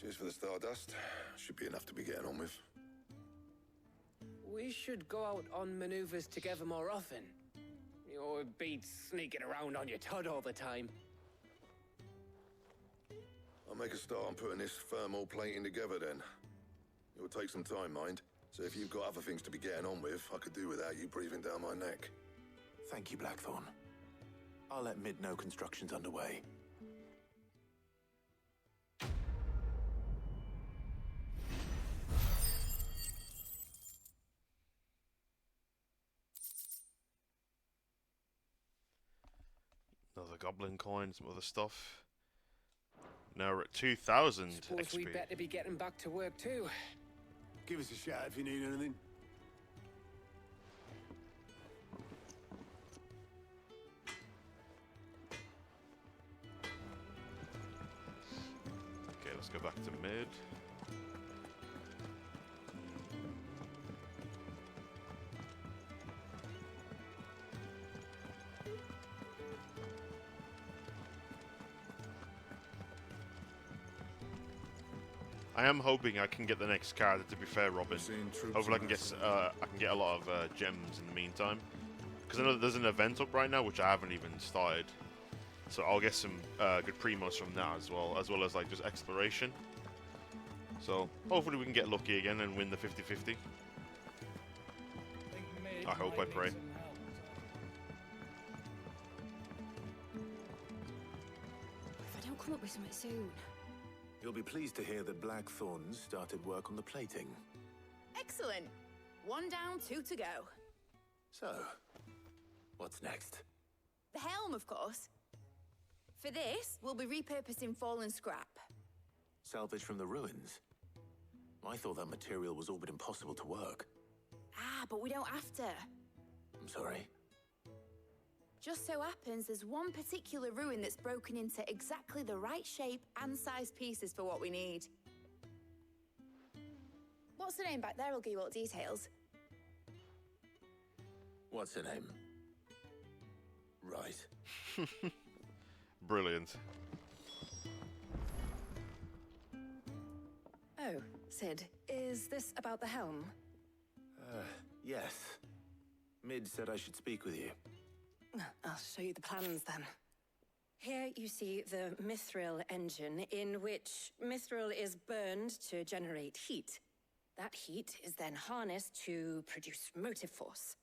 Cheers for the Stardust. Should be enough to be getting on with. We should go out on maneuvers together more often. You're beat sneaking around on your Todd all the time. I'll make a start on putting this thermal plating together then. It will take some time, mind. So if you've got other things to be getting on with, I could do without you breathing down my neck. Thank you, Blackthorn. I'll let Mid know construction's underway. Another goblin coin, some other stuff. Now we're at 2,000 Suppose XP. we'd better be getting back to work too. Give us a shout if you need anything. Okay, let's go back to mid. I am hoping I can get the next card. To be fair, Robin, hopefully I can get a lot of gems in the meantime. Because I know that there's an event up right now which I haven't even started, so I'll get some good primos from that as well as like just exploration. So hopefully we can get lucky again and win the 50-50. I hope, I pray. If I don't come up with something soon. You'll be pleased to hear that Blackthorn's started work on the plating. Excellent. 1 down, 2 to go. So, what's next? The helm, of course. For this, we'll be repurposing fallen scrap. Salvage from the ruins? I thought that material was all but impossible to work. Ah, but we don't have to. I'm sorry. Just so happens there's one particular ruin that's broken into exactly the right shape and size pieces for what we need. What's the name back there? I'll give you all the details. What's her name? Right. Brilliant. Oh, Sid, is this about the helm? Yes. Mid said I should speak with you. I'll show you the plans then. Here you see the mithril engine, in which mithril is burned to generate heat. That heat is then harnessed to produce motive force.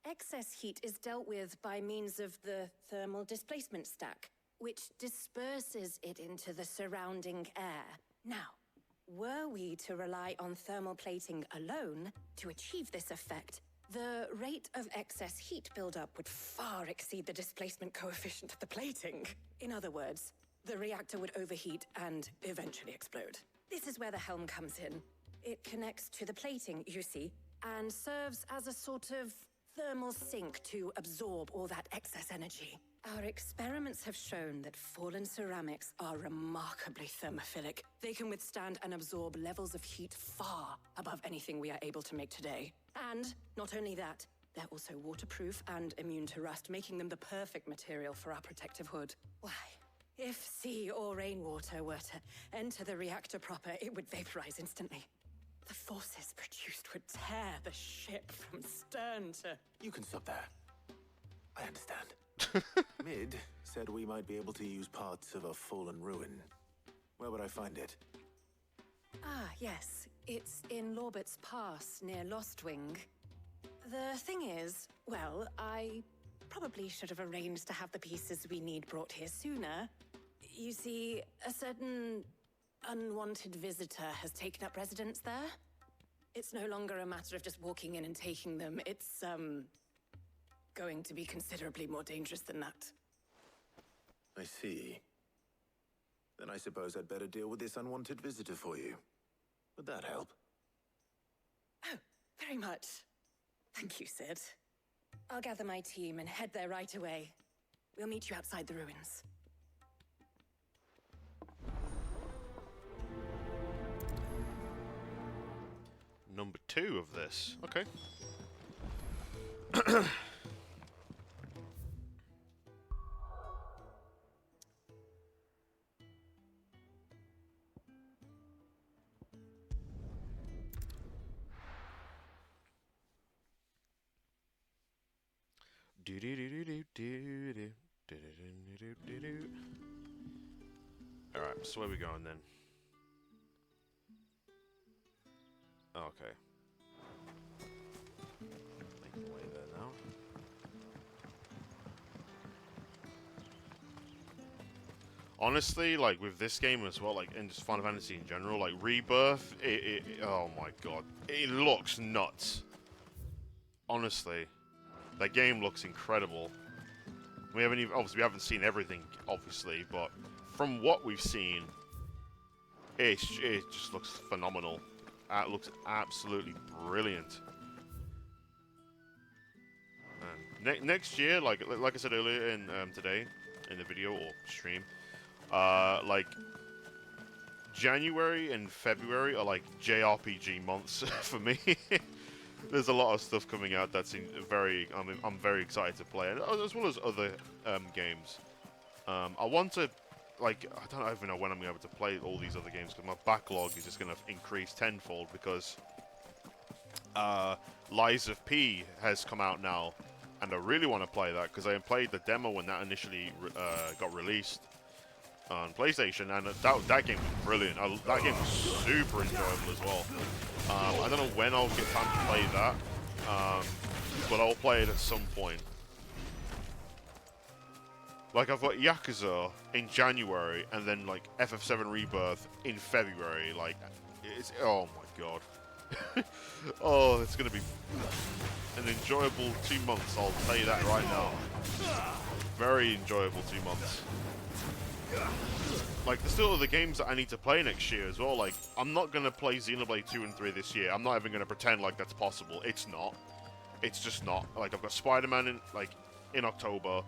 Excess heat is dealt with by means of the thermal displacement stack, which disperses it into the surrounding air. Now, were we to rely on thermal plating alone to achieve this effect, the rate of excess heat buildup would far exceed the displacement coefficient of the plating. In other words, the reactor would overheat and eventually explode. This is where the helm comes in. It connects to the plating, you see, and serves as a sort of thermal sink to absorb all that excess energy. Our experiments have shown that fallen ceramics are remarkably thermophilic. They can withstand and absorb levels of heat far above anything we are able to make today. And not only that, they're also waterproof and immune to rust, making them the perfect material for our protective hood. Why, if sea or rainwater were to enter the reactor proper, it would vaporize instantly. The forces produced would tear the ship from stern to... You can stop there. I understand. Mid said we might be able to use parts of a fallen ruin. Where would I find it? Ah, yes. It's in Lorbert's Pass, near Lostwing. The thing is, well, I probably should have arranged to have the pieces we need brought here sooner. You see, a certain unwanted visitor has taken up residence there. It's no longer a matter of just walking in and taking them. It's, going to be considerably more dangerous than that. I see. Then I suppose I'd better deal with this unwanted visitor for you. Would that help? Oh, very much. Thank you, Sid. I'll gather my team and head there right away. We'll meet you outside the ruins. Number 2 of this. Okay. Alright, so where are we going then? Okay. Make my way there now. Honestly, like with this game as well, like and just Final Fantasy in general, like Rebirth, oh my god, it looks nuts. Honestly, that game looks incredible. We haven't even, obviously, we haven't seen everything, obviously, but from what we've seen, it just looks phenomenal. It looks absolutely brilliant. Next year, like I said earlier in today in the video or stream, like January and February are like JRPG months for me. There's a lot of stuff coming out that's very. I'm very excited to play, as well as other games. I want to, like, I don't even know when I'm going to be able to play all these other games because my backlog is just going to increase tenfold because Lies of P has come out now, and I really want to play that because I played the demo when that initially got released on PlayStation, and that game was brilliant. That game was super enjoyable as well. I don't know when I'll get time to play that, but I'll play it at some point. Like, I've got Yakuza in January, and then, like, FF7 Rebirth in February. Like, it's... Oh, my God. Oh, it's going to be an enjoyable 2 months, I'll tell you that right now. Very enjoyable 2 months. Like, there's still other games that I need to play next year as well. Like, I'm not going to play Xenoblade 2 and 3 this year. I'm not even going to pretend like that's possible. It's not. It's just not. Like, I've got Spider-Man in October.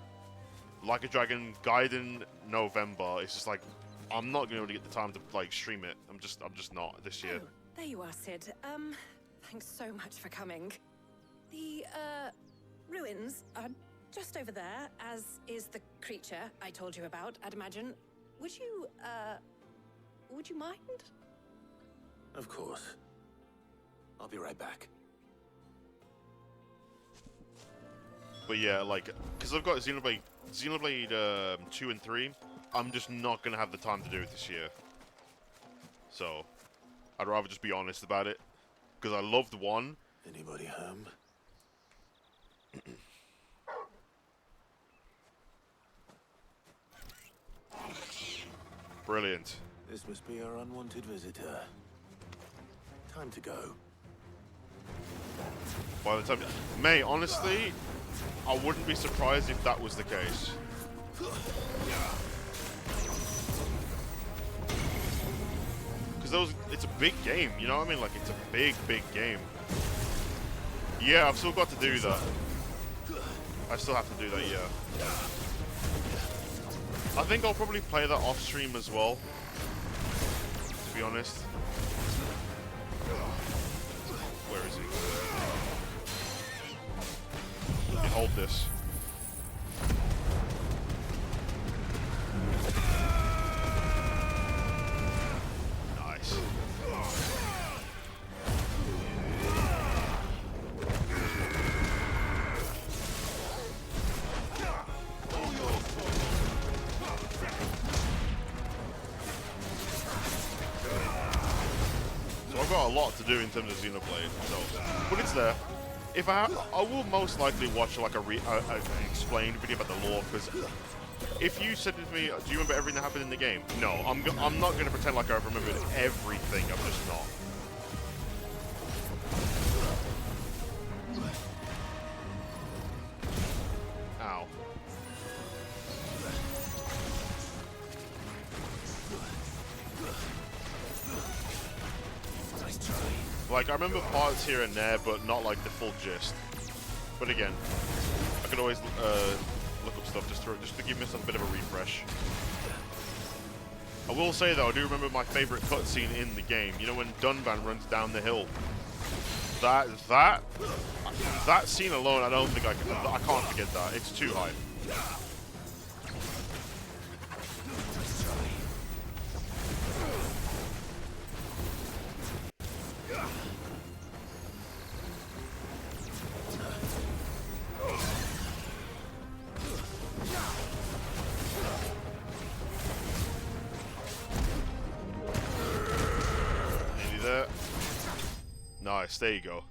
Like a Dragon Gaiden November. It's just like, I'm not going to be able to get the time to, like, stream it. I'm just not this year. Oh, there you are, Sid. Thanks so much for coming. The, ruins are just over there, as is the creature I told you about, I'd imagine. Would you mind? Of course. I'll be right back. But yeah, like, because I've got Xenoblade 2 and 3, I'm just not going to have the time to do it this year. So, I'd rather just be honest about it. Because I loved 1. Anybody home? Brilliant. This must be our unwanted visitor. Time to go. By the time... Mate, honestly, I wouldn't be surprised if that was the case. Because it's a big game, you know what I mean? Like, it's a big, big game. Yeah, I've still got to do that. I still have to do that, yeah. I think I'll probably play that off stream as well, to be honest. Where is he? Hold this. Nice. So I've got a lot to do in terms of Xenoblade, but it's there. If I will most likely watch like an explained video about the lore, because if you said to me, do you remember everything that happened in the game? No, I'm not going to pretend like I remembered everything. I'm just not. Like, I remember parts here and there, but not like the full gist. But again, I could always look up stuff just to give myself a bit of a refresh. I will say though, I do remember my favourite cutscene in the game. You know when Dunban runs down the hill. That scene alone, I don't think I can't forget that. It's too high. Nearly there. Nice, there you go.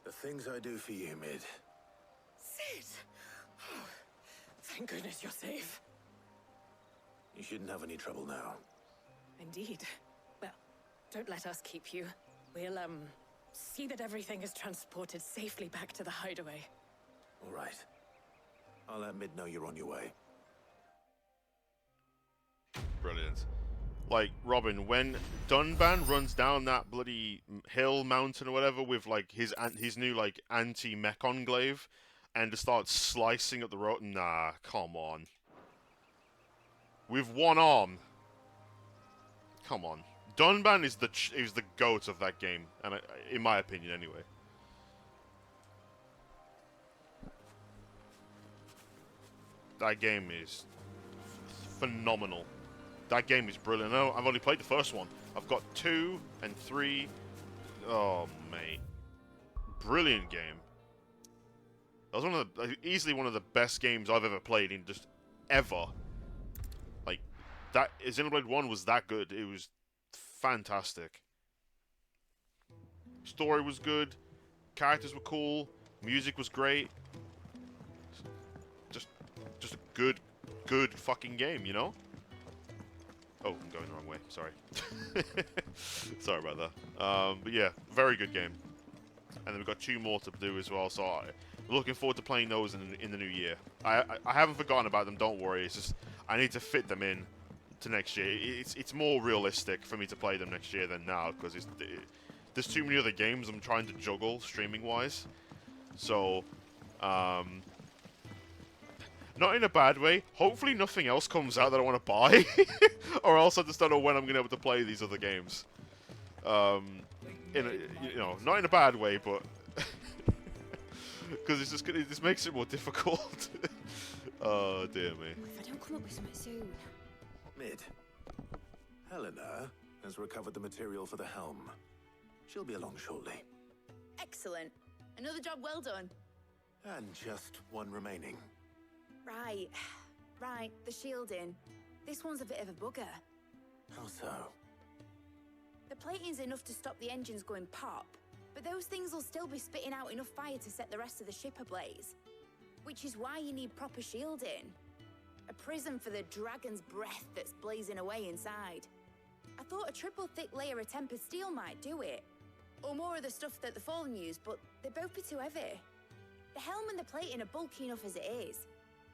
The things I do for you, Mid. Sid! Oh, thank goodness you're safe. You shouldn't have any trouble now. Indeed. Well, don't let us keep you. We'll, see that everything is transported safely back to the hideaway. All right. I'll let Mid know you're on your way. Brilliant. Like, Robin, when Dunban runs down that bloody hill, mountain, or whatever with, like, his new, like, anti-mech enclave and just starts slicing up the road. Nah, come on. With one arm. Come on. Dunban is the GOAT of that game, and in my opinion, anyway. That game is phenomenal. That game is brilliant. No, I've only played the first one. I've got 2 and 3. Oh, mate. Brilliant game. That was easily one of the best games I've ever played in just ever. Like, that Xenoblade 1 was that good. It was fantastic. Story was good. Characters were cool. Music was great. Just a good fucking game, you know? Oh, I'm going the wrong way. Sorry. Sorry about that. But yeah, very good game. And then we've got 2 more to do as well, so I'm looking forward to playing those in the new year. I haven't forgotten about them, don't worry. It's just, I need to fit them in to next year. It's more realistic for me to play them next year than now, because there's too many other games I'm trying to juggle, streaming-wise. So, not in a bad way. Hopefully nothing else comes out that I want to buy. Or else I just don't know when I'm going to be able to play these other games. Not in a bad way, but... Because it just makes it more difficult. Oh, dear me. If I don't come up with something soon. Mid. Helena has recovered the material for the helm. She'll be along shortly. Excellent. Another job well done. And just one remaining. Right, the shielding. This one's a bit of a bugger. How so? The plating's enough to stop the engines going pop, but those things will still be spitting out enough fire to set the rest of the ship ablaze. Which is why you need proper shielding. A prison for the dragon's breath that's blazing away inside. I thought a triple thick layer of tempered steel might do it. Or more of the stuff that the Fallen use, but they'd both be too heavy. The helm and the plating are bulky enough as it is.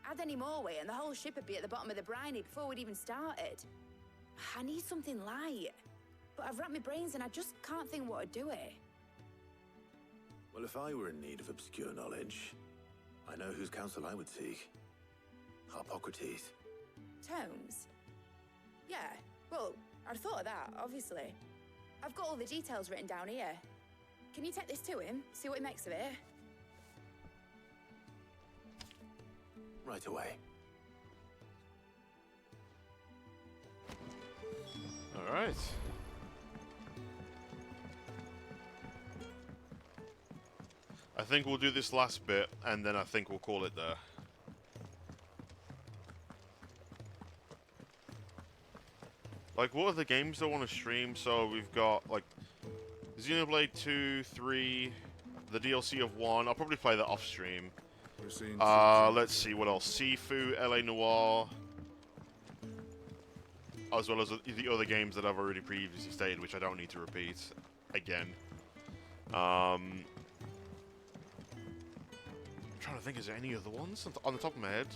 Add any more weight and the whole ship would be at the bottom of the briny before we'd even started. I need something light. But I've racked my brains and I just can't think what would do it. Well, if I were in need of obscure knowledge, I know whose counsel I would seek. Harpocrates. Tomes? Yeah, well, I'd thought of that, obviously. I've got all the details written down here. Can you take this to him, see what he makes of it? Right away. Alright. I think we'll do this last bit, and then I think we'll call it there. Like, what are the games I want to stream? So we've got, like, Xenoblade 2, 3, the DLC of 1. I'll probably play that off stream. Let's see, what else? Sifu, LA Noire. As well as the other games that I've already previously stated, which I don't need to repeat again. I'm trying to think, is there any other ones on the top of my head?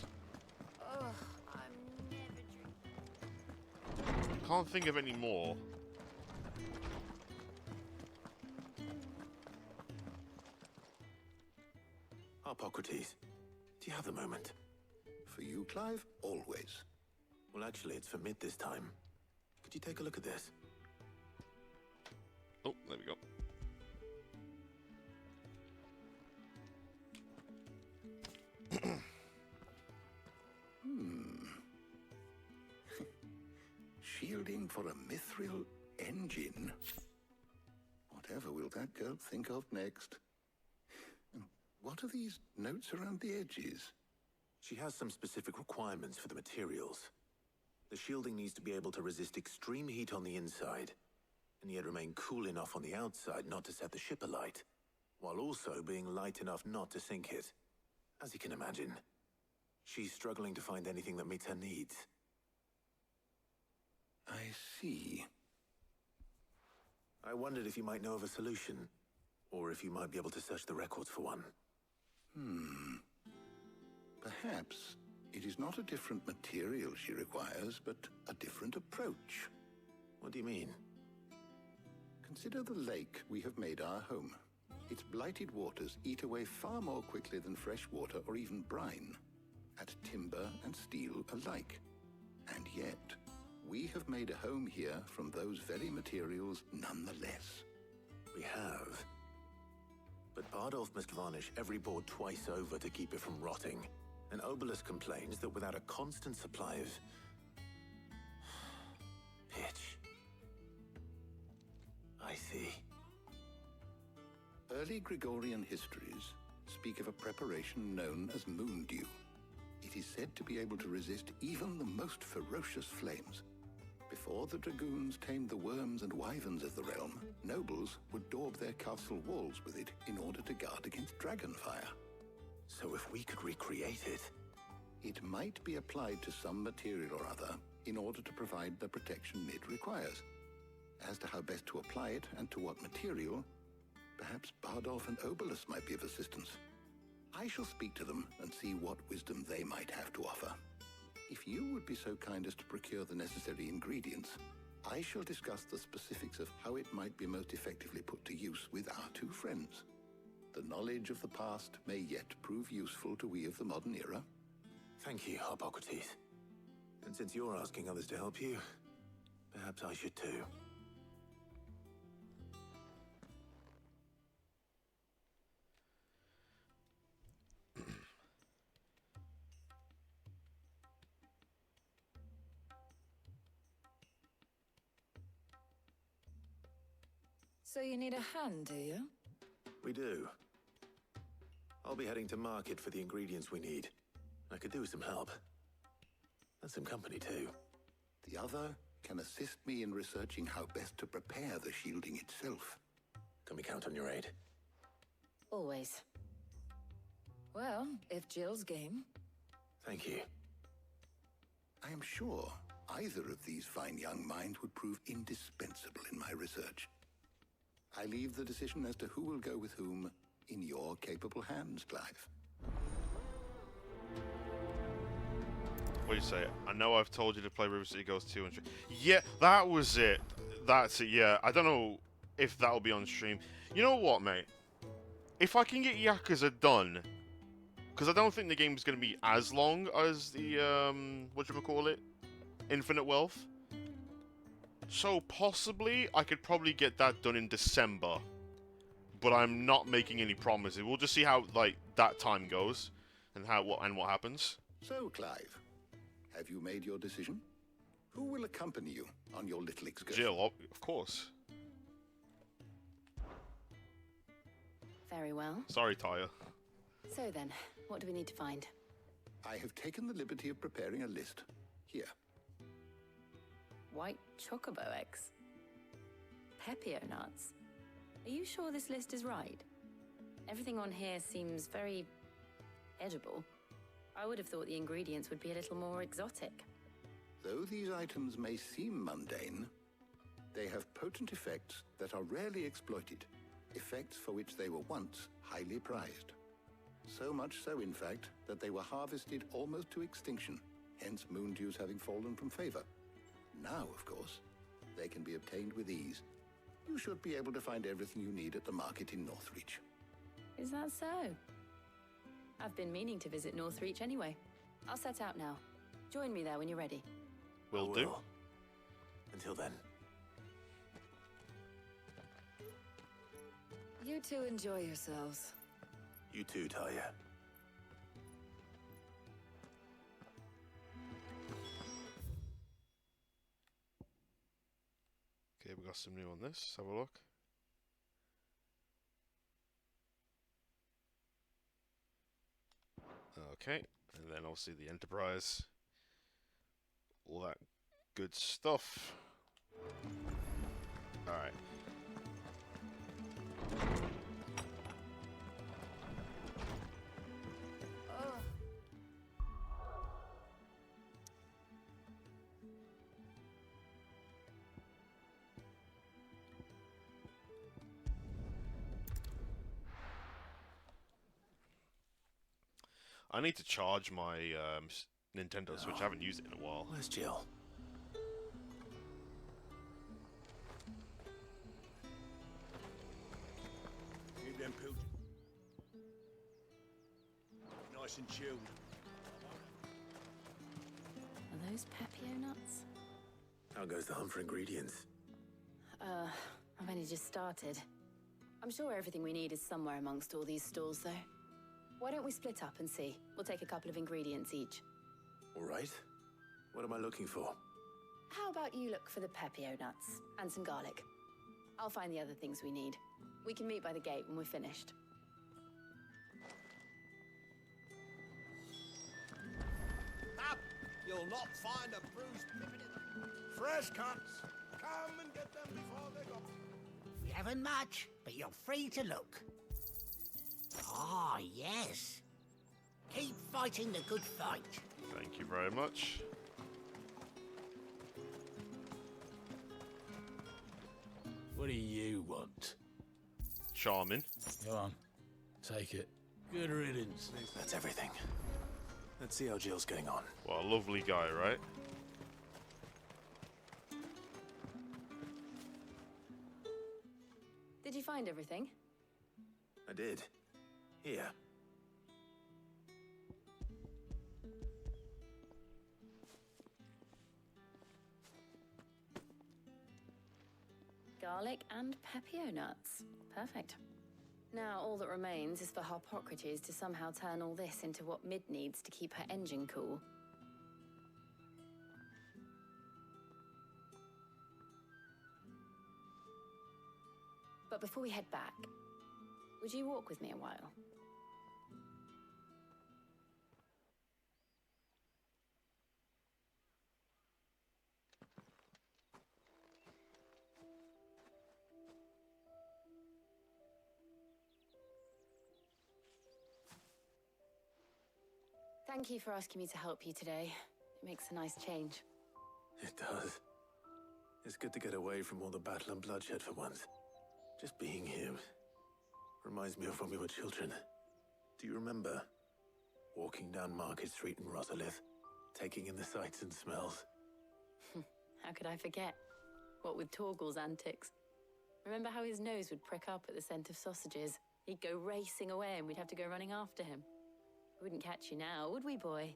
Ugh, I'm never drinking. Can't think of any more. Hippocrates, do you have the moment? For you, Clive, always. Well, actually, it's for mid this time. Could you take a look at this? Oh, there we go. Shielding for a mithril engine. Whatever will that girl think of next? And what are these notes around the edges? She has some specific requirements for the materials. The shielding needs to be able to resist extreme heat on the inside, and yet remain cool enough on the outside not to set the ship alight, while also being light enough not to sink it. As you can imagine, she's struggling to find anything that meets her needs. I see. I wondered if you might know of a solution, or if you might be able to search the records for one. Perhaps it is not a different material she requires, but a different approach. What do you mean? Consider the lake we have made our home. Its blighted waters eat away far more quickly than fresh water or even brine, at timber and steel alike. And yet, we have made a home here from those very materials nonetheless. We have. But Bardolph must varnish every board twice over to keep it from rotting. And Obelisk complains that without a constant supply of pitch. I see. Early Gregorian histories speak of a preparation known as moon dew. It is said to be able to resist even the most ferocious flames. Before the dragoons tamed the worms and wyverns of the realm, nobles would daub their castle walls with it in order to guard against dragonfire. So if we could recreate it... It might be applied to some material or other in order to provide the protection it requires. As to how best to apply it and to what material, perhaps Bardolph and Obelisk might be of assistance. I shall speak to them and see what wisdom they might have to offer. If you would be so kind as to procure the necessary ingredients, I shall discuss the specifics of how it might be most effectively put to use with our two friends. The knowledge of the past may yet prove useful to we of the modern era. Thank you, Hippocrates. And since you're asking others to help you, perhaps I should too. So you need a hand, do you? We do. I'll be heading to market for the ingredients we need. I could do with some help. And some company, too. The other can assist me in researching how best to prepare the shielding itself. Can we count on your aid? Always. Well, if Jill's game. Thank you. I am sure either of these fine young minds would prove indispensable in my research. I leave the decision as to who will go with whom in your capable hands, Clive. What do you say? I know I've told you to play River City Ghosts 2 and yeah, that was it. That's it, yeah. I don't know if that'll be on stream. You know what, mate? If I can get Yakuza done, because I don't think the game's going to be as long as the, whatchamacallit? Infinite Wealth. So possibly, I could probably get that done in December. But I'm not making any promises. We'll just see how, like, that time goes. And what happens. So, Clive, have you made your decision? Who will accompany you on your little excursion? Jill, of course. Very well. Sorry, Tyre. So then, what do we need to find? I have taken the liberty of preparing a list. Here. White chocobo eggs. Pepio nuts. Are you sure this list is right? Everything on here seems very edible. I would have thought the ingredients would be a little more exotic. Though these items may seem mundane, they have potent effects that are rarely exploited, effects for which they were once highly prized. So much so, in fact, that they were harvested almost to extinction, hence moon dews having fallen from favor. Now, of course, they can be obtained with ease. You should be able to find everything you need at the market in Northreach. Is that so? I've been meaning to visit Northreach anyway. I'll set out now. Join me there when you're ready. Will do. Until then. You two enjoy yourselves. You too, Talia. Okay, we got some new on this. Have a look. Okay, and then obviously the Enterprise. All that good stuff. Alright. I need to charge my Nintendo Switch. I haven't used it in a while. Where's Jill? Keep them pills nice and chilled. Are those Papio nuts? How goes the hunt for ingredients? I've only just started. I'm sure everything we need is somewhere amongst all these stalls, though. Why don't we split up and see? We'll take a couple of ingredients each. All right. What am I looking for? How about you look for the Papio nuts and some garlic? I'll find the other things we need. We can meet by the gate when we're finished. Up! You'll not find a bruised pippin in the... Fresh cuts! Come and get them before they go. We haven't much, but you're free to look. Ah, yes. Keep fighting the good fight. Thank you very much. What do you want? Charming. Go on. Take it. Good riddance. That's everything. Let's see how Jill's getting on. What a lovely guy, right? Did you find everything? I did. Here. Garlic and Papio nuts. Perfect. Now all that remains is for Harpocrates to somehow turn all this into what Mid needs to keep her engine cool. But before we head back, would you walk with me a while? Thank you for asking me to help you today. It makes a nice change. It does. It's good to get away from all the battle and bloodshed for once. Just being here reminds me of when we were children. Do you remember walking down Market Street in Rosalith, taking in the sights and smells? How could I forget? What with Torgal's antics. Remember how his nose would prick up at the scent of sausages? He'd go racing away and we'd have to go running after him. We wouldn't catch you now, would we, boy?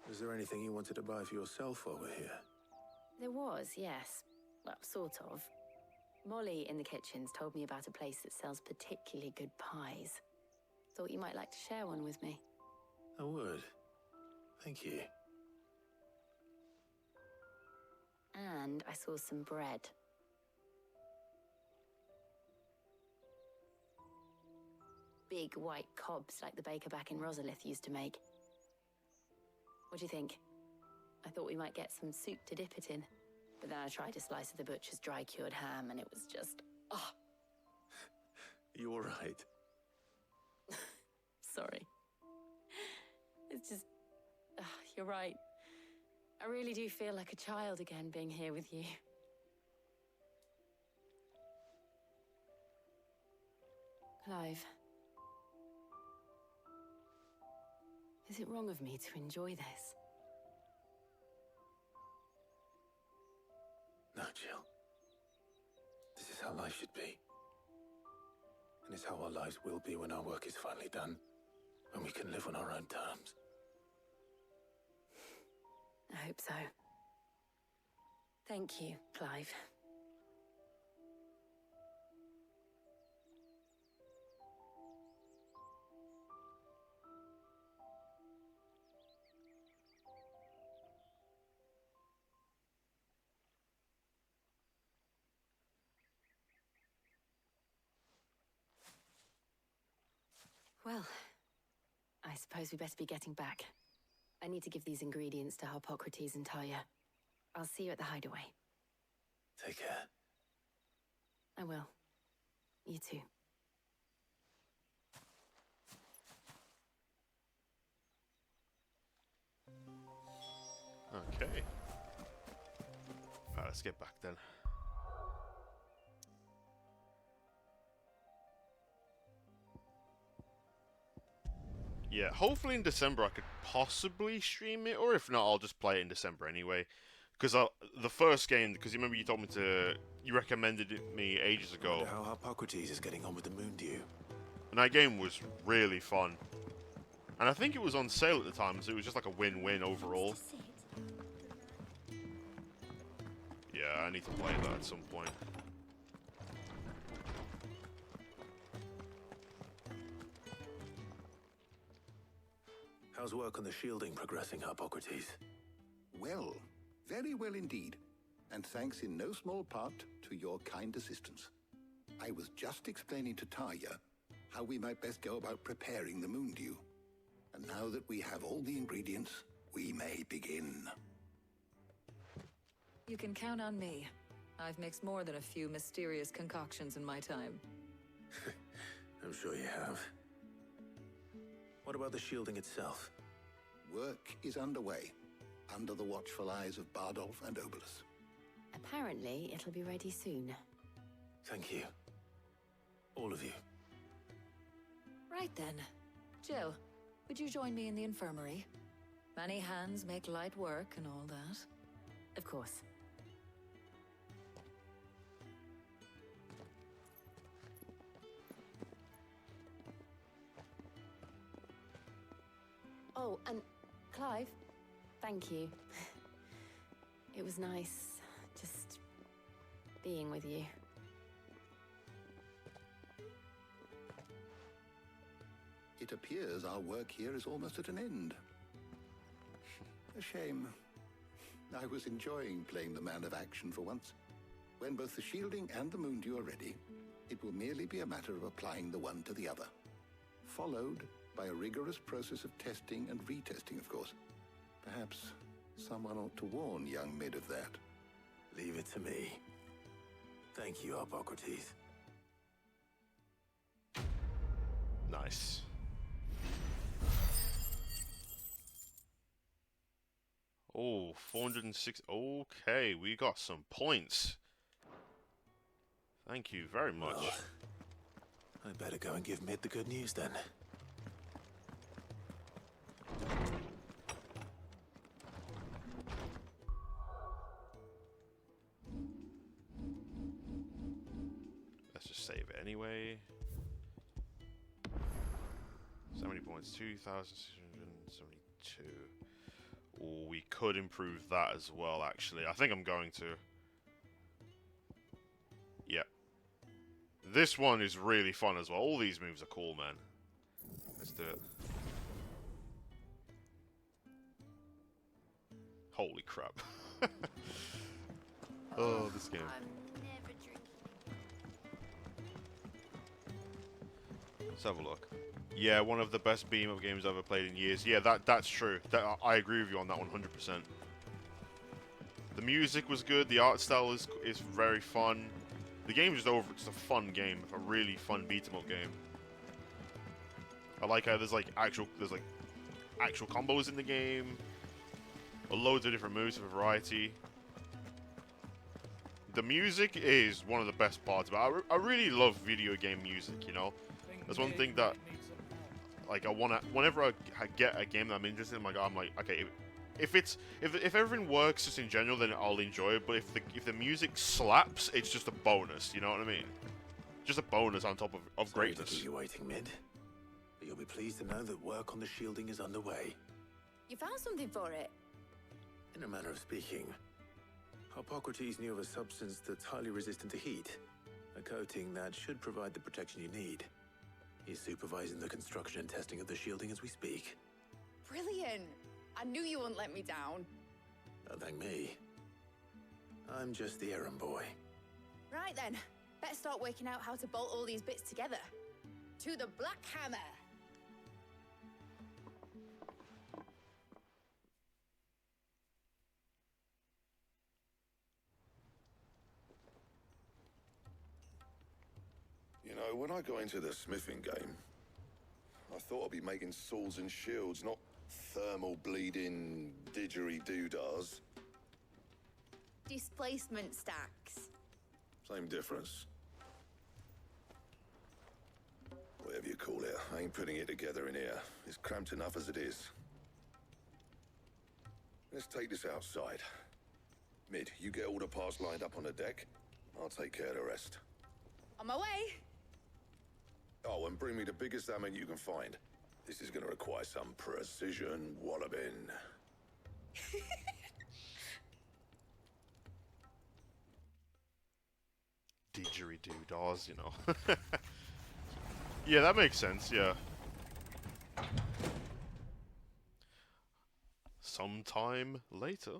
Was there anything you wanted to buy for yourself while we're here? There was, yes. Well, sort of. Molly in the kitchens told me about a place that sells particularly good pies. Thought you might like to share one with me. I would. Thank you. And I saw some bread. Big white cobs like the baker back in Rosalith used to make. What do you think? I thought we might get some soup to dip it in. But then I tried a slice of the butcher's dry-cured ham and it was just... oh. You all right? Sorry. It's just... you're right. I really do feel like a child again being here with you. Clive. Is it wrong of me to enjoy this? No, Jill. This is how life should be. And it's how our lives will be when our work is finally done. When we can live on our own terms. I hope so. Thank you, Clive. Well, I suppose we better be getting back. I need to give these ingredients to Harpocrates and Talia. I'll see you at the hideaway. Take care. I will. You too. Okay. Alright, let's get back then. Yeah, hopefully in December I could possibly stream it, or if not, I'll just play it in December anyway. Because the first game, because you remember you told me you recommended it me ages ago. I wonder how Harpocrates is getting on with the Moondew. And that game was really fun. And I think it was on sale at the time, so it was just like a win-win overall. Yeah, I need to play that at some point. How's work on the shielding progressing, Harpocrates? Well, very well indeed. And thanks in no small part to your kind assistance. I was just explaining to Talia how we might best go about preparing the Moondew. And now that we have all the ingredients, we may begin. You can count on me. I've mixed more than a few mysterious concoctions in my time. I'm sure you have. What about the shielding itself? Work is underway, under the watchful eyes of Bardolph and Obolus. Apparently, it'll be ready soon. Thank you. All of you. Right then. Jill, would you join me in the infirmary? Many hands make light work and all that. Of course. Oh, and Clive, thank you. It was nice just being with you. It appears our work here is almost at an end. A shame. I was enjoying playing the man of action for once. When both the shielding and the Moondew are ready, it will merely be a matter of applying the one to the other. Followed by a rigorous process of testing and retesting, of course. Perhaps someone ought to warn young Mid of that. Leave it to me. Thank you, Harpocrates. Nice. Oh, 406. Okay, we got some points. Thank you very much. Well, I better go and give Mid the good news then. Let's just save it anyway. 70 points, 2,672. Oh, we could improve that as well, actually. I think I'm going to. Yep. This one is really fun as well. All these moves are cool, man. Let's do it. Holy crap. Oh, this game. Let's have a look. Yeah, one of the best beam-up games I've ever played in years. Yeah, that's true. I agree with you on that 100%. The music was good. The art style is very fun. The game is just over. It's a fun game. A really fun beat-em-up game. I like how there's actual combos in the game. Loads of different moves of a variety. The music is one of the best parts. But I really love video game music, you know. That's one thing that, like, I wanna. Whenever I get a game that I'm interested in, I'm like, okay, if everything works just in general, then I'll enjoy it. But if the music slaps, it's just a bonus. You know what I mean? Just a bonus on top of Sorry greatness. to keep you waiting, Mid. But you'll be pleased to know that work on the shielding is underway. You found something for it? In a manner of speaking, Hippocrates knew of a substance that's highly resistant to heat. A coating that should provide the protection you need. He's supervising the construction and testing of the shielding as we speak. Brilliant! I knew you wouldn't let me down. Don't thank me. I'm just the errand boy. Right then, better start working out how to bolt all these bits together. To the Black Hammer! You know, when I got into the smithing game, I thought I'd be making swords and shields, not thermal bleeding didgeridoo-dahs. Displacement stacks. Same difference. Whatever you call it, I ain't putting it together in here. It's cramped enough as it is. Let's take this outside. Mid, you get all the parts lined up on the deck. I'll take care of the rest. On my way! Oh, and bring me the biggest hammer you can find. This is gonna require some precision walloping. Didgeridoo-dahs, you know. Yeah, that makes sense, yeah. Sometime later.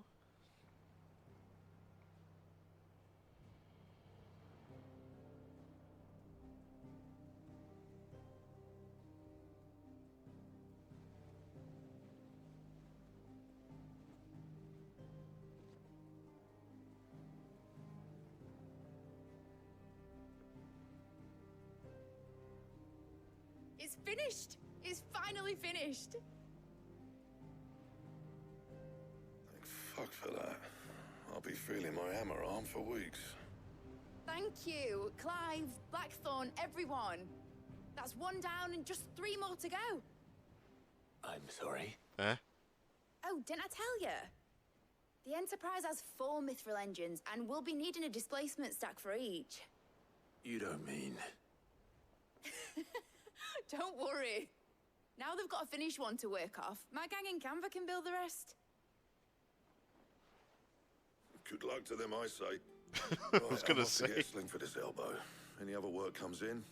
It's finished! It's finally finished! Thank fuck for that. I'll be feeling my hammer arm for weeks. Thank you, Clive, Blackthorn, everyone. That's one down and just 3 more to go. I'm sorry. Eh? Oh, didn't I tell you? The Enterprise has 4 mithril engines, and we'll be needing a displacement stack for each. You don't mean... Don't worry. Now they've got a finished one to work off. My gang in Canva can build the rest. Good luck to them, I say. I was gonna say. Get sling for this elbow. Any other work comes in,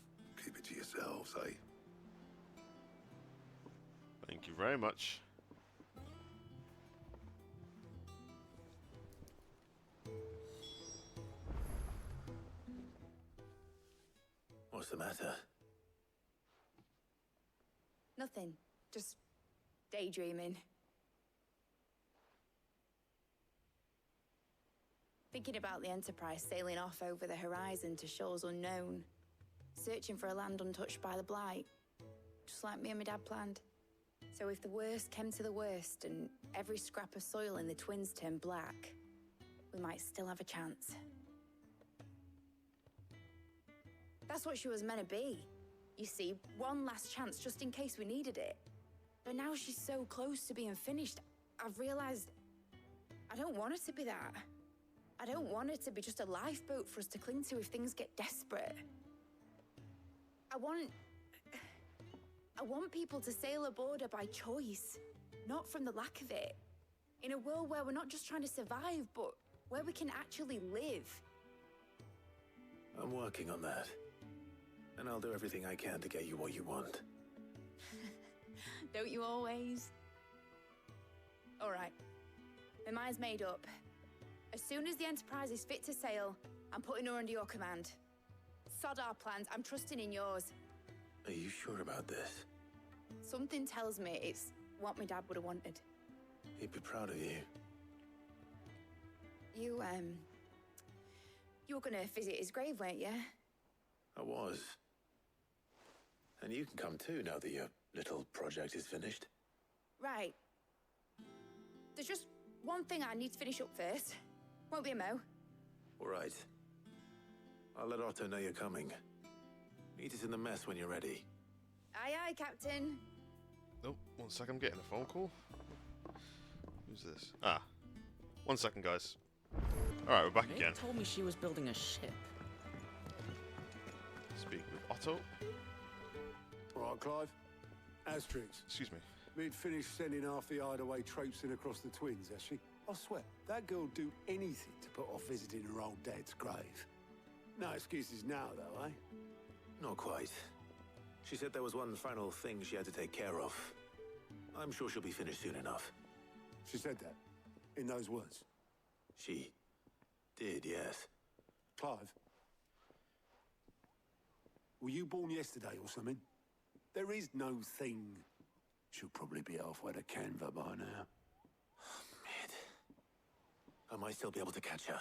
keep it to yourselves, eh? Thank you very much. What's the matter? Nothing. Just daydreaming. Thinking about the Enterprise sailing off over the horizon to shores unknown. Searching for a land untouched by the Blight. Just like me and my dad planned. So if the worst came to the worst and every scrap of soil in the Twins turned black, we might still have a chance. That's what she was meant to be. You see, one last chance just in case we needed it. But now she's so close to being finished, I've realized I don't want it to be that. I don't want it to be just a lifeboat for us to cling to if things get desperate. I want people to sail aboard her by choice, not from the lack of it. In a world where we're not just trying to survive, but where we can actually live. I'm working on that. And I'll do everything I can to get you what you want. Don't you always? All right. My mind's made up. As soon as the Enterprise is fit to sail, I'm putting her under your command. Sod our plans, I'm trusting in yours. Are you sure about this? Something tells me it's what my dad would have wanted. He'd be proud of you. You were gonna visit his grave, weren't you? I was. And you can come too now that your little project is finished. Right. There's just one thing I need to finish up first. Won't be a mo. All right. I'll let Otto know you're coming. Meet us in the mess when you're ready. Aye, aye, Captain. Oh, 1 second, I'm getting a phone call. Who's this? Ah. 1 second, guys. Alright, we're back They again. told me she was building a ship. Speak with Otto. All right, Clive. Asterix. Excuse me. Mid finished sending half the hideaway traipsing across the twins, has she? I swear, that girl'd do anything to put off visiting her old dad's grave. No excuses now, though, eh? Not quite. She said there was one final thing she had to take care of. I'm sure she'll be finished soon enough. She said that? In those words? She did, yes. Clive? Were you born yesterday or something? There is no thing. She'll probably be halfway to Canva by now. Mid. I might still be able to catch her.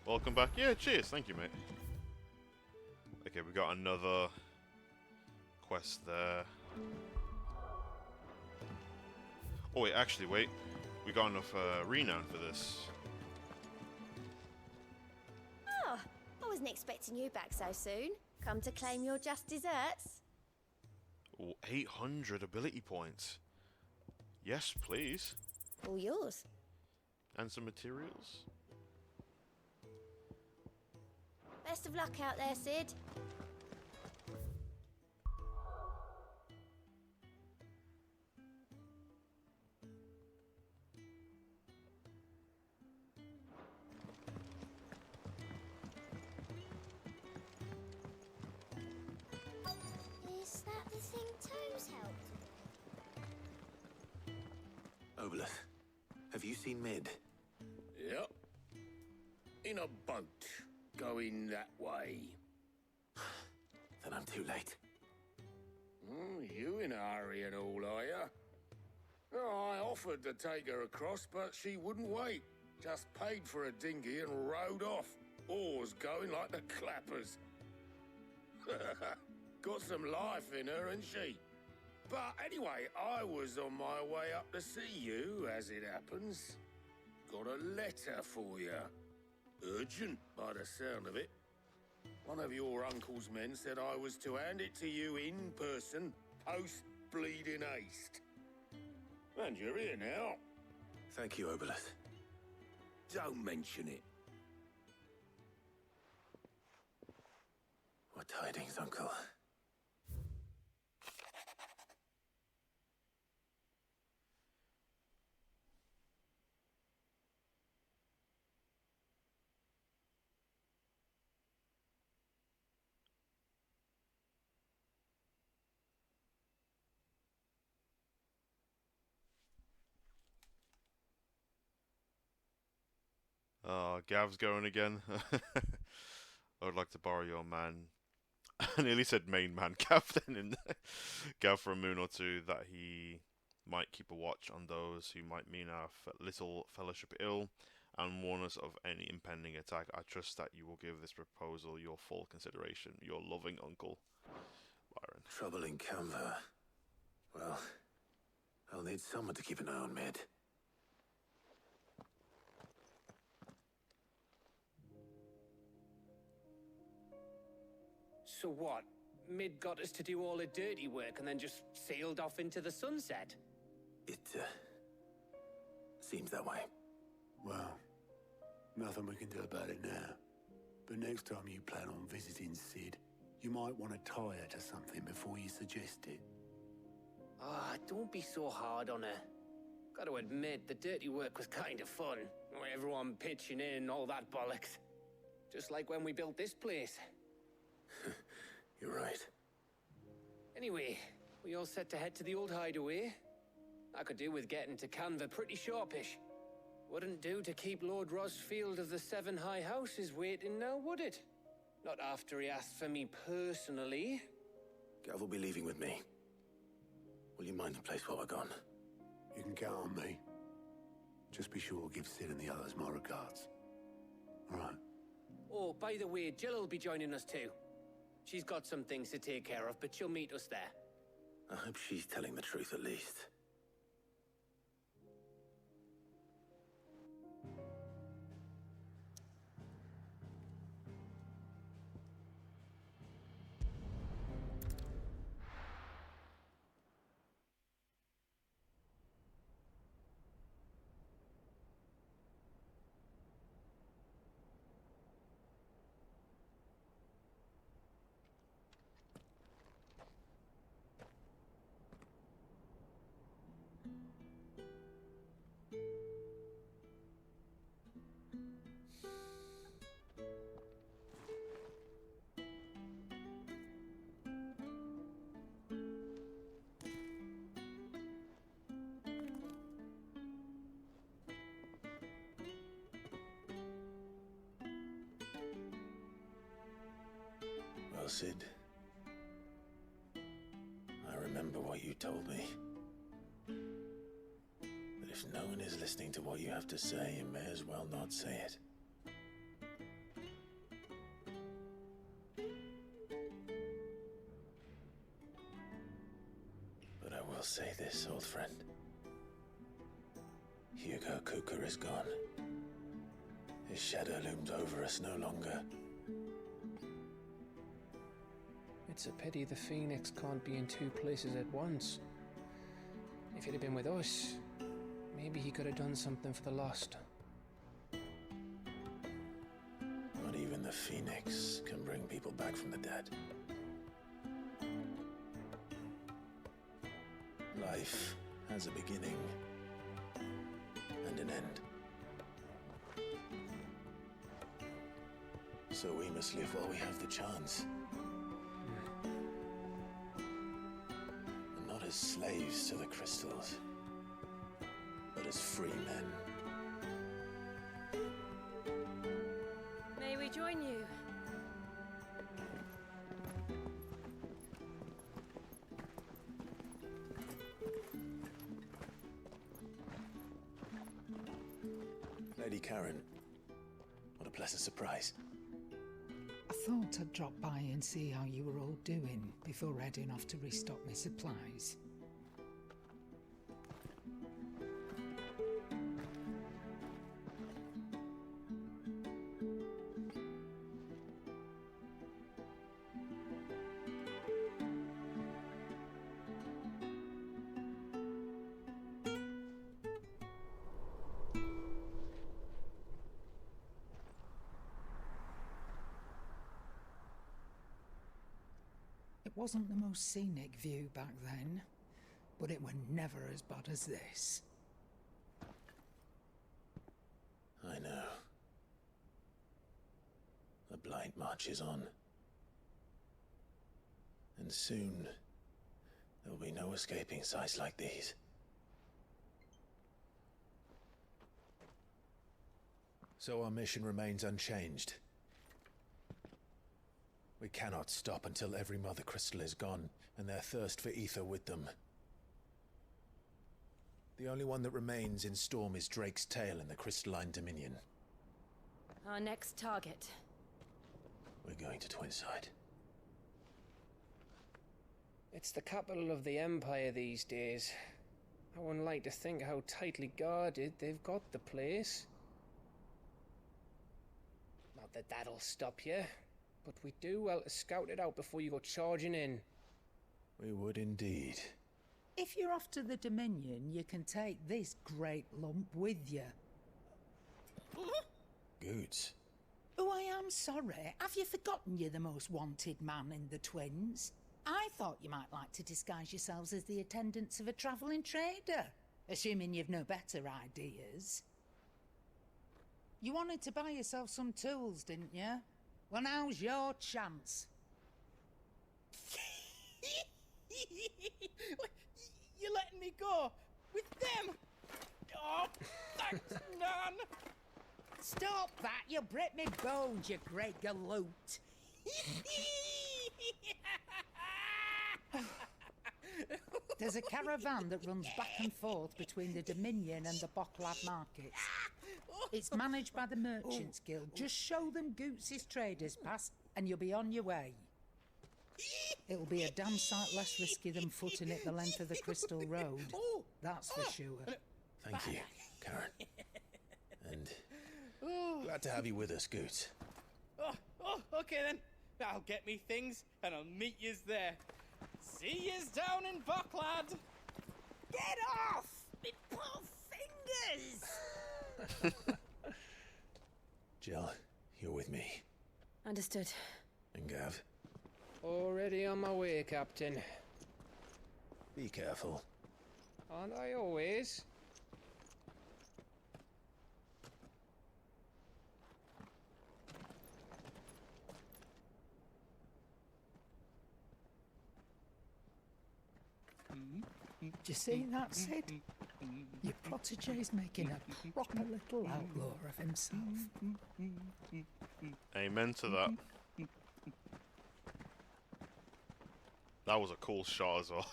Welcome back. Yeah, cheers. Thank you, mate. Okay, we got another quest there. Oh, wait, actually, wait. We got enough renown for this. Oh, I wasn't expecting you back so soon. Come to claim your just desserts? Oh, 800 ability points. Yes, please. All yours. And some materials. Best of luck out there, Sid. Is that the thing Tomes helped? Obelus, have you seen Mid? Yep. In a boat. Going that way. Then I'm too late. You in a hurry and all, are you? Oh, I offered to take her across, but she wouldn't wait. Just paid for a dinghy and rowed off. Oars going like the clappers. Got some life in her, ain't she? But anyway, I was on my way up to see you, as it happens. Got a letter for you. Urgent, by the sound of it. One of your uncle's men said I was to hand it to you in person, post-bleeding haste. And you're here now. Thank you, Obelus. Don't mention it. What tidings, Uncle? Gav's going again. I would like to borrow your man. I nearly said main man Gav then in there. Gav for a moon or two, that he might keep a watch on those who might mean our little fellowship ill and warn us of any impending attack. I trust that you will give this proposal your full consideration. Your loving uncle, Byron. Trouble in Canva. Well, I'll need someone to keep an eye on Mid. So what? Mid got us to do all the dirty work and then just sailed off into the sunset? It, seems that way. Well, nothing we can do about it now. But next time you plan on visiting Sid, you might want to tie her to something before you suggest it. Ah, don't be so hard on her. Got to admit, the dirty work was kind of fun. Everyone pitching in, all that bollocks. Just like when we built this place. You're right. Anyway, we all set to head to the old hideaway. I could do with getting to Canva pretty sharpish. Wouldn't do to keep Lord Rosfield of the Seven High Houses waiting now, would it? Not after he asked for me personally. Gav will be leaving with me. Will you mind the place while we're gone? You can count on me. Just be sure to give Sid and the others my regards. All right. Oh, by the way, Jill will be joining us too. She's got some things to take care of, but she'll meet us there. I hope she's telling the truth at least. well, Sid. I remember what you told me. But if no one is listening to what you have to say, you may as well not say it. But I will say this, old friend. Hugo Cooker is gone. His shadow looms over us no longer. It's a pity the Phoenix can't be in two places at once. If he'd have been with us, maybe he could have done something for the Lost. Not even the Phoenix can bring people back from the dead. Life has a beginning and an end. So we must live while we have the chance. And not as slaves to the crystals, but as free men. May we join you? Lady Karen, what a pleasant surprise. I thought I'd drop by and see how you were all doing before heading off to restock my supplies. It wasn't the most scenic view back then, but it were never as bad as this. I know. The Blight marches on. And soon, there'll be no escaping sights like these. So our mission remains unchanged. We cannot stop until every Mother Crystal is gone, and their thirst for ether with them. The only one that remains in Storm is Drake's Tail in the Crystalline Dominion. Our next target. We're going to Twinside. It's the capital of the Empire these days. I wouldn't like to think how tightly guarded they've got the place. Not that that'll stop you, but we do well to scout it out before you go charging in. We would indeed. If you're off to the Dominion, you can take this great lump with you. Goods. Oh, I am sorry. Have you forgotten you're the most wanted man in the Twins? I thought you might like to disguise yourselves as the attendants of a travelling trader, assuming you've no better ideas. You wanted to buy yourself some tools, didn't you? Well, now's your chance. You're letting me go with them? Oh, thanks, Nan. Stop that! You'll break me bones, you great galoot. There's a caravan that runs back and forth between the Dominion and the Bocklad markets. It's managed by the Merchants Guild. Just show them Goots' traders pass and you'll be on your way. It'll be a damn sight less risky than footing it the length of the Crystal Road. That's for sure. Thank you, Karen. And glad to have you with us, Goots. Okay then. I'll get me things and I'll meet yous there. See yous down in Bocklad. Get off! Me poor fingers! Jill, you're with me. Understood. And Gav, Already on my way, Captain. be careful. Aren't I always? Do you see that, Sid? Your protege's making a proper little outlaw of himself. Amen to that. That was a cool shot as well.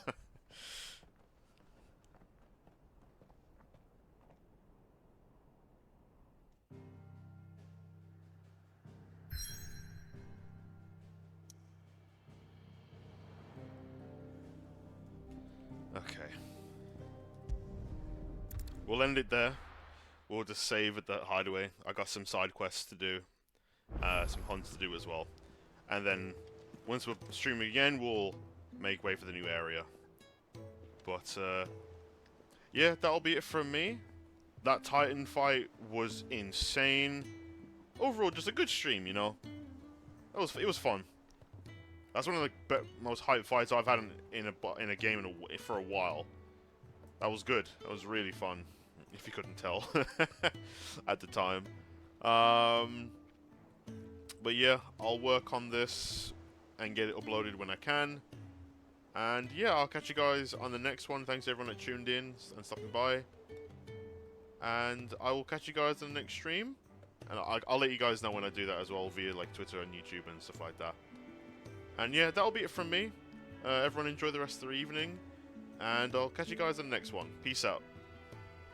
Okay. We'll end it there. We'll just save at the hideaway. I got some side quests to do. Some hunts to do as well. And then, once we're streaming again, we'll make way for the new area. But, yeah, that'll be it from me. That Titan fight was insane. Overall, just a good stream, you know? It was fun. That's one of the most hype fights I've had in a game for a while. That was good. That was really fun, if you couldn't tell at the time. But yeah, I'll work on this and get it uploaded when I can. And yeah, I'll catch you guys on the next one. Thanks everyone that tuned in and stopping by. And I will catch you guys on the next stream. And I'll let you guys know when I do that as well via like Twitter and YouTube and stuff like that. And yeah, that'll be it from me. Everyone enjoy the rest of the evening. And I'll catch you guys on the next one. Peace out.